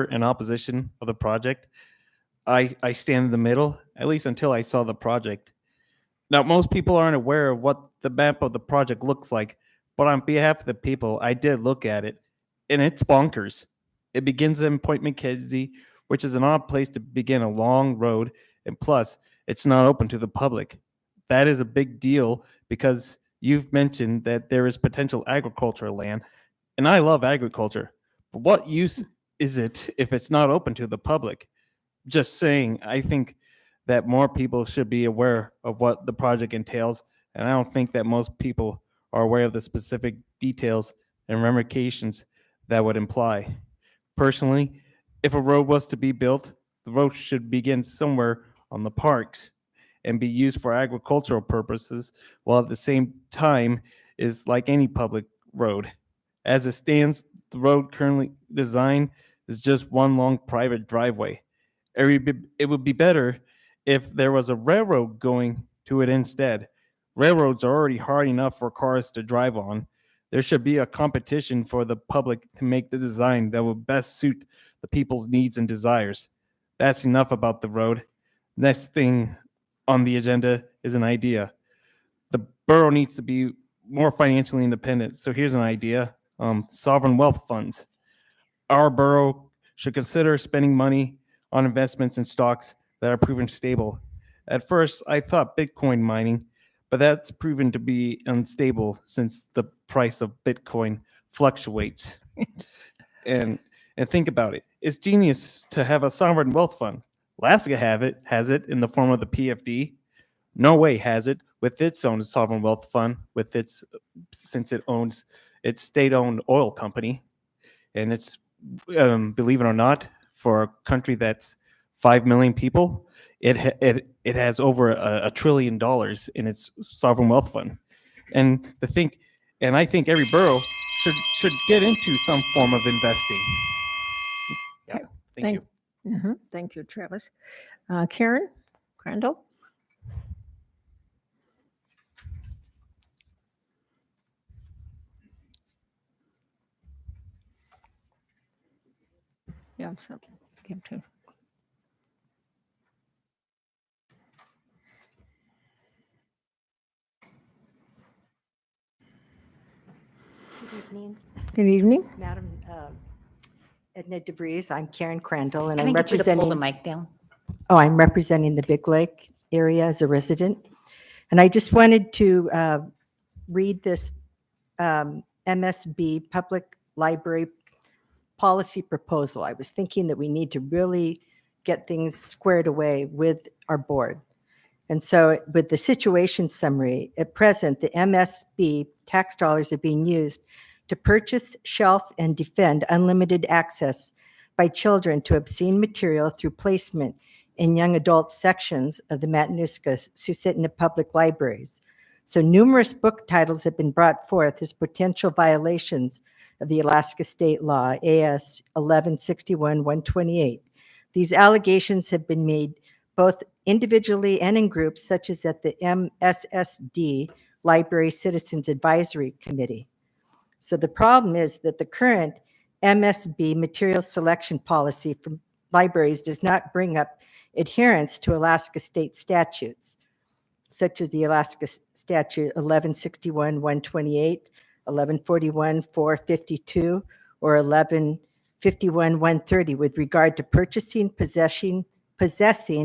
and opposition of the project. I stand in the middle, at least until I saw the project. Now, most people aren't aware of what the map of the project looks like, but on behalf of the people, I did look at it, and it's bonkers. It begins in Point McKenzie, which is an odd place to begin a long road, and plus, it's not open to the public. That is a big deal because you've mentioned that there is potential agricultural land, and I love agriculture, but what use is it if it's not open to the public? Just saying, I think that more people should be aware of what the project entails, and I don't think that most people are aware of the specific details and ramifications that would imply. Personally, if a road was to be built, the road should begin somewhere on the parks and be used for agricultural purposes, while at the same time is like any public road. As it stands, the road currently designed is just one long private driveway. It would be better if there was a railroad going to it instead. Railroads are already hard enough for cars to drive on. There should be a competition for the public to make the design that will best suit the people's needs and desires. That's enough about the road. Next thing on the agenda is an idea. The borough needs to be more financially independent. So here's an idea. sovereign wealth funds. Our borough should consider spending money on investments in stocks that are proven stable. At first, I thought Bitcoin mining, but that's proven to be unstable since the price of Bitcoin fluctuates. and think about it. It's genius to have a sovereign wealth fund. Alaska has it in the form of the PFD. Norway has it with its own sovereign wealth fund, since it owns its state-owned oil company, and it's believe it or not, for a country that's 5 million people, it has over $1 trillion in its sovereign wealth fund, and I think every borough should get into some form of investing. Yeah, thank you. Thank you, Travis. Karen Crandall? Yeah, so give to. Good evening. Good evening. Madam Edna DeVries, I'm Karen Crandall, and Can I'm I get you to representing. pull the mic down? Oh, I'm representing the Big Lake area as a resident. And I just wanted to read this MSB Public Library Policy Proposal. I was thinking that we need to really get things squared away with our board. And so with the situation summary, at present, the MSB tax dollars are being used to purchase, shelf, and defend unlimited access by children to obscene material through placement in young adult sections of the Matanuska-Susitna public libraries. So numerous book titles have been brought forth as potential violations of the Alaska state law, AS 1161-128. These allegations have been made both individually and in groups, such as at the MSSD Library Citizens Advisory Committee. So the problem is that the current MSB material selection policy for libraries does not bring up adherence to Alaska state statutes, such as the Alaska statute 1161-128, 1141-452, or 1151-130 with regard to purchasing, possessing,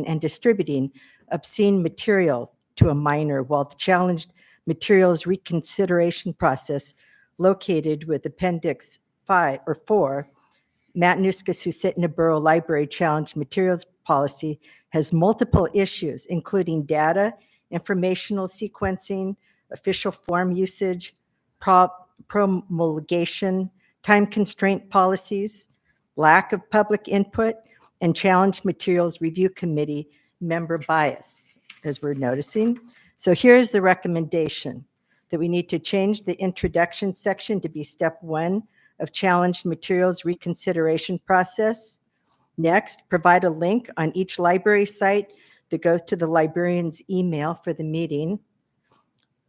and distributing obscene material to a minor, while the challenged materials reconsideration process located with Appendix 5 or 4, Matanuska-Susitna Borough Library Challenged Materials Policy has multiple issues, including data, informational sequencing, official form usage, promulgation, time constraint policies, lack of public input, and challenged materials review committee member bias, as we're noticing. So here's the recommendation, that we need to change the introduction section to be step 1 of challenged materials reconsideration process. Next, provide a link on each library site that goes to the librarian's email for the meeting.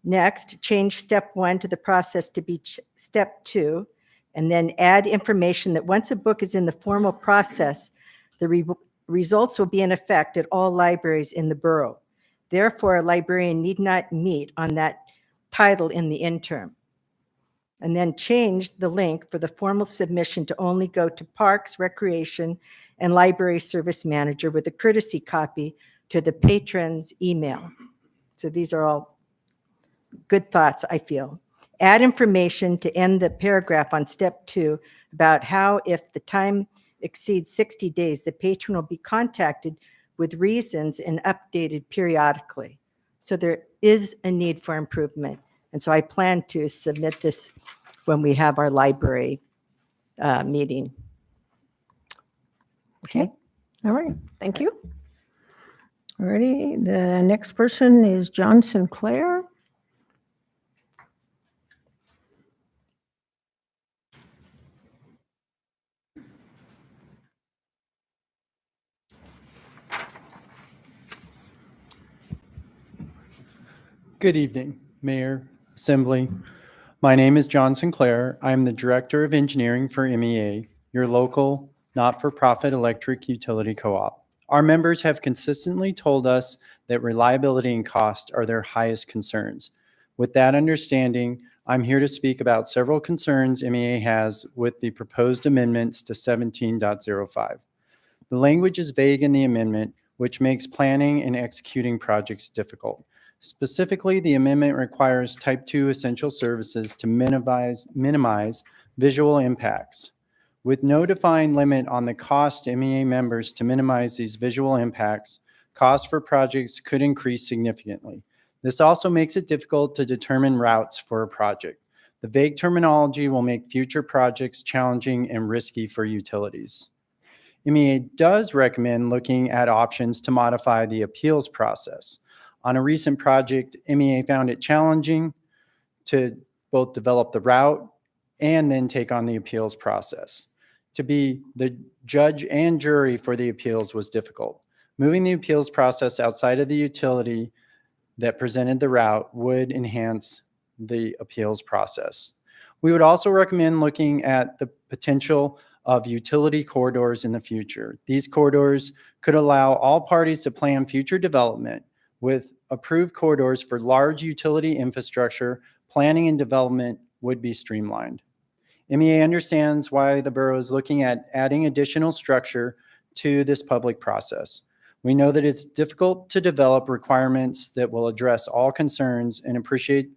Next, change step 1 to the process to be step 2, and then add information that once a book is in the formal process, the results will be in effect at all libraries in the borough. Therefore, a librarian need not meet on that title in the interim. And then change the link for the formal submission to only go to Parks, Recreation, and Library Service Manager with a courtesy copy to the patron's email. So these are all good thoughts, I feel. Add information to end the paragraph on step 2 about how, if the time exceeds 60 days, the patron will be contacted with reasons and updated periodically. So there is a need for improvement. And so I plan to submit this when we have our library meeting. Okay. All right. Thank you. Alrighty. The next person is John Sinclair. Good evening, Mayor, Assembly. My name is John Sinclair. I'm the Director of Engineering for MEA, your local not-for-profit electric utility co-op. Our members have consistently told us that reliability and cost are their highest concerns. With that understanding, I'm here to speak about several concerns MEA has with the proposed amendments to 17.05. The language is vague in the amendment, which makes planning and executing projects difficult. Specifically, the amendment requires Type 2 essential services to minimize visual impacts. With no defined limit on the cost to MEA members to minimize these visual impacts, costs for projects could increase significantly. This also makes it difficult to determine routes for a project. The vague terminology will make future projects challenging and risky for utilities. MEA does recommend looking at options to modify the appeals process. On a recent project, MEA found it challenging to both develop the route and then take on the appeals process. To be the judge and jury for the appeals was difficult. Moving the appeals process outside of the utility that presented the route would enhance the appeals process. We would also recommend looking at the potential of utility corridors in the future. These corridors could allow all parties to plan future development. With approved corridors for large utility infrastructure, planning and development would be streamlined. MEA understands why the borough is looking at adding additional structure to this public process. We know that it's difficult to develop requirements that will address all concerns and appreciate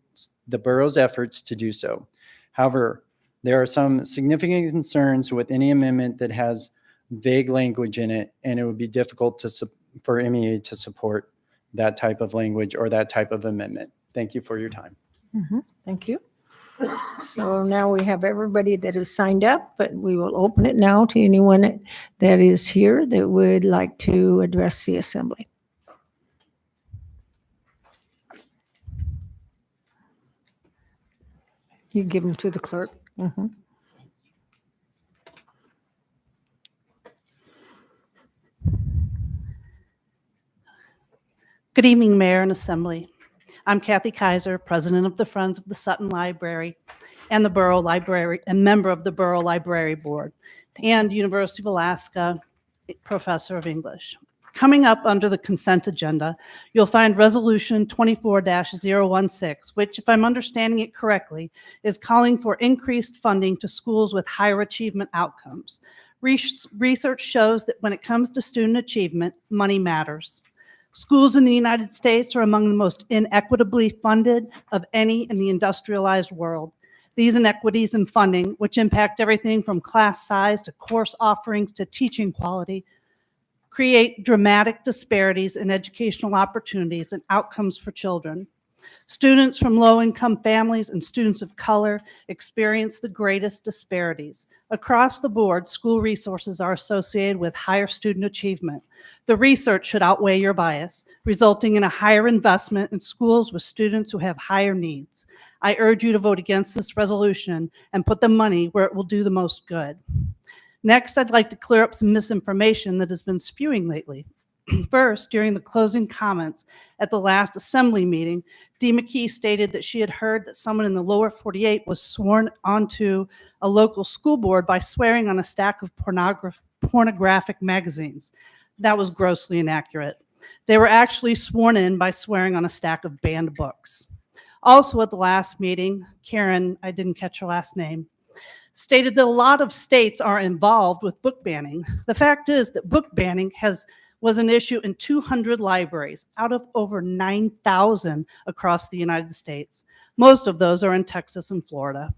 the borough's efforts to do so. However, there are some significant concerns with any amendment that has vague language in it, and it would be difficult for MEA to support that type of language or that type of amendment. Thank you for your time. Thank you. So now we have everybody that has signed up, but we will open it now to anyone that is here that would like to address the assembly. You give them to the clerk. Good evening, Mayor and Assembly. I'm Kathy Kaiser, President of the Friends of the Sutton Library and the Borough Library, and member of the Borough Library Board, and University of Alaska Professor of English. Coming up under the consent agenda, you'll find Resolution 24-016, which, if I'm understanding it correctly, is calling for increased funding to schools with higher achievement outcomes. Research shows that when it comes to student achievement, money matters. Schools in the United States are among the most inequitably funded of any in the industrialized world. These inequities in funding, which impact everything from class size to course offerings to teaching quality, create dramatic disparities in educational opportunities and outcomes for children. Students from low-income families and students of color experience the greatest disparities. Across the board, school resources are associated with higher student achievement. The research should outweigh your bias, resulting in a higher investment in schools with students who have higher needs. I urge you to vote against this resolution and put the money where it will do the most good. Next, I'd like to clear up some misinformation that has been spewing lately. First, during the closing comments at the last assembly meeting, Dee McKee stated that she had heard that someone in the lower 48 was sworn onto a local school board by swearing on a stack of pornographic magazines. That was grossly inaccurate. They were actually sworn in by swearing on a stack of banned books. Also at the last meeting, Karen, I didn't catch her last name, stated that a lot of states are involved with book banning. The fact is that book banning was an issue in 200 libraries out of over 9,000 across the United States. Most of those are in Texas and Florida.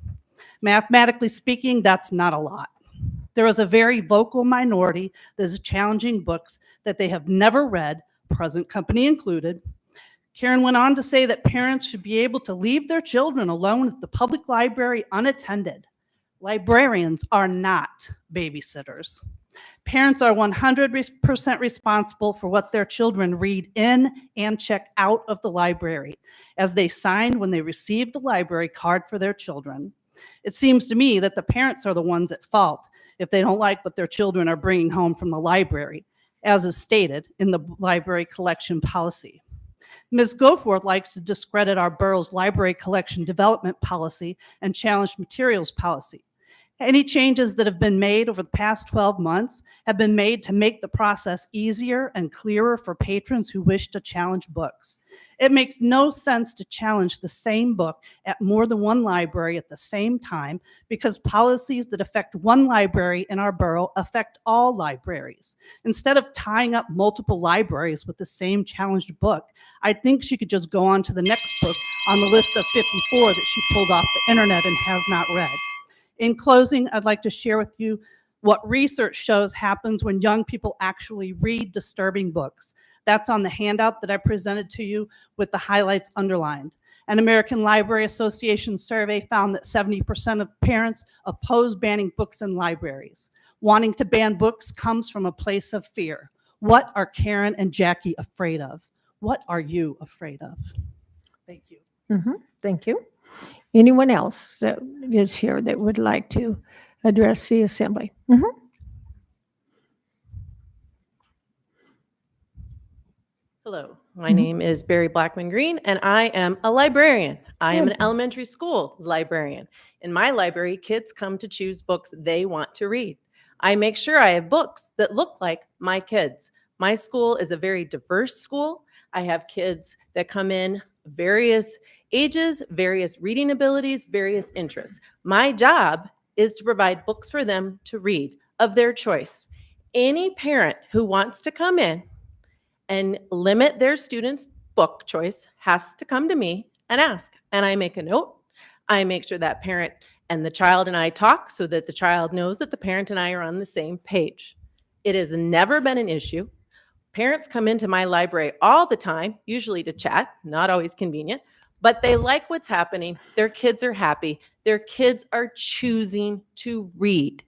Mathematically speaking, that's not a lot. There is a very vocal minority that is challenging books that they have never read, present company included. Karen went on to say that parents should be able to leave their children alone at the public library unattended. Librarians are not babysitters. Parents are 100% responsible for what their children read in and check out of the library, as they signed when they received the library card for their children. It seems to me that the parents are the ones at fault if they don't like what their children are bringing home from the library, as is stated in the library collection policy. Ms. Goforth likes to discredit our borough's library collection development policy and challenge materials policy. Any changes that have been made over the past 12 months have been made to make the process easier and clearer for patrons who wish to challenge books. It makes no sense to challenge the same book at more than one library at the same time because policies that affect one library in our borough affect all libraries. Instead of tying up multiple libraries with the same challenged book, I think she could just go on to the next book on the list of 54 that she pulled off the internet and has not read. In closing, I'd like to share with you what research shows happens when young people actually read disturbing books. That's on the handout that I presented to you with the highlights underlined. An American Library Association survey found that 70% of parents oppose banning books in libraries. Wanting to ban books comes from a place of fear. What are Karen and Jackie afraid of? What are you afraid of? Thank you. Thank you. Anyone else that is here that would like to address the assembly? Hello, my name is Barry Blackman Green, and I am a librarian. I am an elementary school librarian. In my library, kids come to choose books they want to read. I make sure I have books that look like my kids. My school is a very diverse school. I have kids that come in various ages, various reading abilities, various interests. My job is to provide books for them to read of their choice. Any parent who wants to come in and limit their students' book choice has to come to me and ask. And I make a note. I make sure that parent and the child and I talk so that the child knows that the parent and I are on the same page. It has never been an issue. Parents come into my library all the time, usually to chat, not always convenient, but they like what's happening. Their kids are happy. Their kids are choosing to read.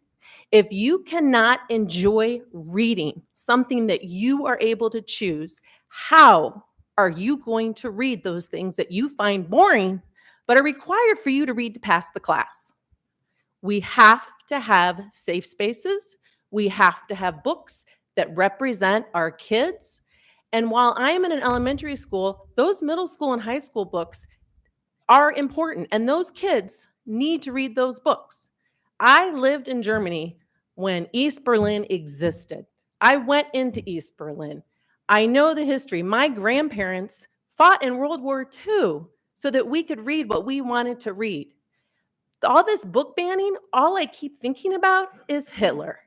If you cannot enjoy reading something that you are able to choose, how are you going to read those things that you find boring but are required for you to read to pass the class? We have to have safe spaces. We have to have books that represent our kids. And while I am in an elementary school, those middle school and high school books are important, and those kids need to read those books. I lived in Germany when East Berlin existed. I went into East Berlin. I know the history. My grandparents fought in World War II so that we could read what we wanted to read. All this book banning, all I keep thinking about is Hitler.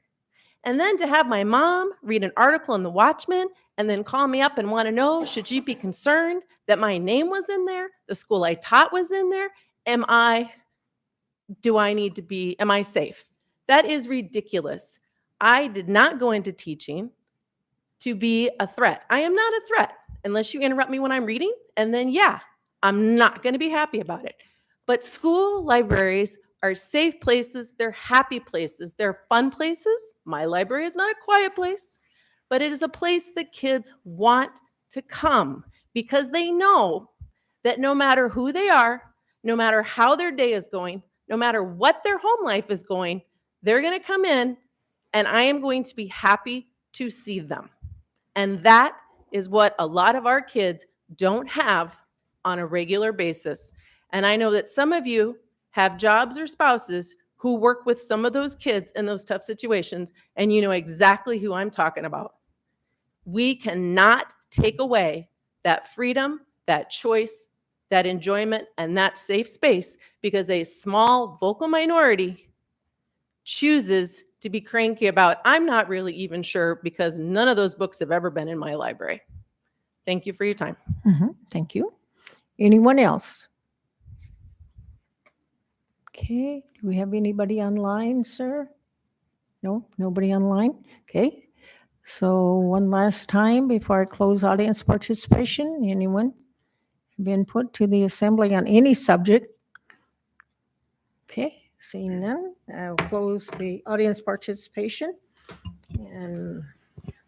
And then to have my mom read an article in the Watchman and then call me up and want to know, should you be concerned that my name was in there? The school I taught was in there? Am I safe? That is ridiculous. I did not go into teaching to be a threat. I am not a threat unless you interrupt me when I'm reading. And then, yeah, I'm not going to be happy about it. But school libraries are safe places. They're happy places. They're fun places. My library is not a quiet place, but it is a place that kids want to come because they know that no matter who they are, no matter how their day is going, no matter what their home life is going, they're going to come in and I am going to be happy to see them. And that is what a lot of our kids don't have on a regular basis. And I know that some of you have jobs or spouses who work with some of those kids in those tough situations, and you know exactly who I'm talking about. We cannot take away that freedom, that choice, that enjoyment, and that safe space because a small vocal minority chooses to be cranky about, I'm not really even sure because none of those books have ever been in my library. Thank you for your time. Thank you. Anyone else? Okay, do we have anybody online, sir? No, nobody online? Okay, so one last time before I close audience participation, anyone have input to the assembly on any subject? Okay, seeing none, I'll close the audience participation. And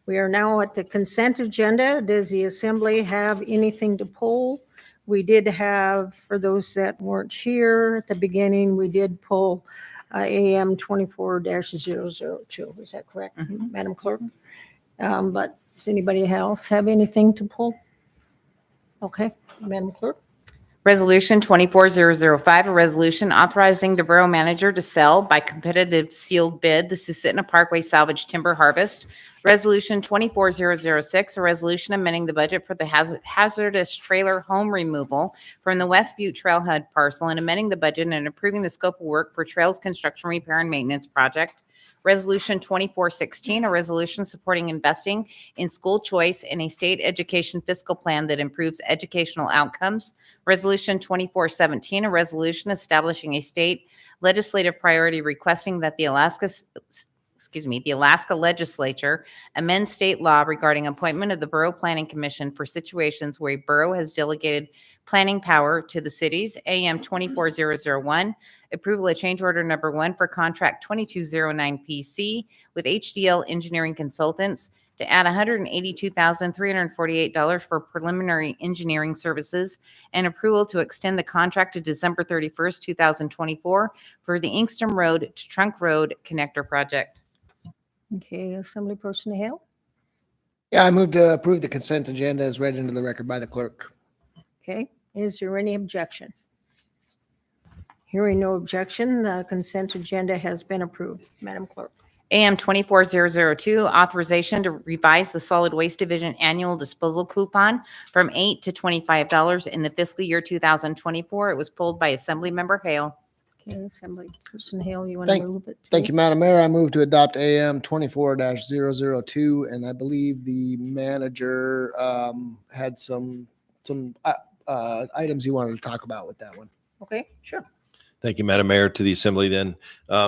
we are now at the consent agenda. Does the assembly have anything to pull? We did have, for those that weren't here at the beginning, we did pull AM 24-002. Is that correct, Madam Clerk? But does anybody else have anything to pull? Okay, Madam Clerk. Resolution 24005, a resolution authorizing the borough manager to sell by competitive sealed bid the Susitna Parkway salvage timber harvest. Resolution 24006, a resolution amending the budget for the hazardous trailer home removal from the West Butte Trailhead parcel and amending the budget and approving the scope of work for trails construction, repair, and maintenance project. Resolution 2416, a resolution supporting investing in school choice and a state education fiscal plan that improves educational outcomes. Resolution 2417, a resolution establishing a state legislative priority requesting that the Alaska legislature amend state law regarding appointment of the Borough Planning Commission for situations where a borough has delegated planning power to the cities. AM 24001, approval of change order number 1 for contract 2209 PC with HDL Engineering Consultants to add $182,348 for preliminary engineering services and approval to extend the contract to December 31st, 2024 for the Inkster Road to Trunk Road Connector Project. Okay, Assemblyperson Hale. Yeah, I move to approve the consent agenda as read into the record by the clerk. Okay, is there any objection? Hearing no objection, the consent agenda has been approved. Madam Clerk. AM 24002, authorization to revise the Solid Waste Division annual disposal coupon from $8 to $25 in the fiscal year 2024. It was pulled by Assemblymember Hale. Okay, Assemblyperson Hale, you want to move it? Thank you, please? Madam Mayor. I move to adopt AM 24-002, and I believe the manager had some items he wanted to talk about with that one. Okay, sure. Thank you, Madam Mayor, to the Assembly then.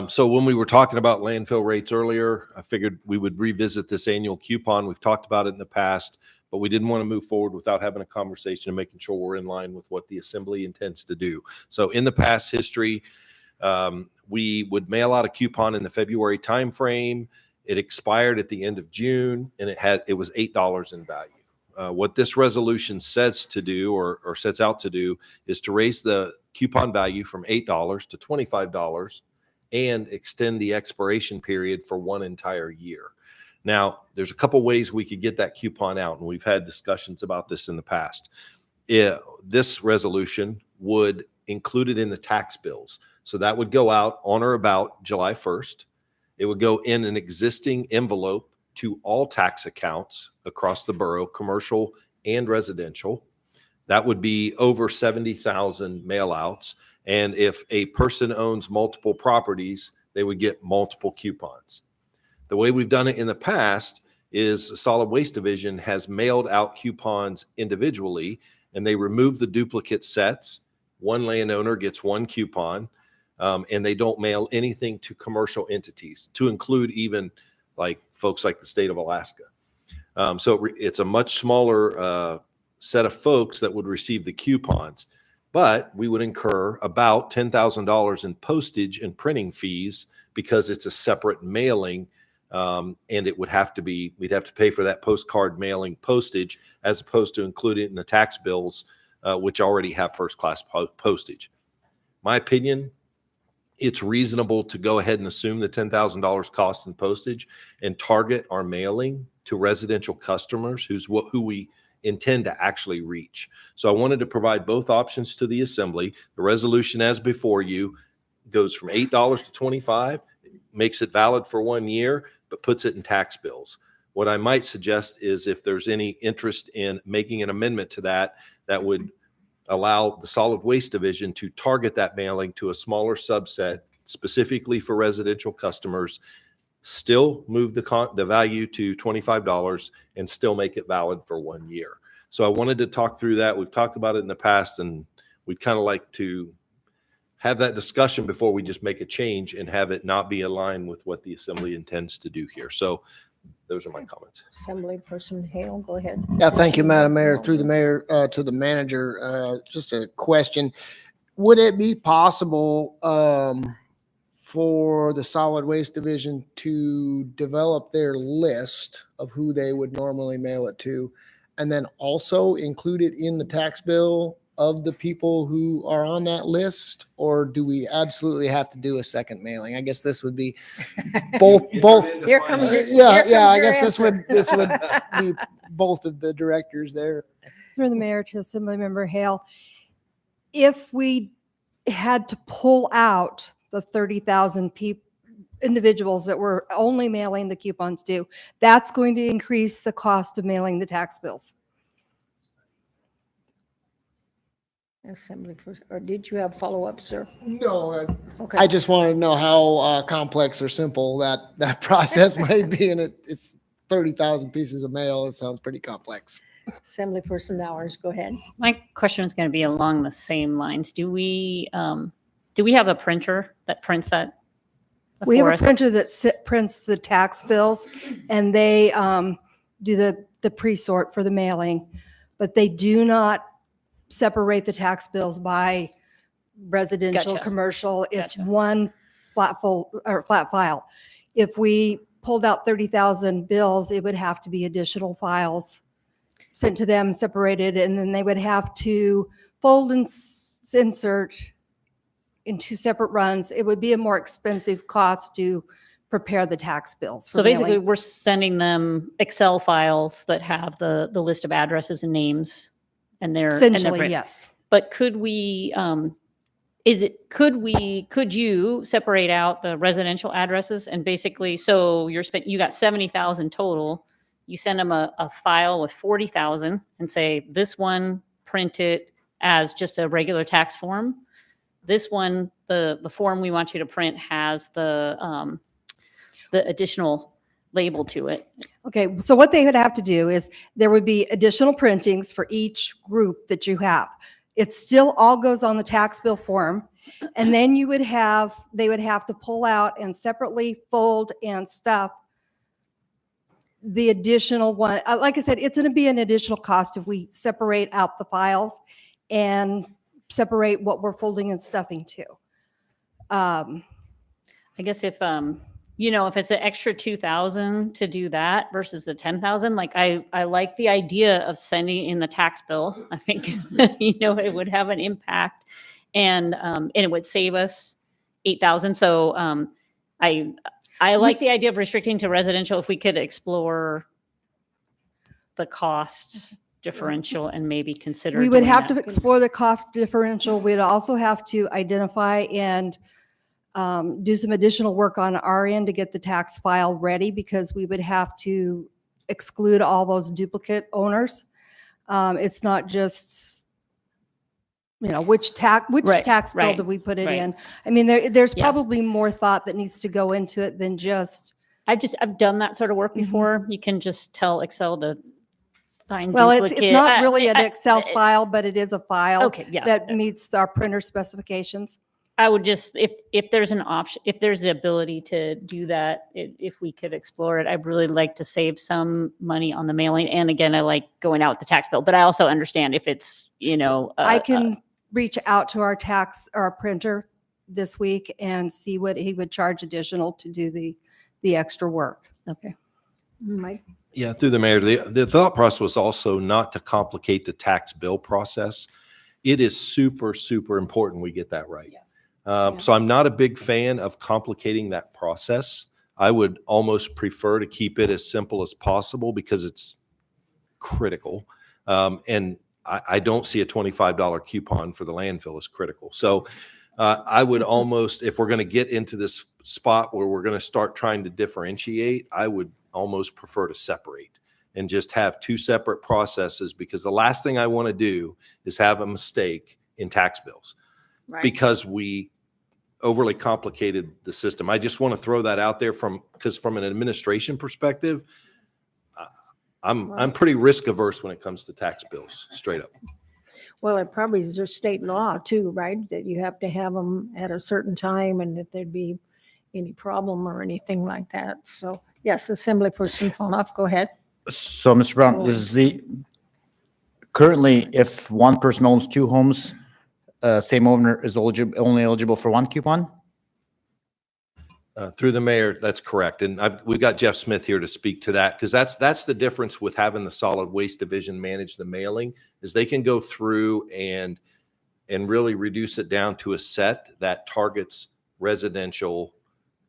So when we were talking about landfill rates earlier, I figured we would revisit this annual coupon. We've talked about it in the past, but we didn't want to move forward without having a conversation and making sure we're in line with what the Assembly intends to do. So in the past history, we would mail out a coupon in the February timeframe. It expired at the end of June, and it was $8 in value. What this resolution sets to do or sets out to do is to raise the coupon value from $8 to $25 and extend the expiration period for one entire year. Now, there's a couple ways we could get that coupon out, and we've had discussions about this in the past. This resolution would include it in the tax bills. So that would go out on or about July 1st. It would go in an existing envelope to all tax accounts across the borough, commercial and residential. That would be over 70,000 mailouts. And if a person owns multiple properties, they would get multiple coupons. The way we've done it in the past is the Solid Waste Division has mailed out coupons individually, and they remove the duplicate sets. One landowner gets one coupon, and they don't mail anything to commercial entities, to include even like folks like the state of Alaska. So it's a much smaller set of folks that would receive the coupons, but we would incur about $10,000 in postage and printing fees because it's a separate mailing, and it would have to be, we'd have to pay for that postcard mailing postage as opposed to include it in the tax bills, which already have first-class postage. My opinion, it's reasonable to go ahead and assume the $10,000 cost in postage and target our mailing to residential customers who we intend to actually reach. So I wanted to provide both options to the Assembly. The resolution as before you goes from $8 to $25, makes it valid for 1 year, but puts it in tax bills. What I might suggest is if there's any interest in making an amendment to that, that would allow the Solid Waste Division to target that mailing to a smaller subset specifically for residential customers, still move the value to $25 and still make it valid for 1 year. So I wanted to talk through that. We've talked about it in the past, and we'd kind of like to have that discussion before we just make a change and have it not be aligned with what the Assembly intends to do here. So those are my comments. Assemblyperson Hale, go ahead. Yeah, thank you, Madam Mayor. Through the mayor to the manager, just a question. Would it be possible for the Solid Waste Division to develop their list of who they would normally mail it to, and then also include it in the tax bill of the people who are on that list? Or do we absolutely have to do a second mailing? I guess this would be both. Here comes your, I guess this would be both of the directors there. Through the mayor to Assemblymember Hale. if we had to pull out the 30,000 individuals that we're only mailing the coupons to, that's going to increase the cost of mailing the tax bills. Assembly, or did you have follow-up, sir? No, Okay. I just wanted to know how complex or simple that process might be, and it's 30,000 pieces of mail. It sounds pretty complex. Assembly Person Bowers, go ahead. My question is going to be along the same lines. Do we have a printer that prints that? We have for a us? printer that prints the tax bills, and they do the pre-sort for the mailing, but they do not separate the tax bills by residential, Gotcha. commercial. It's Gotcha. one flat file. If we pulled out 30,000 bills, it would have to be additional files sent to them, separated, and then they would have to fold and insert in two separate runs. It would be a more expensive cost to prepare the tax bills. For So basically, mailing. we're sending them Excel files that have the list of addresses and names, and they're Essentially, print. yes. But could we? Could you separate out the residential addresses and basically, so you got 70,000 total. You send them a file with 40,000 and say, this one, print it as just a regular tax form. This one, the form we want you to print has the additional label to it. Okay, so what they would have to do is there would be additional printings for each group that you have. It still all goes on the tax bill form. And then they would have to pull out and separately fold and stuff the additional one. Like I said, it's going to be an additional cost if we separate out the files and separate what we're folding and stuffing to. I guess if if it's an extra 2,000 to do that versus the 10,000, like I like the idea of sending in the tax bill. I think it would have an impact, and it would save us 8,000. So I like the idea of restricting to residential. If we could explore the cost differential and maybe consider, We would doing have that. to explore the cost differential. We'd also have to identify and do some additional work on our end to get the tax file ready, because we would have to exclude all those duplicate owners. It's not just, which Right, tax bill right, do we put it right. in? I mean, there's Yeah. probably more thought that needs to go into it than just. I've done that sort of work before. You can just tell Excel to find Well, it's duplicate. not really an Excel file, but it is a file Okay, yeah. that meets our printer specifications. I would just, if there's an option, if there's the ability to do that, if we could explore it, I'd really like to save some money on the mailing. And again, I like going out with the tax bill, but I also understand if it's, I can reach out to our printer this week and see what he would charge additional to do the extra work. Okay. Mike? Yeah, through the mayor, the thought process was also not to complicate the tax bill process. It is super, super important we get that right. So I'm not a big fan of complicating that process. I would almost prefer to keep it as simple as possible because it's critical. And I don't see a $25 coupon for the landfill as critical. So I would almost, if we're going to get into this spot where we're going to start trying to differentiate, I would almost prefer to separate and just have two separate processes, because the last thing I want to do is have a mistake in tax bills because we overly complicated the system. I just want to throw that out there because from an administration perspective, I'm pretty risk averse when it comes to tax bills, straight up. Well, it probably is just state law too, right? That you have to have them at a certain time and if there'd be any problem or anything like that. So yes, Assembly Person Phonoff, go ahead. So, Mr. Brown, this is currently, if one person owns two homes, same owner is only eligible for one coupon? Through the mayor, that's correct. And we've got Jeff Smith here to speak to that, because that's the difference with having the solid waste division manage the mailing, is they can go through and really reduce it down to a set that targets residential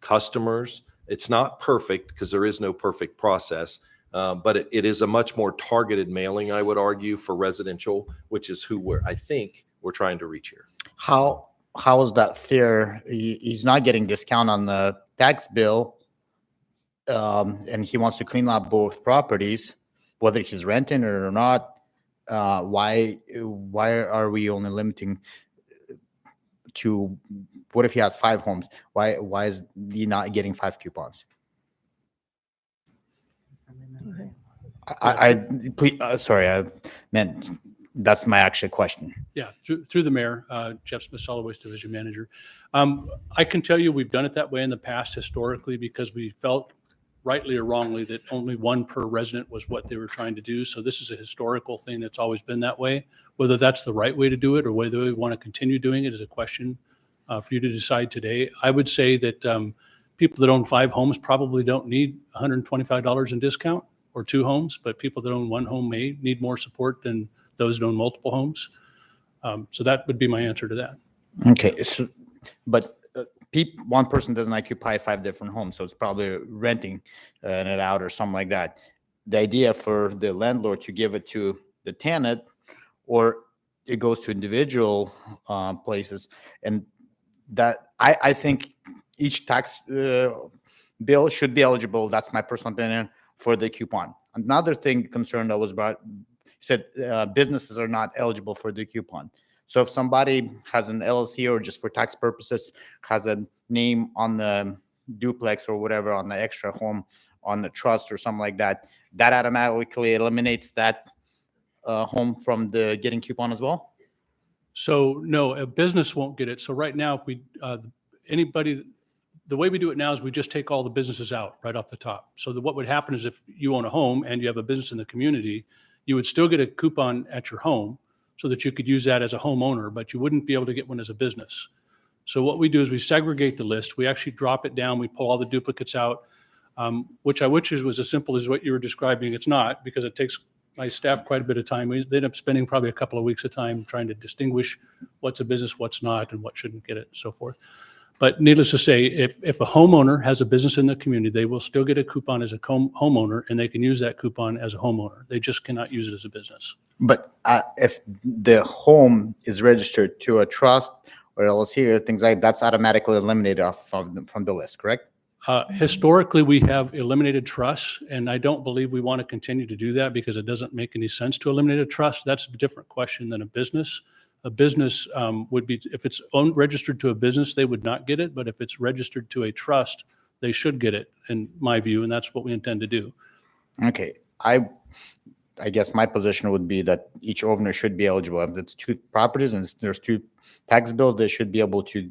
customers. It's not perfect because there is no perfect process, but it is a much more targeted mailing, I would argue, for residential, which is who I think we're trying to reach here. How is that fair? He's not getting discount on the tax bill, and he wants to clean up both properties, whether he's renting or not. Why are we only limiting to, what if he has 5 homes? Why is he not getting 5 coupons? Sorry, I meant that's my actual question. Yeah, through the mayor, Jeff Smith, Solid Waste Division Manager. I can tell you we've done it that way in the past historically because we felt, rightly or wrongly, that only 1 per resident was what they were trying to do. So this is a historical thing that's always been that way. Whether that's the right way to do it or whether we want to continue doing it is a question for you to decide today. I would say that people that own 5 homes probably don't need $125 in discount, or 2 homes, but people that own 1 home may need more support than those that own multiple homes. So that would be my answer to that. Okay, so, but one person doesn't occupy 5 different homes, so it's probably renting it out or something like that. The idea for the landlord to give it to the tenant, or it goes to individual places, and that I think each tax bill should be eligible. That's my personal opinion, for the coupon. Another thing concern that was brought said businesses are not eligible for the coupon. So if somebody has an LLC or just for tax purposes has a name on the duplex or whatever, on the extra home, on the trust or something like that, that automatically eliminates that home from the getting coupon as well? So no, a business won't get it. So right now, if we, anybody, the way we do it now is we just take all the businesses out right off the top. So what would happen is if you own a home and you have a business in the community, you would still get a coupon at your home so that you could use that as a homeowner, but you wouldn't be able to get one as a business. So what we do is we segregate the list. We actually drop it down. We pull all the duplicates out, which I wish was as simple as what you were describing. It's not, because it takes my staff quite a bit of time. They end up spending probably a couple of weeks of time trying to distinguish what's a business, what's not, and what shouldn't get it, and so forth. But needless to say, if a homeowner has a business in the community, they will still get a coupon as a homeowner, and they can use that coupon as a homeowner. They just cannot use it as a business. But if the home is registered to a trust or LLC or things like that, that's automatically eliminated off from the list, correct? Historically, we have eliminated trusts, and I don't believe we want to continue to do that because it doesn't make any sense to eliminate a trust. That's a different question than a business. A business would be, if it's registered to a business, they would not get it. But if it's registered to a trust, they should get it, in my view, and that's what we intend to do. Okay. I guess my position would be that each owner should be eligible. If it's 2 properties and there's 2 tax bills, they should be able to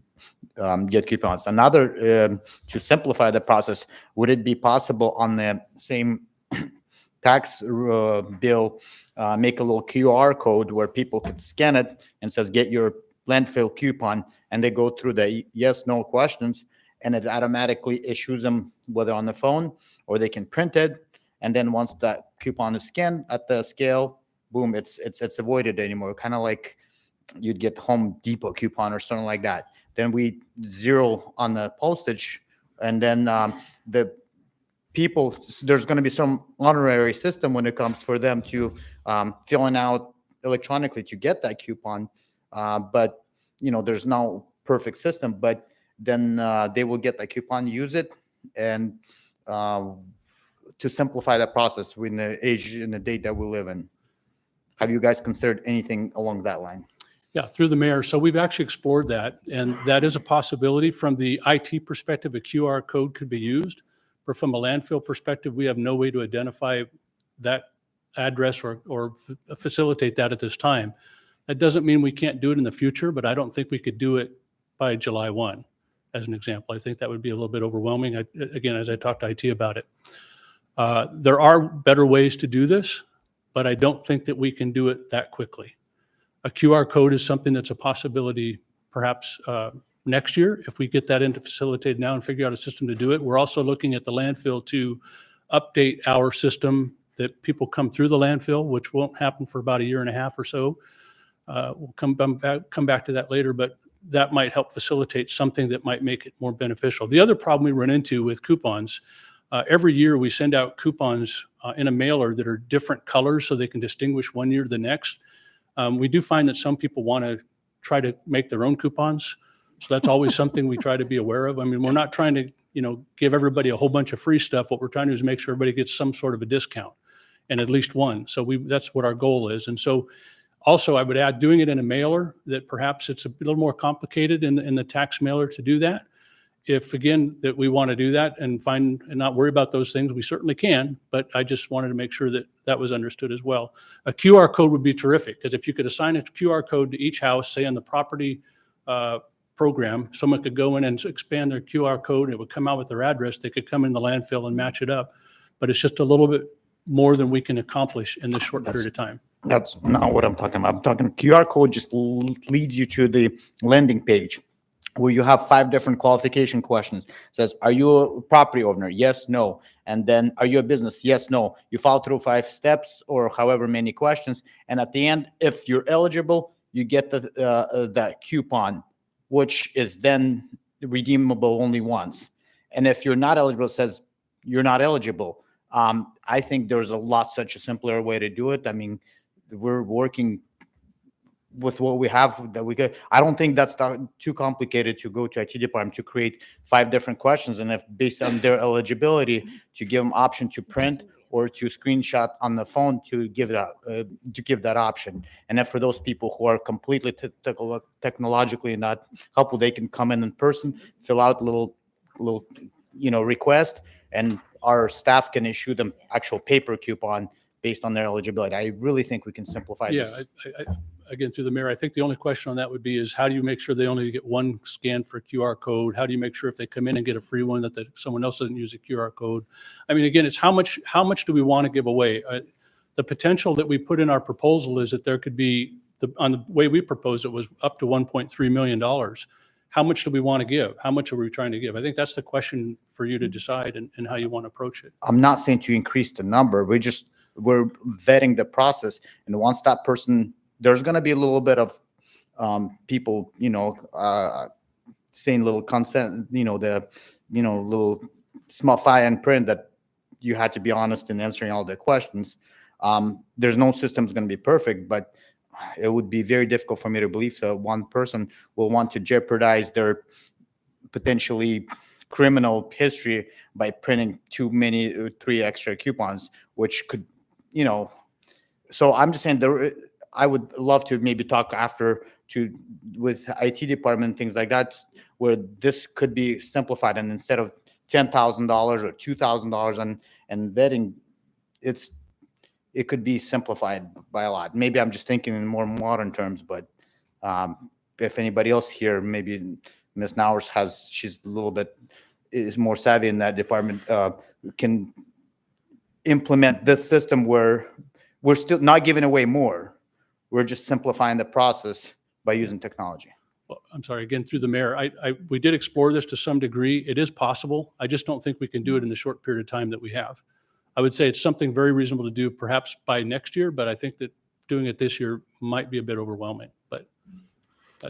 get coupons. Another, to simplify the process, would it be possible on the same tax bill, make a little QR code where people could scan it and says, get your landfill coupon, and they go through the yes, no questions, and it automatically issues them whether on the phone or they can print it. And then once that coupon is scanned at the scale, boom, it's avoided anymore. Kind of like you'd get Home Depot coupon or something like that. Then we zero on the postage, and then the people, there's going to be some honorary system when it comes for them to filling out electronically to get that coupon. But there's no perfect system, but then they will get that coupon, use it, and to simplify that process in the age and the date that we live in. Have you guys considered anything along that line? Yeah, through the mayor. So we've actually explored that, and that is a possibility. From the IT perspective, a QR code could be used, but from a landfill perspective, we have no way to identify that address or facilitate that at this time. That doesn't mean we can't do it in the future, but I don't think we could do it by July 1, as an example. I think that would be a little bit overwhelming, again, as I talked to IT about it. There are better ways to do this, but I don't think that we can do it that quickly. A QR code is something that's a possibility perhaps next year if we get that into facilitated now and figure out a system to do it. We're also looking at the landfill to update our system that people come through the landfill, which won't happen for about 1.5 years or so. We'll come back to that later, but that might help facilitate something that might make it more beneficial. The other problem we run into with coupons, every year we send out coupons in a mailer that are different colors so they can distinguish one year to the next. We do find that some people want to try to make their own coupons. So that's always something we try to be aware of. I mean, we're not trying to, give everybody a whole bunch of free stuff. What we're trying to do is make sure everybody gets some sort of a discount, and at least one. So that's what our goal is. And so also I would add, doing it in a mailer, that perhaps it's a little more complicated in the tax mailer to do that. If again, that we want to do that and not worry about those things, we certainly can, but I just wanted to make sure that that was understood as well. A QR code would be terrific, because if you could assign a QR code to each house, say on the property program, someone could go in and expand their QR code, it would come out with their address, they could come in the landfill and match it up. But it's just a little bit more than we can accomplish in this short period of time. That's not what I'm talking about. I'm talking QR code just leads you to the landing page where you have 5 different qualification questions. It says, are you a property owner? Yes, no. And then, are you a business? Yes, no. You follow through 5 steps or however many questions. And at the end, if you're eligible, you get the coupon, which is then redeemable only once. And if you're not eligible, it says you're not eligible. I think there's such a simpler way to do it. I mean, we're working with what we have that we could. I don't think that's too complicated to go to IT department to create 5 different questions, and if based on their eligibility, to give them option to print or to screenshot on the phone to give that option. And if for those people who are completely technologically not helpful, they can come in person, fill out a little request, and our staff can issue them actual paper coupon based on their eligibility. I really think we can simplify this. Again, through the mayor, I think the only question on that would be is, how do you make sure they only get one scan for QR code? How do you make sure if they come in and get a free one that someone else doesn't use a QR code? I mean, again, it's how much do we want to give away? The potential that we put in our proposal is that there could be, on the way we proposed it was up to $1.3 million. How much do we want to give? How much are we trying to give? I think that's the question for you to decide and how you want to approach it. I'm not saying to increase the number. We're vetting the process. And once that person, there's going to be a little bit of people, saying little consent, little small fine print that you had to be honest in answering all the questions. There's no system's going to be perfect, but it would be very difficult for me to believe that one person will want to jeopardize their potentially criminal history by printing 3 extra coupons, which could, so I'm just saying I would love to maybe talk after with IT department, things like that, where this could be simplified, and instead of $10,000 or $2,000 and vetting, it could be simplified by a lot. Maybe I'm just thinking in more modern terms, but if anybody else here, maybe Ms. Nowers she's a little bit is more savvy in that department, can implement this system where we're still not giving away more. We're just simplifying the process by using technology. Well, I'm sorry, again, through the mayor, we did explore this to some degree. It is possible. I just don't think we can do it in the short period of time that we have. I would say it's something very reasonable to do perhaps by next year, but I think that doing it this year might be a bit overwhelming. But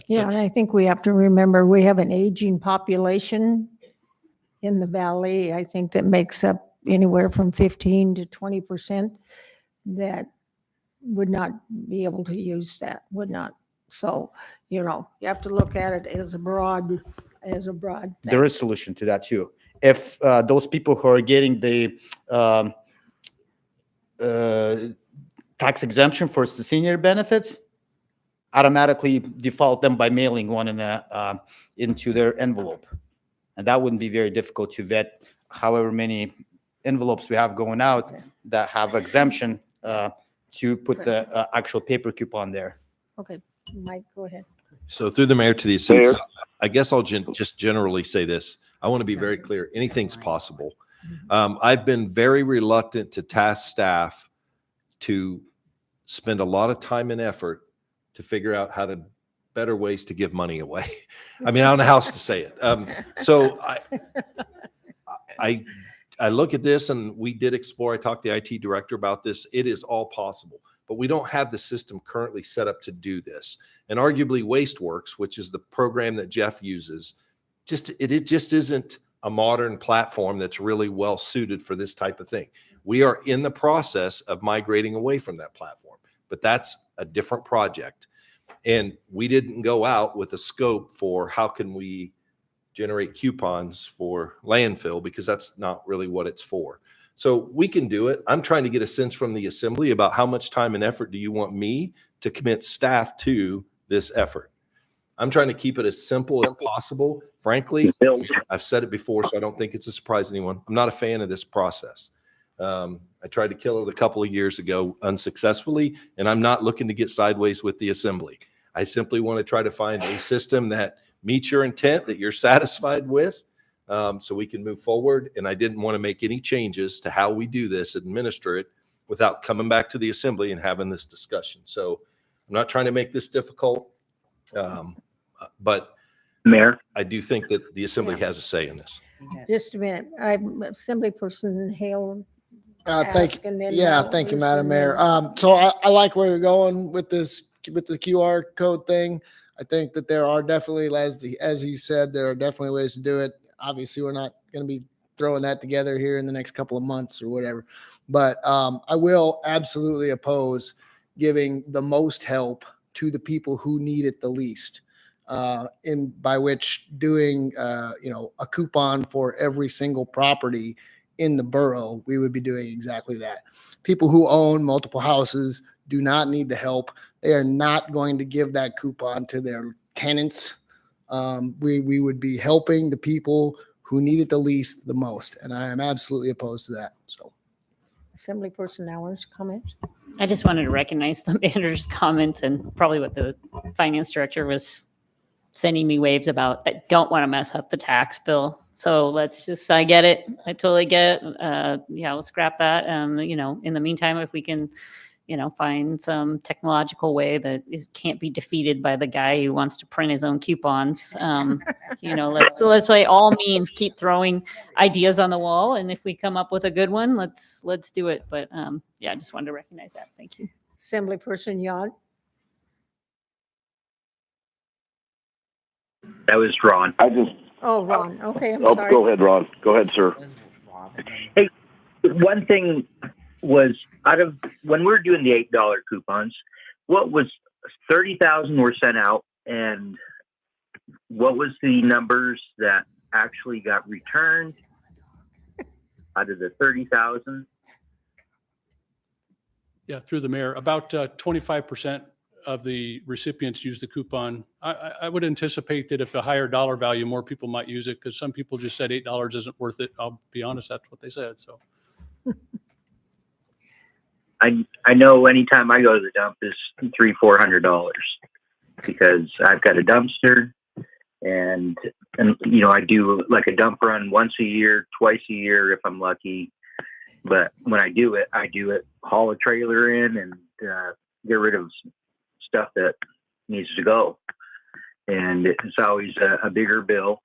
and I think we have to remember we have an aging population in the valley. I think that makes up anywhere from 15 to 20% that would not be able to use that, would not. So, you have to look at it as a broad thing. There is a solution to that too. If those people who are getting the tax exemption for the senior benefits, automatically default them by mailing one into their envelope. And that wouldn't be very difficult to vet however many envelopes we have going out that have exemption to put the actual paper coupon there. Okay, Mike, go ahead. So through the mayor to the assembly, I guess I'll just generally say this. I want to be very clear. Anything's possible. I've been very reluctant to task staff to spend a lot of time and effort to figure out better ways to give money away. I mean, I don't know how else to say it. So I look at this, and we did explore. I talked to the IT director about this. It is all possible, but we don't have the system currently set up to do this. And arguably WasteWorks, which is the program that Jeff uses, it just isn't a modern platform that's really well suited for this type of thing. We are in the process of migrating away from that platform, but that's a different project. And we didn't go out with a scope for how can we generate coupons for landfill, because that's not really what it's for. So we can do it. I'm trying to get a sense from the assembly about how much time and effort do you want me to commit staff to this effort. I'm trying to keep it as simple as possible. Frankly, I've said it before, so I don't think it's a surprise to anyone. I'm not a fan of this process. I tried to kill it a couple of years ago unsuccessfully, and I'm not looking to get sideways with the assembly. I simply want to try to find a system that meets your intent, that you're satisfied with, so we can move forward. And I didn't want to make any changes to how we do this, administer it, without coming back to the assembly and having this discussion. So I'm not trying to make this difficult, but Mayor, I do think that the assembly has a say in this. Just a minute. I'm Assemblyperson Hale. Thank you, Madam Mayor. So I like where you're going with this, with the QR code thing. I think that there are definitely, as he said, there are definitely ways to do it. Obviously, we're not going to be throwing that together here in the next couple of months or whatever. But I will absolutely oppose giving the most help to the people who need it the least. In by which doing a coupon for every single property in the borough, we would be doing exactly that. People who own multiple houses do not need the help. They are not going to give that coupon to their tenants. We would be helping the people who need it the least, the most, and I am absolutely opposed to that. So, Assemblyperson Hours, comments? I just wanted to recognize the manager's comments and probably what the finance director was sending me waves about. I don't want to mess up the tax bill. So I get it. I totally get it. We'll scrap that. And, in the meantime, if we can, find some technological way that can't be defeated by the guy who wants to print his own coupons. Let's by all means keep throwing ideas on the wall. And if we come up with a good one, let's do it. But I just wanted to recognize that. Thank you. Assemblyperson Yant. that was Ron. Oh, Ron. Okay, I'm sorry. Go ahead, Ron. Go ahead, sir. Hey, one thing was when we were doing the $8 coupons, what was 30,000 were sent out, and what was the numbers that actually got returned out of the 30,000? Yeah, through the mayor, about 25% of the recipients use the coupon. I would anticipate that if a higher dollar value, more people might use it, because some people just said $8 isn't worth it. I'll be honest, that's what they said. So I know anytime I go to the dump is $300-400 because I've got a dumpster, and I do like a dump run once a year, twice a year if I'm lucky. But when I do it, haul a trailer in and get rid of stuff that needs to go. And it's always a bigger bill.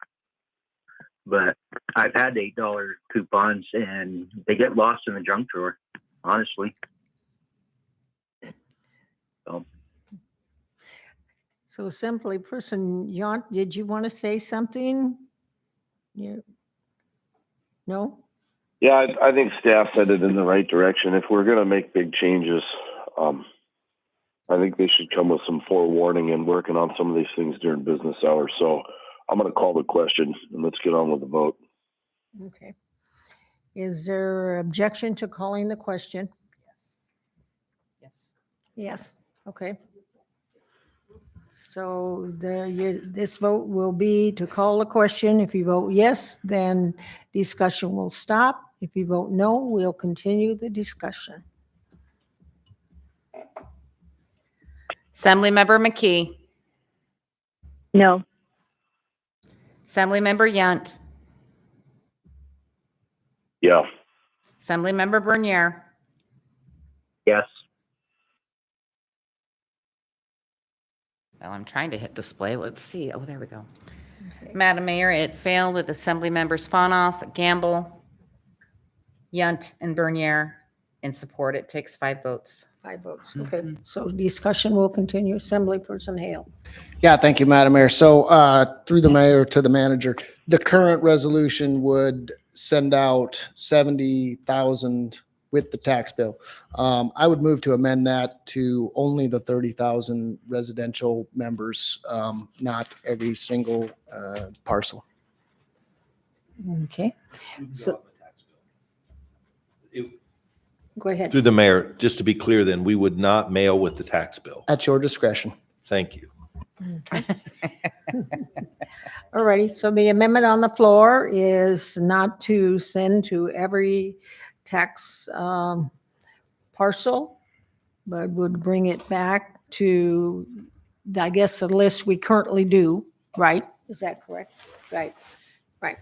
But I've had $8 coupons and they get lost in the junk drawer, honestly. So Assemblyperson Yant, did you want to say something? No? Yeah, I think staff headed in the right direction. If we're going to make big changes, I think they should come with some forewarning and working on some of these things during business hours. So I'm going to call the question and let's get on with the vote. Okay. Is there objection to calling the question? Yes. Okay. So this vote will be to call the question. If you vote yes, then discussion will stop. If you vote no, we'll continue the discussion. Assemblymember McKee. No. Assemblymember Yunt. Yeah. Assemblymember Bernier. Yes. Well, I'm trying to hit display. Let's see. Oh, there we go. Okay. Madam Mayor, it failed with Assembly Members Fonoff, Gamble, Yunt, and Bernier in support. It takes 5 votes. 5 votes. Okay. So discussion will continue. Assemblyperson Hale. Yeah, thank you, Madam Mayor. So through the mayor to the manager, the current resolution would send out 70,000 with the tax bill. I would move to amend that to only the 30,000 residential members, not every single parcel. Okay. So, go ahead. Through the mayor, just to be clear then, we would not mail with the tax bill. At your discretion. Thank you. All righty, so the amendment on the floor is not to send to every tax parcel, but would bring it back to, I guess, the list we currently do, right? Is that correct? Right, right.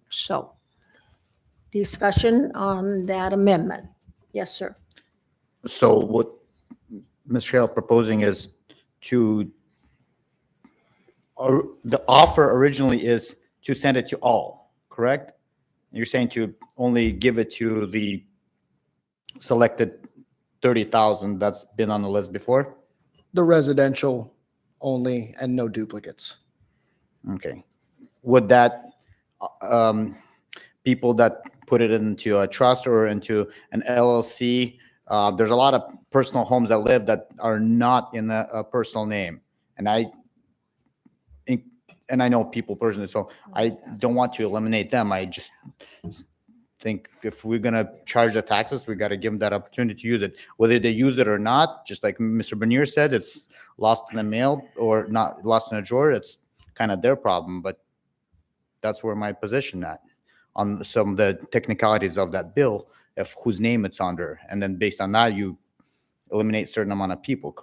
So, discussion on that amendment. Yes, sir. So what Ms. Shell proposing is to, or the offer originally is to send it to all, correct? You're saying to only give it to the selected 30,000 that's been on the list before? The residential only and no duplicates. Okay. Would that, people that put it into a trust or into an LLC, there's a lot of personal homes that live that are not in a personal name. And I know people personally, so I don't want to eliminate them. I just think if we're gonna charge the taxes, we got to give them that opportunity to use it. Whether they use it or not, just like Mr. Bernier said, it's lost in the mail or not lost in a drawer. It's kind of their problem, but that's where my position at on some of the technicalities of that bill, of whose name it's under, and then based on that, you eliminate certain amount of people.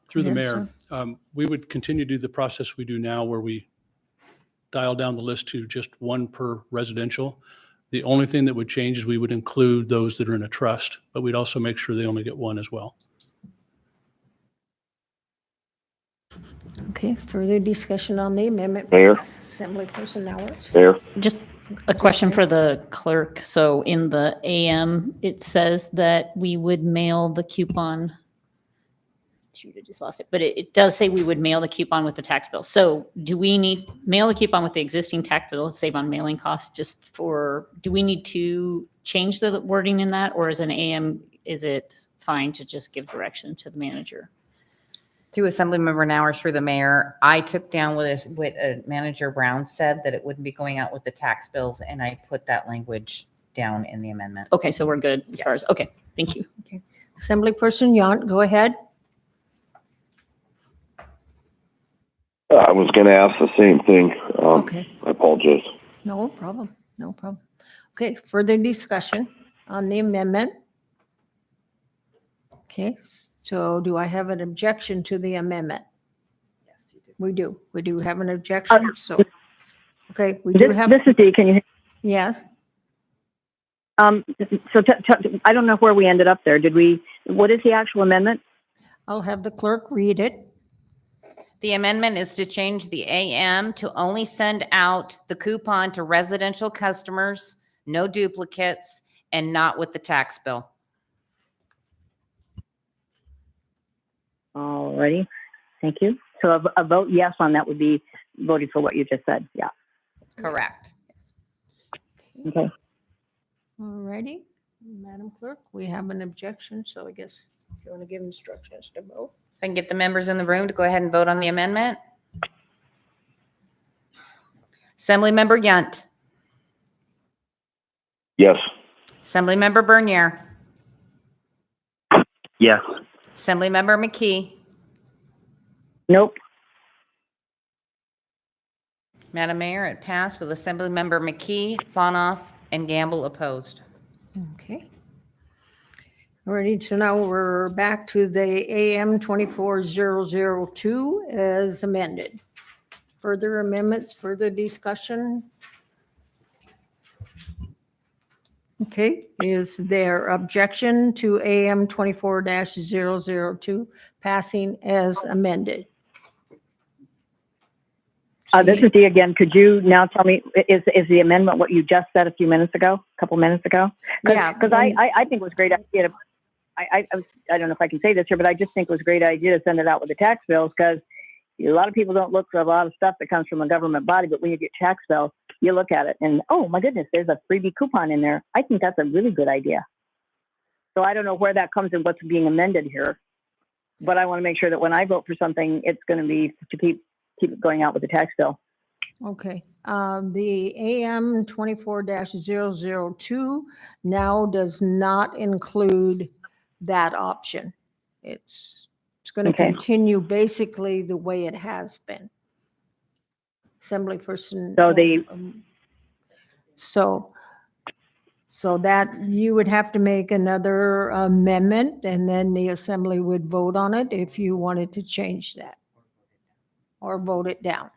Through the Yes, mayor, we would continue to do the process we do now where we dial down the list to just one per residential. The only thing that would change is we would include those that are in a trust, but we'd also make sure they only get one as well. Okay, further discussion on the amendment. Mayor? Assembly Person Nowitz. Mayor? Just a question for the clerk. So in the AM, it says that we would mail the coupon. Shoot, I just lost it. But it does say we would mail the coupon with the tax bill. So do we need mail the coupon with the existing tax bill, save on mailing costs just for, do we need to change the wording in that? Or as an AM, is it fine to just give direction to the manager? Through Assemblymember Nowers, through the mayor, I took down what Manager Brown said, that it wouldn't be going out with the tax bills, and I put that language down in the amendment. Okay, so we're good as far as, okay, thank you. Okay. Assembly Person Yount, go ahead. I was going to ask the same thing. Okay. I apologize. No problem, no problem. Okay, further discussion on the amendment. Okay, so do I have an objection to the amendment? Yes, you do. We do have an objection, so, okay, we do have, This is Dee. Can you? yes, So I don't know where we ended up there. What is the actual amendment? I'll have the clerk read it. The amendment is to change the AM to only send out the coupon to residential customers, no duplicates, and not with the tax bill. All righty. Thank you. So a vote yes on that would be voting for what you just said. Yeah. Correct. Okay. All righty, Madam Clerk, we have an objection, so I guess if you want to give instructions to vote. If I can get the members in the room to go ahead and vote on the amendment. Assemblymember Yunt. Yes. Assemblymember Bernier. Yes. Assemblymember McKee. Nope. Madam Mayor, it passed with Assemblymember McKee, Fonoff, and Gamble opposed. Okay. All righty, so now we're back to the AM 24002 as amended. Further amendments, further discussion? Okay, is there objection to AM 24-002 passing as amended? This is Dee again. Could you now tell me, is the amendment what you just said a few minutes ago, a couple minutes ago? Yeah. Because I think it was a great idea to, I don't know if I can say this here, but I just think it was a great idea to send it out with the tax bills, because a lot of people don't look for a lot of stuff that comes from a government body, but when you get tax bills, you look at it and, oh my goodness, there's a freebie coupon in there. I think that's a really good idea. So I don't know where that comes in, what's being amended here, but I want to make sure that when I vote for something, it's going to be to keep it going out with the tax bill. Okay, the AM 24-002 now does not include that option. It's going to Okay. continue basically the way it has been. Assembly person. So So that you would have to make another amendment, and then the assembly would vote on it if you wanted to change that or vote it down.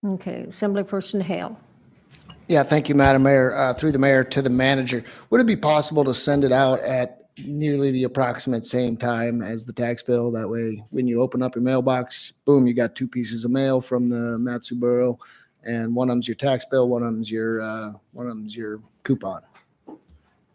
Okay, Assemblyperson Hale. Yeah, thank you, Madam Mayor. Through the mayor to the manager, would it be possible to send it out at nearly the approximate same time as the tax bill? That way, when you open up your mailbox, boom, you got 2 pieces of mail from the Matsu Borough, and one of them's your tax bill, one of them's your coupon.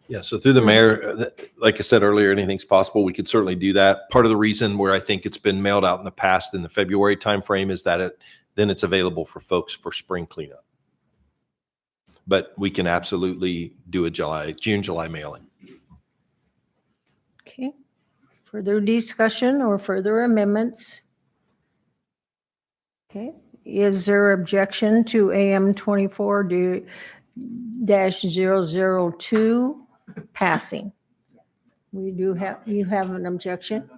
Yeah, so through the mayor, like I said earlier, anything's possible. We could certainly do that. Part of the reason where I think it's been mailed out in the past in the February timeframe is that then it's available for folks for spring cleanup. But we can absolutely do a June, July mailing. Okay, further discussion or further amendments? Okay, is there objection to AM 24-002 passing? You have an objection?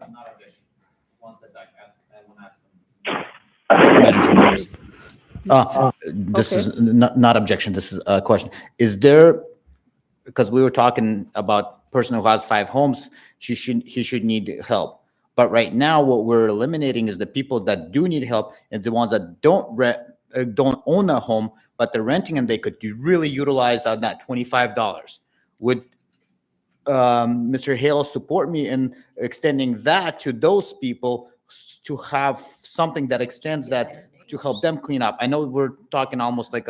This Okay. is not objection. This is a question. Is there, because we were talking about person who has 5 homes, he should need help. But right now, what we're eliminating is the people that do need help and the ones that don't own a home, but they're renting and they could really utilize on that $25. Would Mr. Hale support me in extending that to those people to have something that extends that to help them clean up? I know we're talking almost like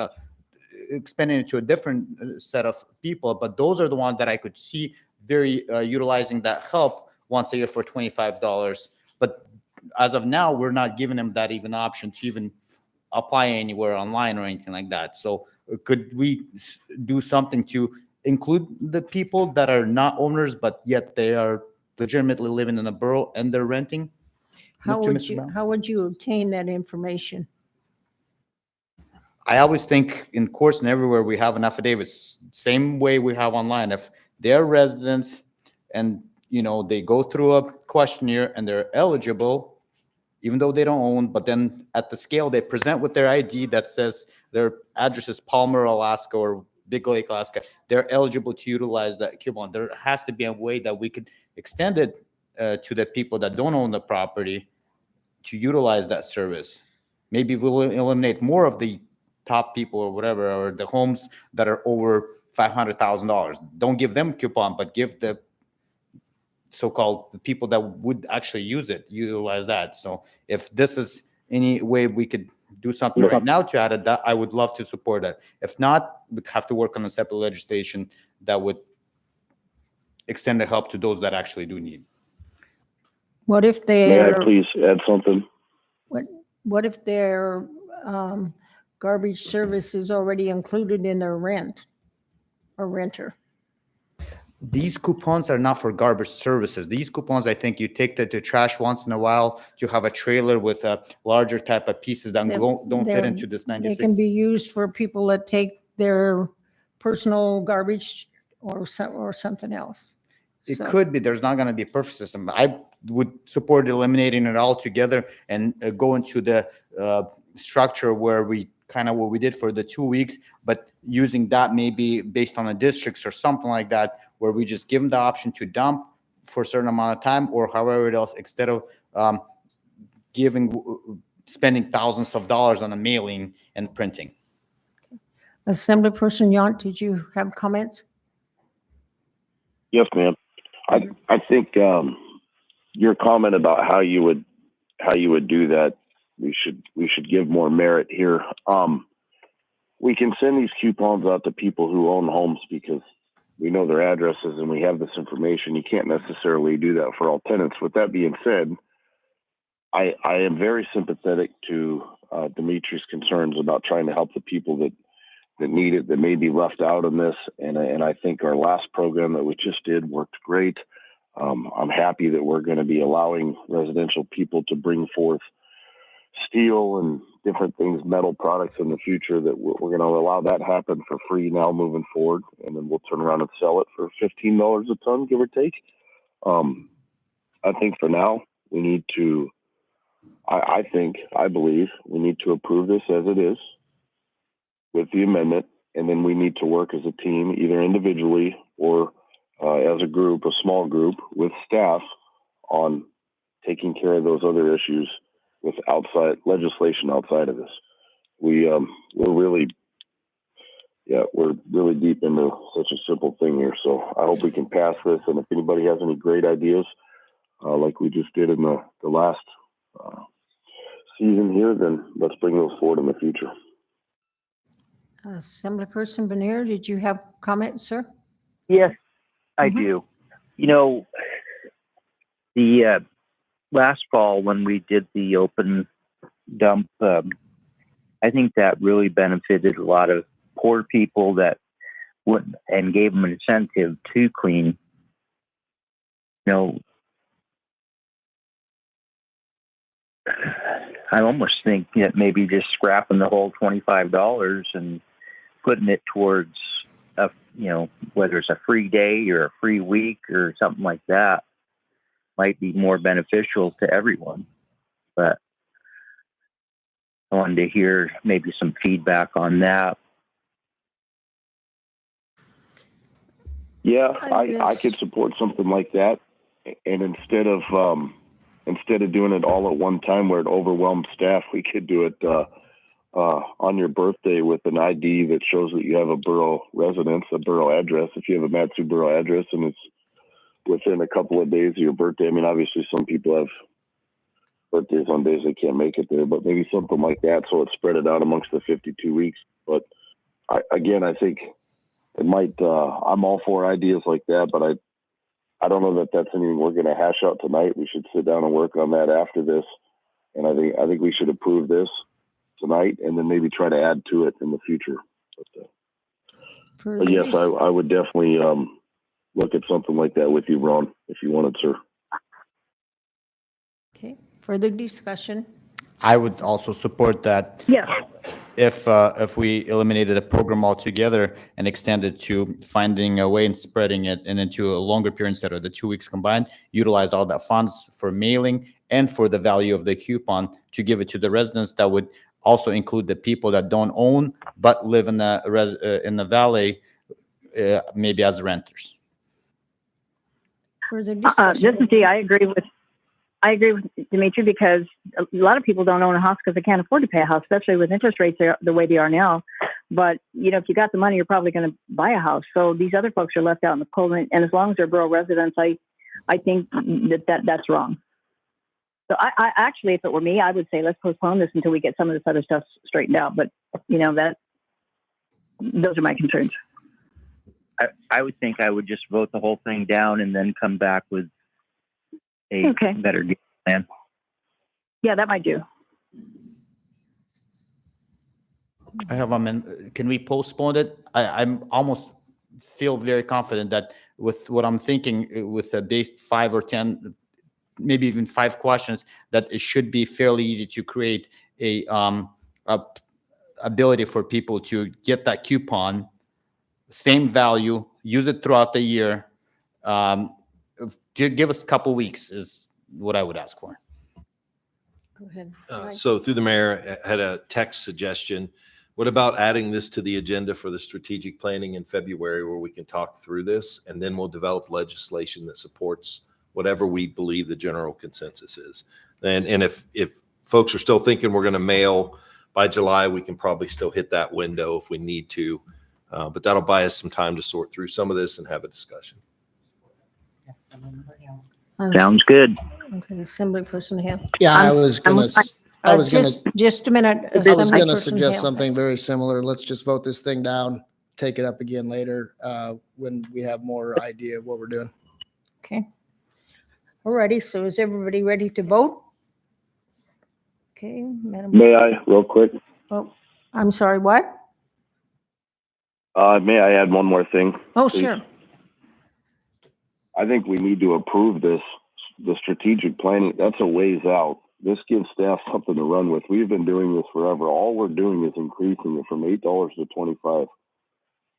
expanding it to a different set of people, but those are the ones that I could see very utilizing that help once a year for $25. But as of now, we're not giving them that even option to even apply anywhere online or anything like that. So could we do something to include the people that are not owners, but yet they are legitimately living in a borough and they're renting? How To would Mr. you, Brown? how would you obtain that information? I always think in courts and everywhere we have an affidavit, same way we have online. If they're residents and they go through a questionnaire and they're eligible, even though they don't own, but then at the scale they present with their ID that says their address is Palmer, Alaska or Big Lake, Alaska, they're eligible to utilize that coupon. There has to be a way that we could extend it to the people that don't own the property to utilize that service. Maybe we'll eliminate more of the top people or whatever, or the homes that are over $500,000. Don't give them a coupon, but give the so-called people that would actually utilize that. So if this is any way we could do something right now to add it, that I would love to support it. If not, we'd have to work on a separate legislation that would extend the help to those that actually do need. What if May I they're, please add something? what if their garbage service is already included in their rent or renter? These coupons are not for garbage services. These coupons, I think you take that to trash once in a while to have a trailer with a larger type of pieces that don't fit into this They 96. can be used for people that take their personal garbage or something else. It So- could be, there's not going to be a perfect system. I would support eliminating it altogether and go into the structure where we kind of what we did for the 2 weeks, but using that maybe based on the districts or something like that, where we just give them the option to dump for a certain amount of time or however else, instead of spending thousands of dollars on a mailing and printing. Assemblyperson Yount, did you have comments? Yes, ma'am. I think your comment about how you would do that, we should give more merit here. We can send these coupons out to people who own homes because we know their addresses and we have this information. You can't necessarily do that for all tenants. With that being said, I am very sympathetic to Dimitri's concerns about trying to help the people that need it, that may be left out in this. And I think our last program that we just did worked great. I'm happy that we're going to be allowing residential people to bring forth steel and different things, metal products in the future, that we're going to allow that happen for free now moving forward. And then we'll turn around and sell it for $15 a ton, give or take. I think for now we need to, I believe we need to approve this as it is with the amendment. And then we need to work as a team, either individually or as a group, a small group with staff, on taking care of those other issues with outside legislation outside of this. We're really deep into such a simple thing here. So I hope we can pass this. And if anybody has any great ideas, like we just did in the last season here, then let's bring those forward in the future. Assemblyperson Bernier, did you have comments, sir? Yes, I do. You know, the last fall when we did the open dump, I think that really benefited a lot of poor people that would, and gave them an incentive to clean. You know, I almost think that maybe just scrapping the whole $25 and putting it towards a, you know, whether it's a free day or a free week or something like that, might be more beneficial to everyone. But I wanted to hear maybe some feedback on that. Yeah, I could support something like that. And instead of doing it all at one time where it overwhelmed staff, we could do it on your birthday with an ID that shows that you have a borough residence, a borough address. If you have a Mat-Su borough address and it's within a couple of days of your birthday, I mean, obviously some people have birthdays on days they can't make it there, but maybe something like that, so it's spread it out amongst the 52 weeks. But I think it might, I'm all for ideas like that, but I don't know that that's anything we're going to hash out tonight. We should sit down and work on that after this. And I think we should approve this tonight and then maybe try to add to it in the future. But yes, I would definitely look at something like that with you, Ron, if you wanted, sir. Okay, further discussion? I would also support that. Yeah. If we eliminated the program altogether and extended to finding a way and spreading it and into a longer period instead of the 2 weeks combined, utilize all that funds for mailing and for the value of the coupon to give it to the residents. That would also include the people that don't own but live in the valley, maybe as renters. Further discussion? This is Dee. I agree with Dimitri, because a lot of people don't own a house because they can't afford to pay a house, especially with interest rates the way they are now. But, you know, if you got the money, you're probably going to buy a house. So these other folks are left out in the cold. And as long as they're borough residents, I think that's wrong. So I actually, if it were me, I would say let's postpone this until we get some of this other stuff straightened out. But, you know, those are my concerns. I would think I would just vote the whole thing down and then come back with a better game plan. Yeah, that might do. I have can we postpone it? I'm almost feel very confident that with what I'm thinking, with a base 5 or 10, maybe even 5 questions, that it should be fairly easy to create a ability for people to get that coupon, same value, use it throughout the year. Give us a couple weeks is what I would ask for. Go ahead. So through the mayor, I had a text suggestion. What about adding this to the agenda for the strategic planning in February, where we can talk through this, and then we'll develop legislation that supports whatever we believe the general consensus is. And if folks are still thinking we're going to mail by July, we can probably still hit that window if we need to. But that'll buy us some time to sort through some of this and have a discussion. Sounds good. Okay, Assemblyperson Hill. Yeah, I was gonna. Just a minute. I was gonna Assemblyperson suggest Hill. something very similar. Let's just vote this thing down, take it up again later when we have more idea of what we're doing. Okay. Alrighty, so is everybody ready to vote? Okay, Madam. May I, real quick? Oh, I'm sorry, what? May I add one more thing? Oh, please? sure. I think we need to approve this, the strategic planning. That's a ways out. This gives staff something to run with. We've been doing this forever. All we're doing is increasing it from $8 to $25.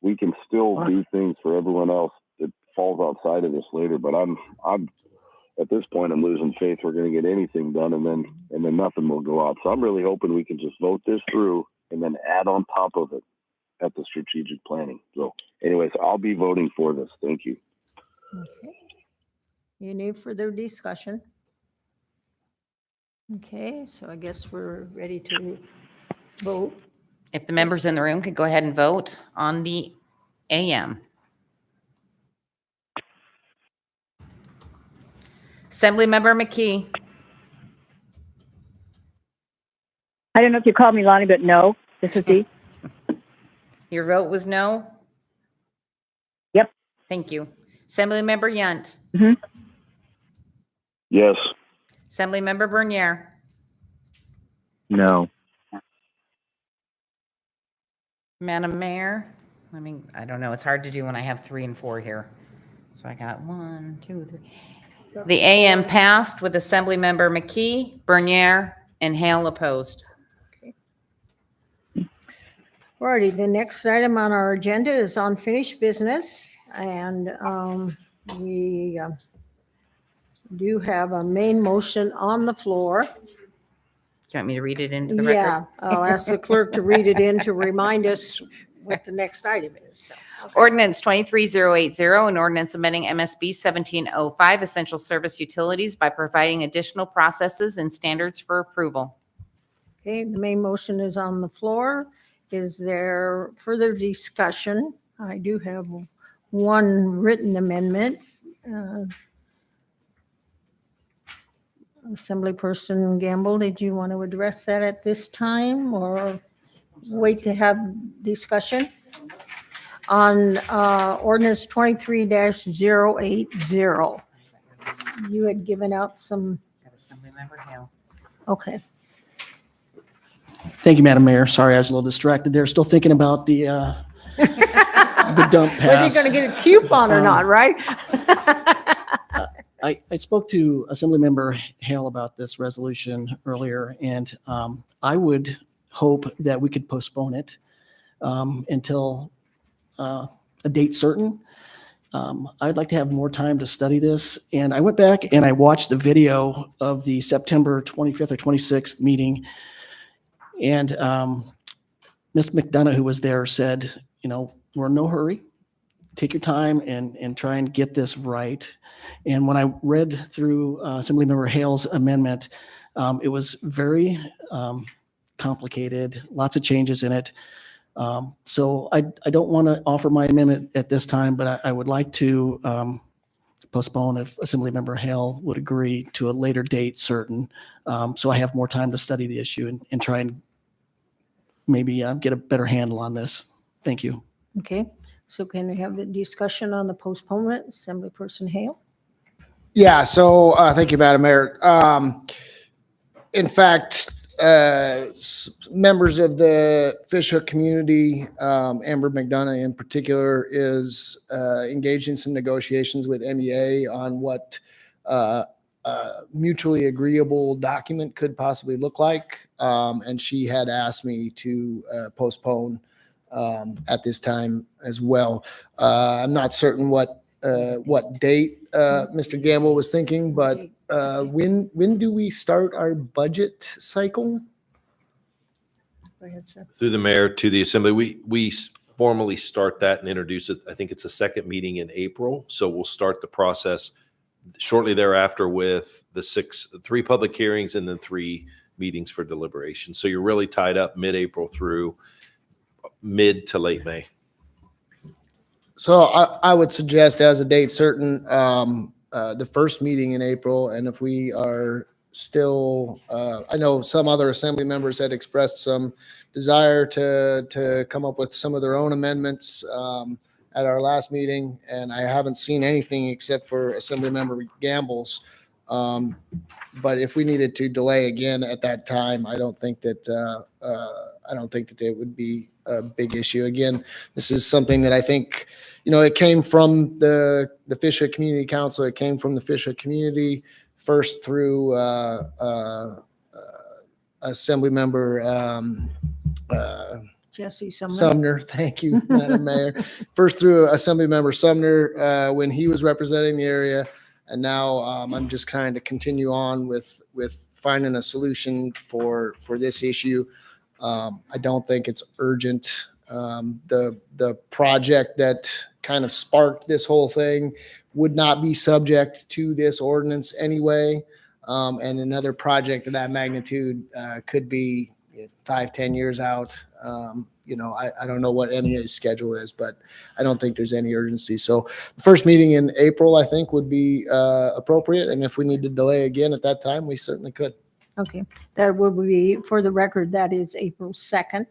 We can still do things for everyone else that falls outside of this later. But I'm at this point, I'm losing faith we're going to get anything done, and then nothing will go out. So I'm really hoping we can just vote this through and then add on top of it at the strategic planning. So, anyways, I'll be voting for this. Thank you. Okay. Any further discussion? Okay, so I guess we're ready to vote. If the members in the room could go ahead and vote on the AM. Assemblymember McKee. I don't know if you called me Lonnie, but no, this is Dee. Your vote was no? Yep. Thank you. Assemblymember Yunt. Mm-hmm. Yes. Assemblymember Bernier. No. Madam Mayor, I don't know. It's hard to do when I have 3 and 4 here. So I got 1, 2, 3. The AM passed with Assemblymember McKee, Bernier, and Hale opposed. Alrighty, the next item on our agenda is unfinished business, and we do have a main motion on the floor. Do you want me to read it into the record? Yeah, I'll ask the clerk to read it in to remind us what the next item is. So, okay. Ordinance 23080, an ordinance amending MSB 1705, essential service utilities by providing additional processes and standards for approval. Okay, the main motion is on the floor. Is there further discussion? I do have one written amendment. Assemblyperson Gamble, did you want to address that at this time or wait to have discussion? On ordinance 23-080. You had given out some. Assemblymember Hale. Okay. Thank you, Madam Mayor. Sorry, I was a little distracted there. Still thinking about the dump pass. Whether you're going to get a coupon or not, right? I spoke to Assemblymember Hale about this resolution earlier, and I would hope that we could postpone it until a date certain. I'd like to have more time to study this. And I went back and I watched the video of the September 25th or 26th meeting. And Ms. McDonough, who was there, said, we're in no hurry. Take your time and try and get this right. And when I read through Assemblymember Hale's amendment, it was very complicated, lots of changes in it. So I don't want to offer my amendment at this time, but I would like to postpone if Assemblymember Hale would agree to a later date certain. So I have more time to study the issue and try and maybe get a better handle on this. Thank you. Okay, so can we have the discussion on the postponement? Assemblyperson Hale? Yeah, so thank you, Madam Mayor. In fact, members of the Fishhook community, Amber McDonough in particular, is engaged in some negotiations with MEA on what mutually agreeable document could possibly look like. And she had asked me to postpone at this time as well. I'm not certain what date Mr. Gamble was thinking, but when do we start our budget cycle? Go ahead, sir. Through the mayor to the assembly, we formally start that and introduce it. I think it's a second meeting in April. So we'll start the process shortly thereafter with the 3 public hearings and then 3 meetings for deliberation. So you're really tied up mid-April through mid to late May. So I would suggest as a date certain, the first meeting in April. And if we are still, I know some other assembly members had expressed some desire to come up with some of their own amendments at our last meeting. And I haven't seen anything except for Assemblymember Gamble's But if we needed to delay again at that time, I don't think that it would be a big issue. Again, this is something that I think, it came from the Fisher Community Council. It came from the Fisher community first through Assembly Member Jesse Sumner. Sumner. Thank you, Madam Mayor. First through Assembly Member Sumner when he was representing the area. And now I'm just trying to continue on with finding a solution for this issue. I don't think it's urgent. The project that kind of sparked this whole thing would not be subject to this ordinance anyway. And another project of that magnitude could be 5-10 years out. I don't know what NEA's schedule is, but I don't think there's any urgency. So the first meeting in April, I think, would be appropriate. And if we need to delay again at that time, we certainly could. Okay, that will be, for the record, that is April 2nd.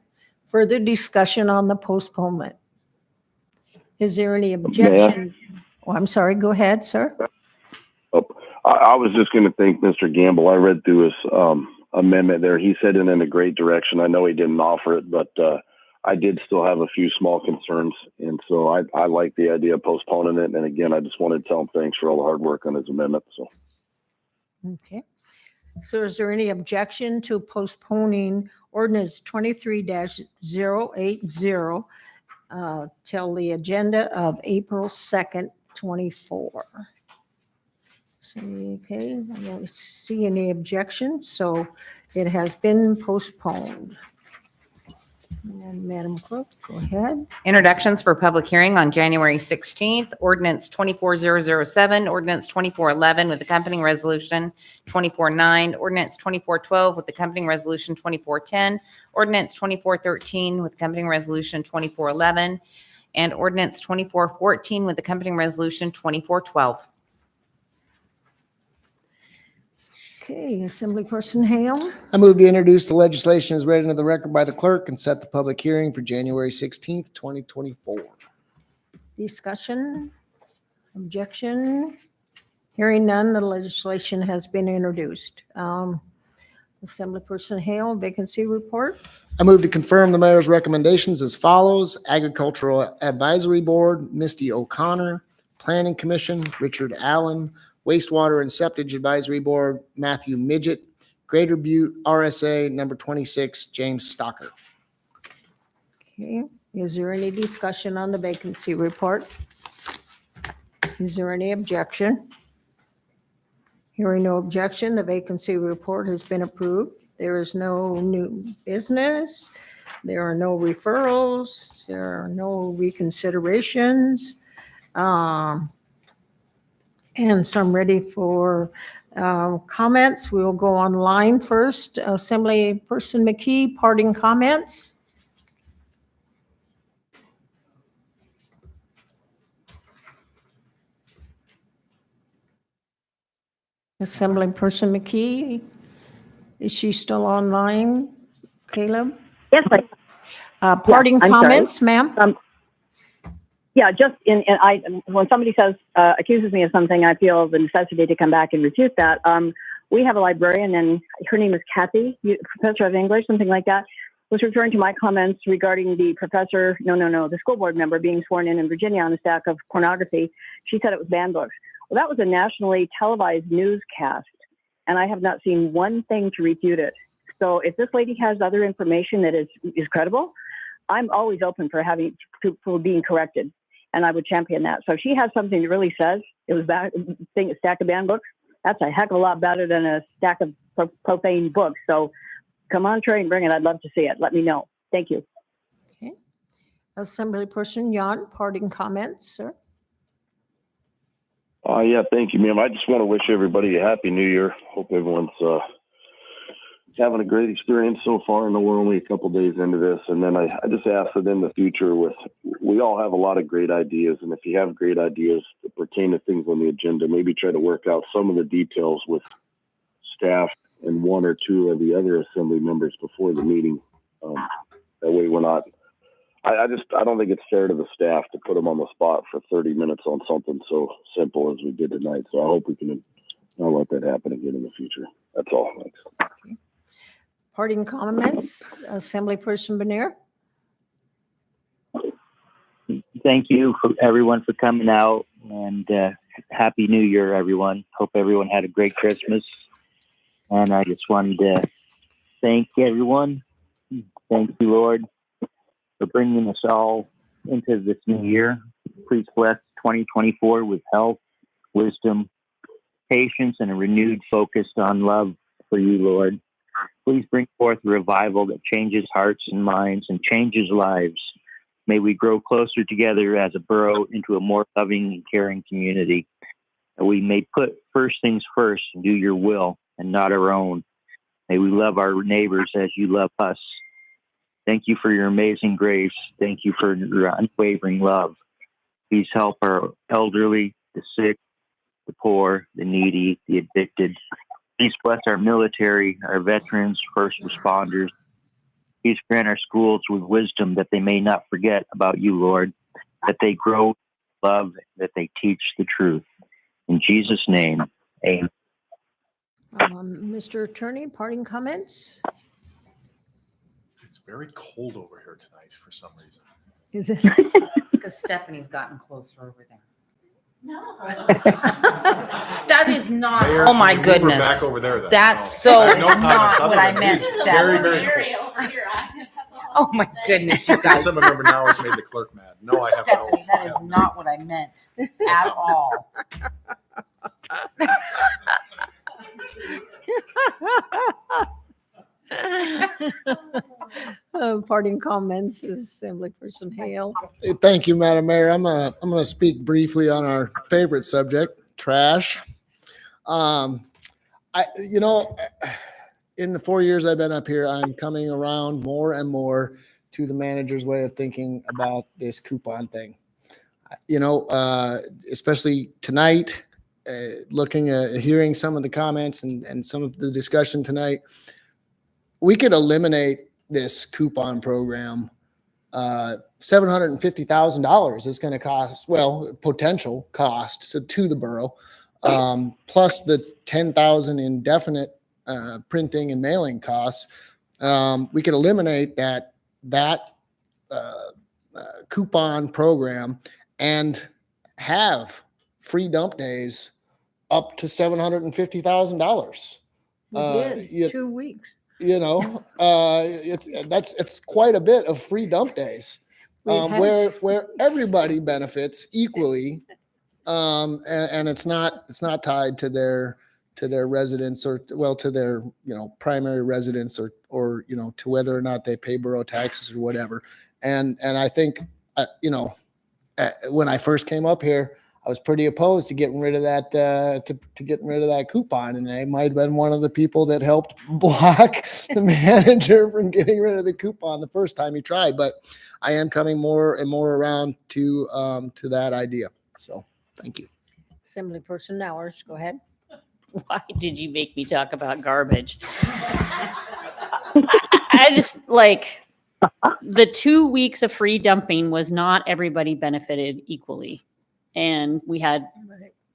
Further discussion on the postponement. Is there any objection? Oh, I'm sorry, go ahead, sir. I was just going to thank Mr. Gamble. I read through his amendment there. He said it in a great direction. I know he didn't offer it, but I did still have a few small concerns. And so I like the idea of postponing it. And again, I just wanted to tell him thanks for all the hard work on his amendment. So. Okay. So is there any objection to postponing ordinance 23-080 till the agenda of April 2nd, 24? Okay, I don't see any objections, so it has been postponed. And Madam Clerk, go ahead. Introductions for public hearing on January 16th, ordinance 24007, ordinance 2411 with accompanying resolution 249, ordinance 2412 with accompanying resolution 2410, ordinance 2413 with accompanying resolution 2411, and ordinance 2414 with accompanying resolution 2412. Okay, Assemblyperson Hale. I move to introduce the legislation as read into the record by the clerk and set the public hearing for January 16th, 2024. Discussion, objection, hearing none, the legislation has been introduced. Assemblyperson Hale, vacancy report. I move to confirm the mayor's recommendations as follows: Agricultural Advisory Board, Misty O'Connor; Planning Commission, Richard Allen; Wastewater and Septic Advisory Board, Matthew Midget; Greater Butte RSA number 26, James Stocker. Okay, is there any discussion on the vacancy report? Is there any objection? Hearing no objection, the vacancy report has been approved. There is no new business. There are no referrals. There are no reconsiderations. And so I'm ready for comments. We will go online first. Assemblyperson McKee, parting comments. Assemblyperson McKee, is she still online? Caleb? Yes, parting I'm sorry. comments, ma'am? Yeah, just when somebody says, accuses me of something, I feel the necessity to come back and refute that. We have a librarian, and her name is Kathy, professor of English, something like that, was referring to my comments regarding the professor, the school board member being sworn in Virginia on a stack of pornography. She said it was banned books. Well, that was a nationally televised newscast, and I have not seen one thing to refute it. So if this lady has other information that is credible, I'm always open for having people being corrected, and I would champion that. So if she has something that really says it was a stack of banned books, that's a heck of a lot better than a stack of profane books. So come on, Trey, and bring it. I'd love to see it. Let me know. Thank you. Okay. Assemblyperson Yon, parting comments, sir. Yeah, thank you, ma'am. I just want to wish everybody a happy new year. Hope everyone's having a great experience so far. I know we're only a couple days into this. And then I just ask that in the future, we all have a lot of great ideas. And if you have great ideas that pertain to things on the agenda, maybe try to work out some of the details with staff and one or two of the other assembly members before the meeting. That way we're not, I don't think it's fair to the staff to put them on the spot for 30 minutes on something so simple as we did tonight. So I hope we can I'll let that happen again in the future. That's all. Thanks. Parting comments, Assemblyperson Bonner? Thank you for everyone for coming out, and Happy New Year, everyone. Hope everyone had a great Christmas. And I just wanted to thank everyone. Thank you, Lord, for bringing us all into this new year. Please bless 2024 with health, wisdom, patience, and a renewed focus on love for you, Lord. Please bring forth a revival that changes hearts and minds and changes lives. May we grow closer together as a borough into a more loving and caring community. That we may put first things first and do your will and not our own. May we love our neighbors as you love us. Thank you for your amazing grace. Thank you for your unwavering love. Please help our elderly, the sick, the poor, the needy, the addicted. Please bless our military, our veterans, first responders. Please grant our schools with wisdom that they may not forget about you, Lord, that they grow love, that they teach the truth. In Jesus' name, amen. Mr. Attorney, parting comments? It's very cold over here tonight for some reason. Is it? Because Stephanie's gotten closer over there. No. That is not. Mayor, Oh my can you move her goodness. back over there, then? That's No. so I have no is comments not other what I than meant, these. Very, very Stephanie. cold. Oh my goodness, you guys. Some member now has made the clerk mad. No, I have no. Stephanie, that is not what I meant at all. Parting comments, Assemblyperson Hale. Thank you, Madam Mayor. I'm gonna speak briefly on our favorite subject, trash. In the 4 years I've been up here, I'm coming around more and more to the manager's way of thinking about this coupon thing. Especially tonight, hearing some of the comments and some of the discussion tonight, we could eliminate this coupon program. $750,000 is going to cost, potential cost to the borough, plus the $10,000 indefinite printing and mailing costs. We could eliminate that coupon program and have free dump days up to $750,000. We did 2 weeks. It's quite a bit of free dump days, where everybody benefits equally, and it's not tied to their residence or to their primary residence or to whether or not they pay borough taxes or whatever. And I think when I first came up here, I was pretty opposed to getting rid of that to getting rid of that coupon, and I might have been one of the people that helped block the manager from getting rid of the coupon the first time he tried. But I am coming more and more around to that idea. So thank you. Assemblyperson Nowers, go ahead. Why did you make me talk about garbage? I just like the 2 weeks of free dumping was not everybody benefited equally. And we had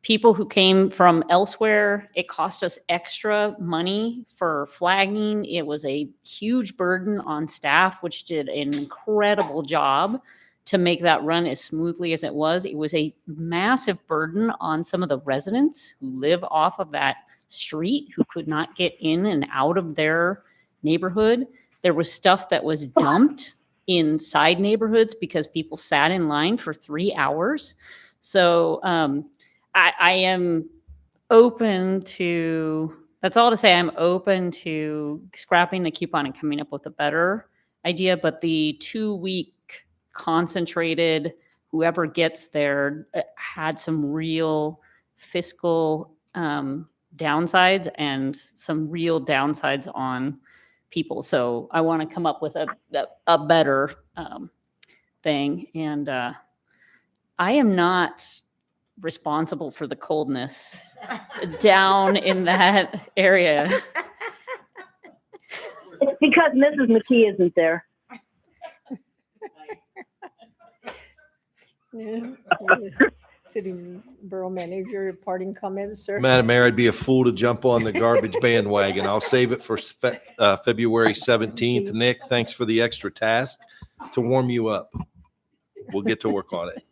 people who came from elsewhere. It cost us extra money for flagging. It was a huge burden on staff, which did an incredible job to make that run as smoothly as it was. It was a massive burden on some of the residents who live off of that street, who could not get in and out of their neighborhood. There was stuff that was dumped in side neighborhoods because people sat in line for 3 hours. So I am open to, that's all to say, I'm open to scrapping the coupon and coming up with a better idea. But the 2 week concentrated, whoever gets there had some real fiscal downsides and some real downsides on people. So I want to come up with a better thing. And I am not responsible for the coldness down in that area. It's because Mrs. McKee isn't there. City Borough Manager, parting comments, sir? Madam Mayor, I'd be a fool to jump on the garbage bandwagon. I'll save it for February 17th. Nick, thanks for the extra task to warm you up. We'll get to work on it.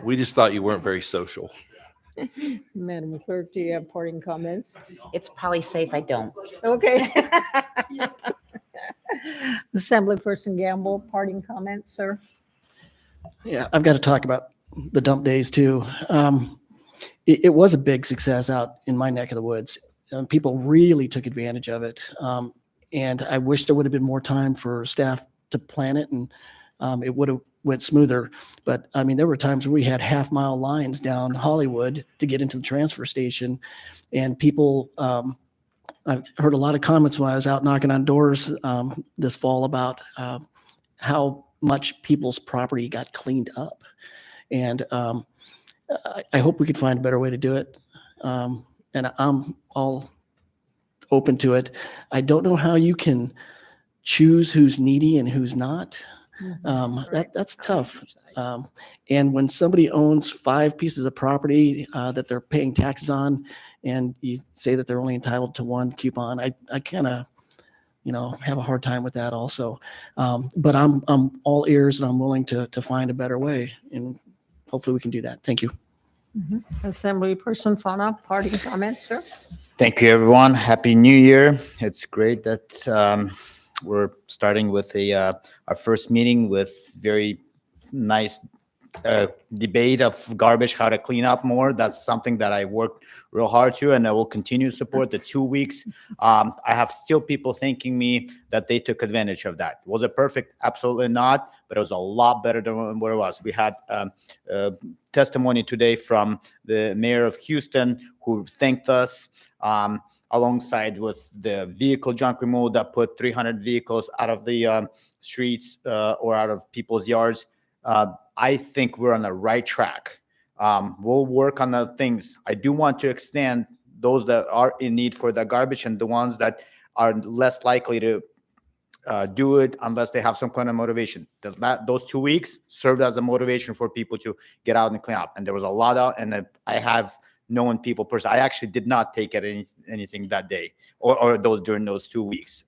We just thought you weren't very social. Madam Clerk, do you have parting comments? It's probably safe I don't. Okay. Assemblyperson Gamble, parting comments, sir? Yeah, I've got to talk about the dump days too. It was a big success out in my neck of the woods. People really took advantage of it. And I wish there would have been more time for staff to plan it, and it would have went smoother. But I mean, there were times where we had half-mile lines down Hollywood to get into the transfer station, and people, I've heard a lot of comments when I was out knocking on doors this fall about how much people's property got cleaned up. And I hope we could find a better way to do it. And I'm all open to it. I don't know how you can choose who's needy and who's not. That's tough. And when somebody owns 5 pieces of property that they're paying taxes on, and you say that they're only entitled to 1 coupon, I kind of, have a hard time with that also. But I'm all ears, and I'm willing to find a better way, and hopefully we can do that. Thank you. Assemblyperson Fana, parting comments, sir? Thank you, everyone. Happy New Year. It's great that we're starting with our first meeting with very nice debate of garbage, how to clean up more. That's something that I worked real hard to, and I will continue to support the 2 weeks. I have still people thanking me that they took advantage of that. Was it perfect? Absolutely not, but it was a lot better than what it was. We had testimony today from the mayor of Houston who thanked us, alongside with the vehicle junk removal that put 300 vehicles out of the streets or out of people's yards. I think we're on the right track. We'll work on the things. I do want to extend those that are in need for the garbage, and the ones that are less likely to do it unless they have some kind of motivation. Those 2 weeks served as a motivation for people to get out and clean up. And there was a lot out, and I have known people personally. I actually did not take anything that day or during those 2 weeks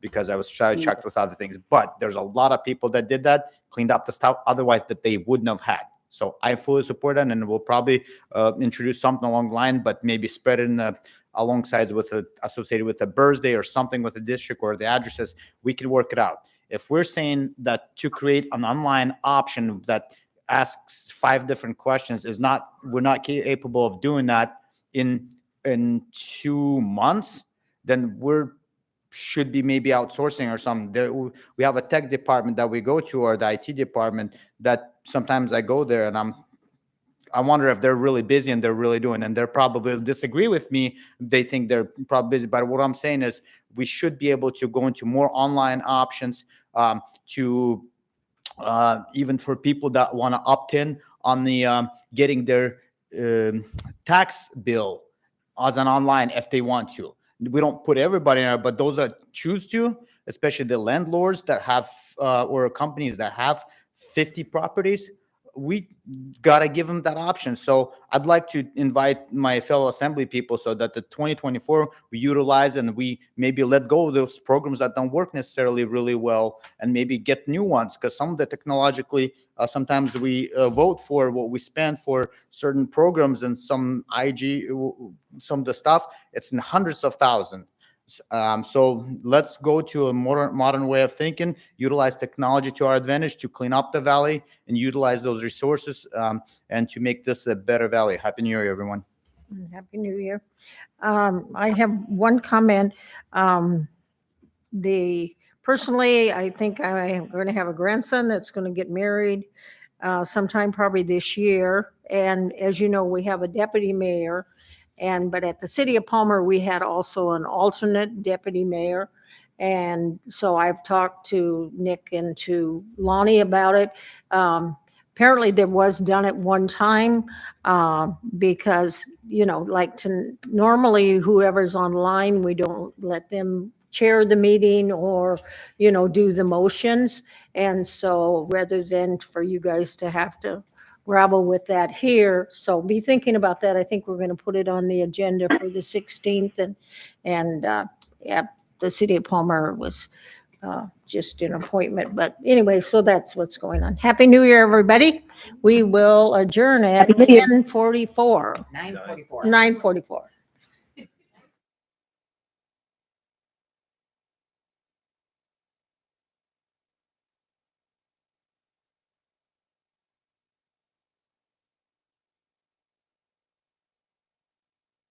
because I was trying to check with other things. But there's a lot of people that did that, cleaned up the stuff otherwise that they wouldn't have had. So I fully support that, and we'll probably introduce something along the line, but maybe spread it alongside with associated with a birthday or something with the district or the addresses. We could work it out. If we're saying that to create an online option that asks 5 different questions we're not capable of doing that in 2 months, then should be maybe outsourcing or something. We have a tech department that we go to, or the IT department, that sometimes I go there and I wonder if they're really busy and they're really doing, and they're probably disagree with me. They think they're probably busy. But what I'm saying is we should be able to go into more online options to even for people that want to opt in on the getting their tax bill as an online if they want to. We don't put everybody in there, but those that choose to, especially the landlords that have or companies that have 50 properties, we got to give them that option. So I'd like to invite my fellow assembly people so that the 2024 we utilize and we maybe let go of those programs that don't work necessarily really well and maybe get new ones, because some of the technologically sometimes we vote for what we spend for certain programs, and some some of the stuff, it's in hundreds of thousands. So let's go to a modern way of thinking, utilize technology to our advantage to clean up the valley and utilize those resources and to make this a better valley. Happy New Year, everyone. Happy New Year. I have one comment. Personally, I think I'm going to have a grandson that's going to get married sometime probably this year. And as you know, we have a deputy mayor. But at the city of Palmer, we had also an alternate deputy mayor. And so I've talked to Nick and to Lonnie about it. Apparently there was done at one time because, normally whoever's online, we don't let them chair the meeting or, do the motions. And so rather than for you guys to have to grapple with that here, so be thinking about that. I think we're going to put it on the agenda for the 16th, and yeah, the city of Palmer was just an appointment. But anyway, so that's what's going on. Happy New Year, everybody. We will adjourn at 10:44. 9:44. 9:44.